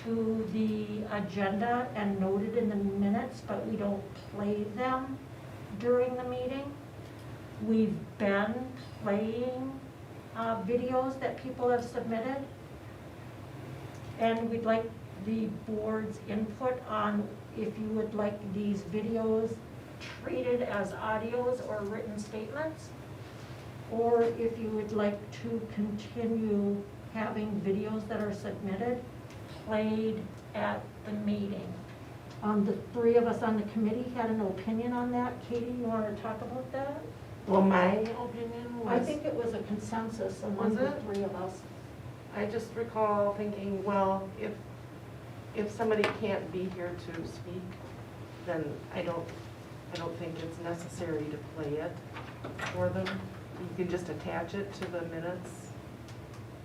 to the agenda and noted in the minutes, but we don't play them during the meeting. We've been playing videos that people have submitted, and we'd like the board's input on if you would like these videos treated as audios or written statements, or if you would like to continue having videos that are submitted played at the meeting. The three of us on the committee had an opinion on that. Katie, you want to talk about that? Well, my opinion was. I think it was a consensus among Was the it? three of us. I just recall thinking, well, if somebody can't be here to speak, then I don't think it's necessary to play it for them. You can just attach it to the minutes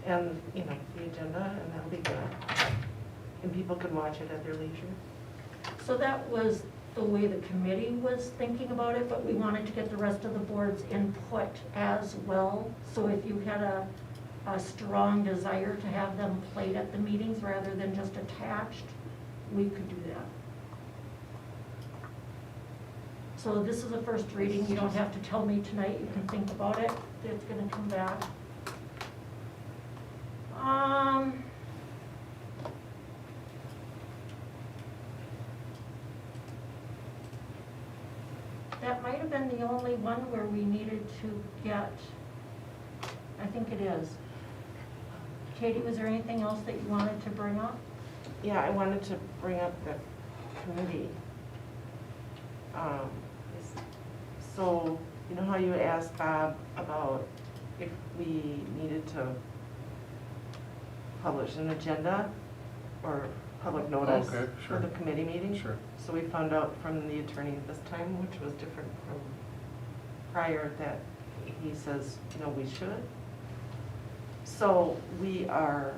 and, you know, the agenda, and that'll be good. And people can watch it at their leisure. So that was the way the committee was thinking about it, but we wanted to get the rest of the board's input as well. So if you had a strong desire to have them played at the meetings rather than just attached, we could do that. So this is a first reading. You don't have to tell me tonight. You can think about it. It's going to come back. That might have been the only one where we needed to get, I think it is. Katie, was there anything else that you wanted to bring up? Yeah, I wanted to bring up the committee. So, you know how you asked Bob about if we needed to publish an agenda or public notice Okay, sure. for the committee meeting? Sure. So we found out from the attorney this time, which was different from prior, that he says, you know, we should. So we are,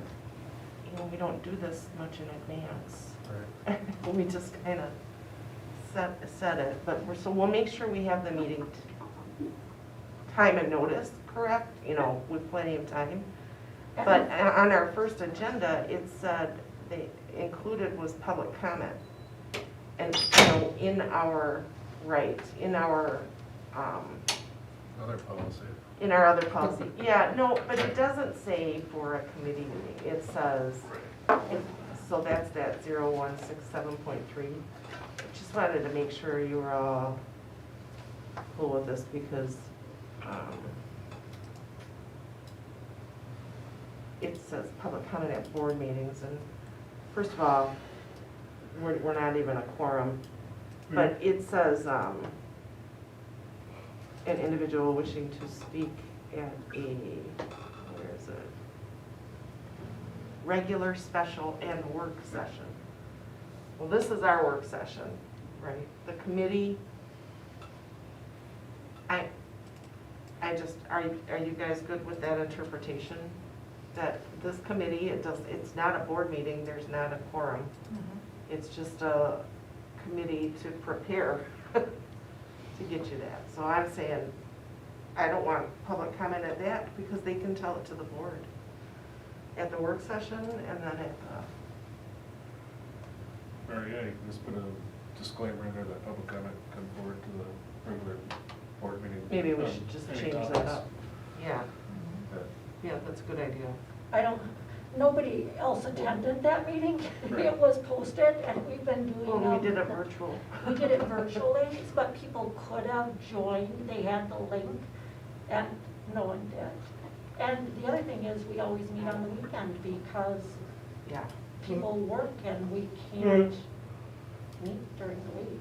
you know, we don't do this much in advance. Right. We just kind of set it, but so we'll make sure we have the meeting time and notice correct, you know, with plenty of time. But on our first agenda, it said they included was public comment. And, you know, in our, in our, Other policy. in our other policy. Yeah, no, but it doesn't say for a committee meeting. It says, so that's that 0167.3. Just wanted to make sure you were all cool with this because it says public comment at board meetings, and first of all, we're not even a quorum, but it says an individual wishing to speak at a, where is it? Regular, special, and work session. Well, this is our work session, right? The committee, I just, are you guys good with that interpretation? That this committee, it's not a board meeting, there's not a quorum. It's just a committee to prepare to get you that. So I'm saying, I don't want public comment at that because they can tell it to the board at the work session and then at the. Or yeah, you can just put a disclaimer in there that public comment come forward to the regular board meeting. Maybe we should just Any change that topics. up. Yeah, Yeah. yeah, that's a good idea. Nobody else attended that meeting. Right. It was posted and we've been doing. Well, we did it virtual. We did it virtually, but people could have joined. They had the link and no one did. And the other thing is we always meet on the weekend because Yeah. people work and we can't meet during the week.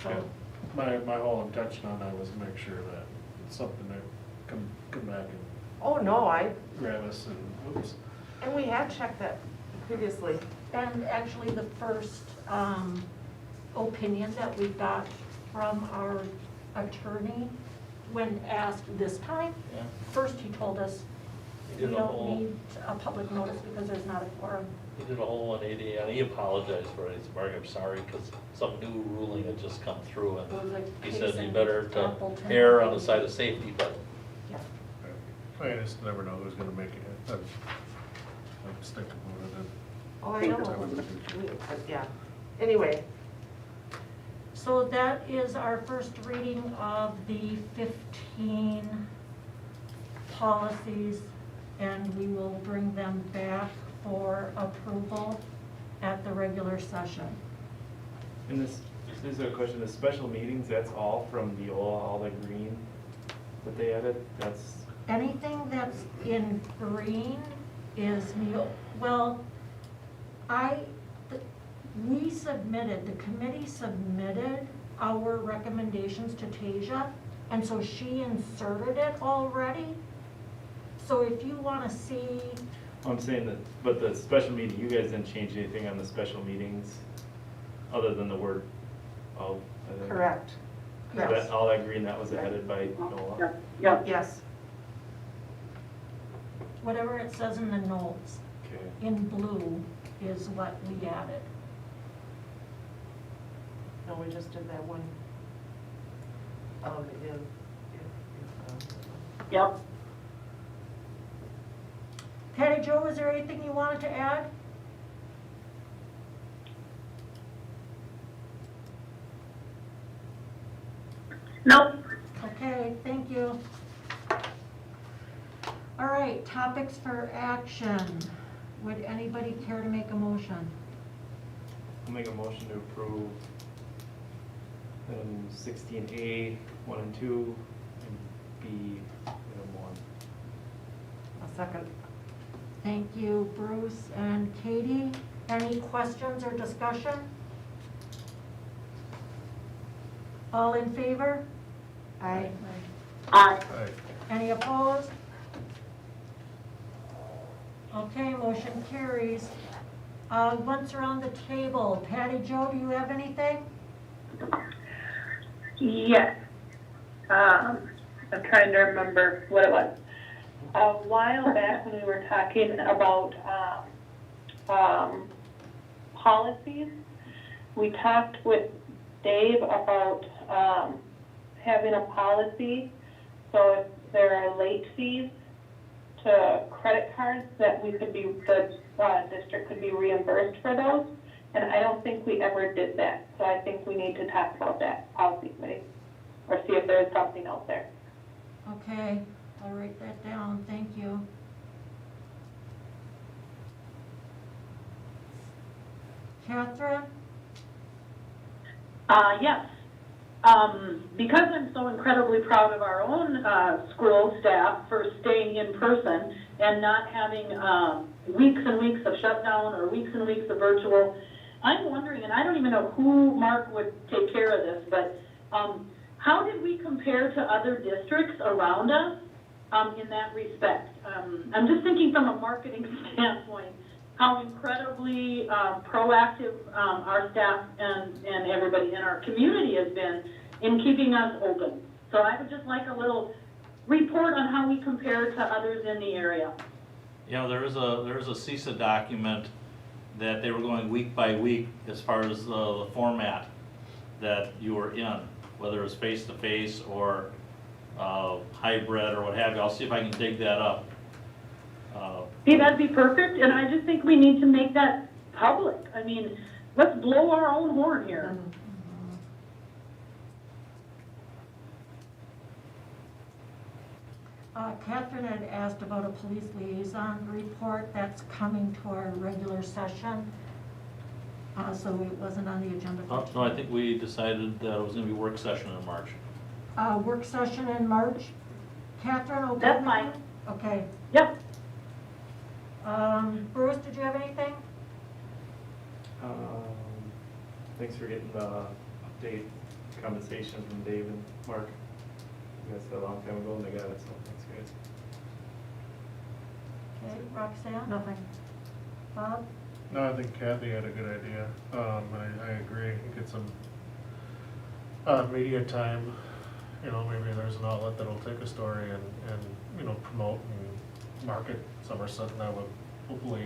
Yeah. So, My whole intention on that was to make sure that it's something that come back and Oh, no, grab us and, oops. and we had checked that previously. and actually the first opinion that we got from our attorney when asked this time, Yeah. first he told us He we did a don't whole, need a public notice because there's not a quorum. he did a whole 180, and he apologized for it. He said, Mark, I'm sorry, because some new ruling had just come through, It was and like he case said you in better to Appleton. err on the side of safety, but Yeah. I just never know who's gonna make it. I'm sticking with it. Oh, I know, but yeah. Anyway, So that is our first reading of the 15 policies, and we will bring them back for approval at the regular session. And this is a question, the special meetings, that's all from Neola, all the green that they added, that's, Anything that's in green is we submitted, the committee submitted our recommendations to Tasia, and so she inserted it already. So if you wanna see, I'm saying that, but the special meeting, you guys didn't change anything on the special meetings, other than the word of, I think. correct. That, Yes, all that green, that was added by Nola. Yep. yes. whatever it says in the notes, Okay. in blue is what we added. No, we just did that one. Yep. Patty Jo, is there anything you wanted to add? Nope. Okay, thank you. All right, topics for action. Would anybody care to make a motion? I'll make a motion to approve 16A, 1 and 2, and B, 1. A second. Thank you, Bruce and Katie. Any questions or discussion? All in favor? Aye. Aye. Aye. Any opposed? Okay, motion carries. Once around the table, Patty Jo, do you have anything? Yes. I'm trying to remember what it was. A while back when we were talking about policies, we talked with Dave about having a policy, so if there are late fees to credit cards, that we could be, the district could be reimbursed for those. And I don't think we ever did that, so I think we need to talk about that policy committee, or see if there's something out there. Okay, I'll write that down, thank you. Catherine? Yes. Because I'm so incredibly proud of our own school staff for staying in person and not having weeks and weeks of shutdown or weeks and weeks of virtual, I'm wondering, and I don't even know who, Mark, would take care of this, but how did we compare to other districts around us in that respect? I'm just thinking from a marketing standpoint, how incredibly proactive our staff and everybody in our community has been in keeping us open. So I would just like a little report on how we compare to others in the area. yeah, there is a CISA document that they were going week by week as far as the format that you were in, whether it's face-to-face or hybrid or what have you. I'll see if I can dig that up. See, that'd be perfect, and I just think we need to make that public. I mean, let's blow our own horn here. Catherine had asked about a police liaison report that's coming to our regular session. So it wasn't on the agenda for No, I think we decided that it was gonna be work session in March. work session in March. Catherine, okay? That's with fine. you? Okay. Yep. Bruce, did you have anything? Thanks for getting the update compensation from Dave and Mark. You guys said a long time ago and they got it, so thanks guys. Okay, Roxanne? Nothing. Bob? No, I think Kathy had a good idea. I agree. Get some media time. You know, maybe there's an outlet that'll take a story and promote and market Somerset, and that would hopefully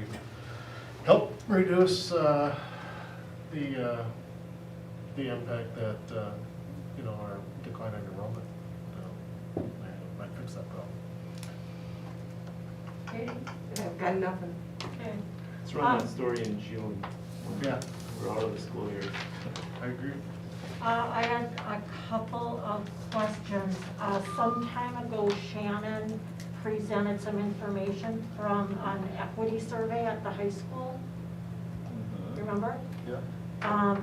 help reduce the impact that, you know, our declining enrollment might fix that problem. Katie? I've got nothing. Okay. Let's run that story in June. Yeah, We're out of the school year. I agree. I had a couple of questions. Some time ago, Shannon presented some information from an equity survey at the high school. Remember? Yeah.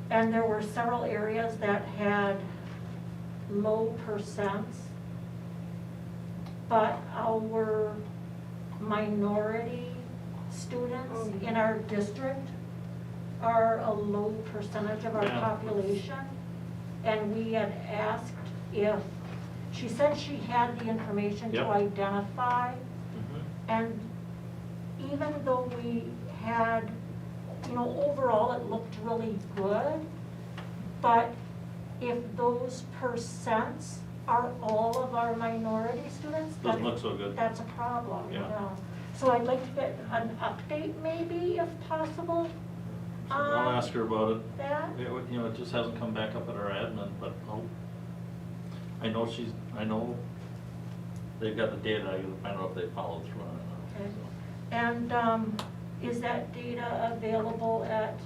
And there were several areas that had low percents, but our minority students in our district are a low percentage of our Yeah. population. And we had asked if, she said she had the information to Yep. identify. And even though we had, you know, overall it looked really good, but if those percents are all of our minority students, Doesn't look so good. that's a problem, you Yeah. know. So I'd like to get an update maybe, if possible, I'll on ask her about it. that. You know, it just hasn't come back up at our admin, but I know they've got the data, I gotta find out if they followed through on it. Okay. So. And is that data available at,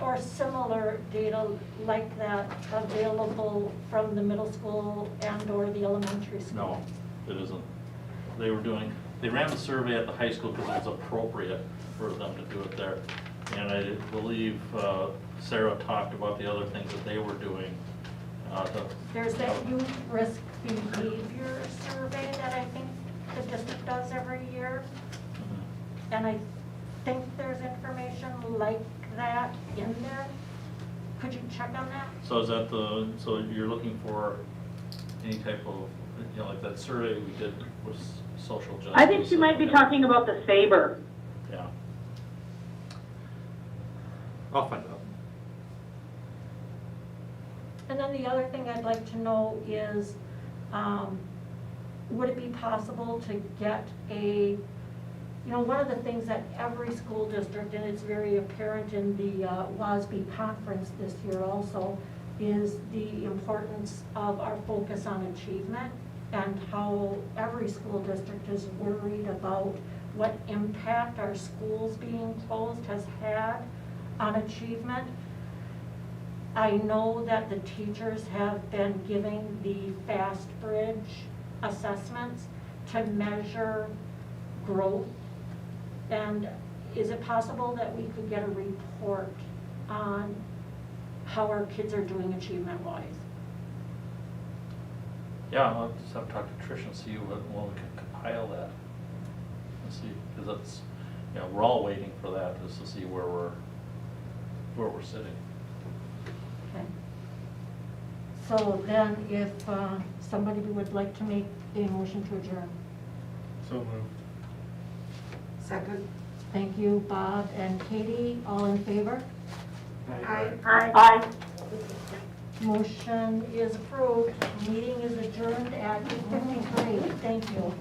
or similar data like that available from the middle school and or the elementary school? No, it isn't. They ran the survey at the high school because it was appropriate for them to do it there. And I believe Sarah talked about the other things that they were doing. There's that youth risk behavior survey that I think the district does every year. And I think there's information like that in there. Could you check on that? So is that so you're looking for any type of, you know, like that survey we did was social justice? I think she might be talking about the Sabre. Yeah. I'll find out. And then the other thing I'd like to know is, would it be possible to get a, you know, one of the things that every school district, and it's very apparent in the WASB conference this year also, is the importance of our focus on achievement and how every school district is worried about what impact our schools being closed has had on achievement. I know that the teachers have been giving the Fast Bridge assessments to measure growth. And is it possible that we could get a report on how our kids are doing achievement-wise? Yeah, I'll just have to talk to Trish and see when we can compile that. And see, because that's, you know, we're all waiting for that, just to see where we're sitting. Okay. So then if somebody would like to make a motion to adjourn. So moved. Second. Thank you, Bob and Katie, all in favor? Aye. Aye. Motion is approved. Meeting is adjourned at 8:53. Thank you.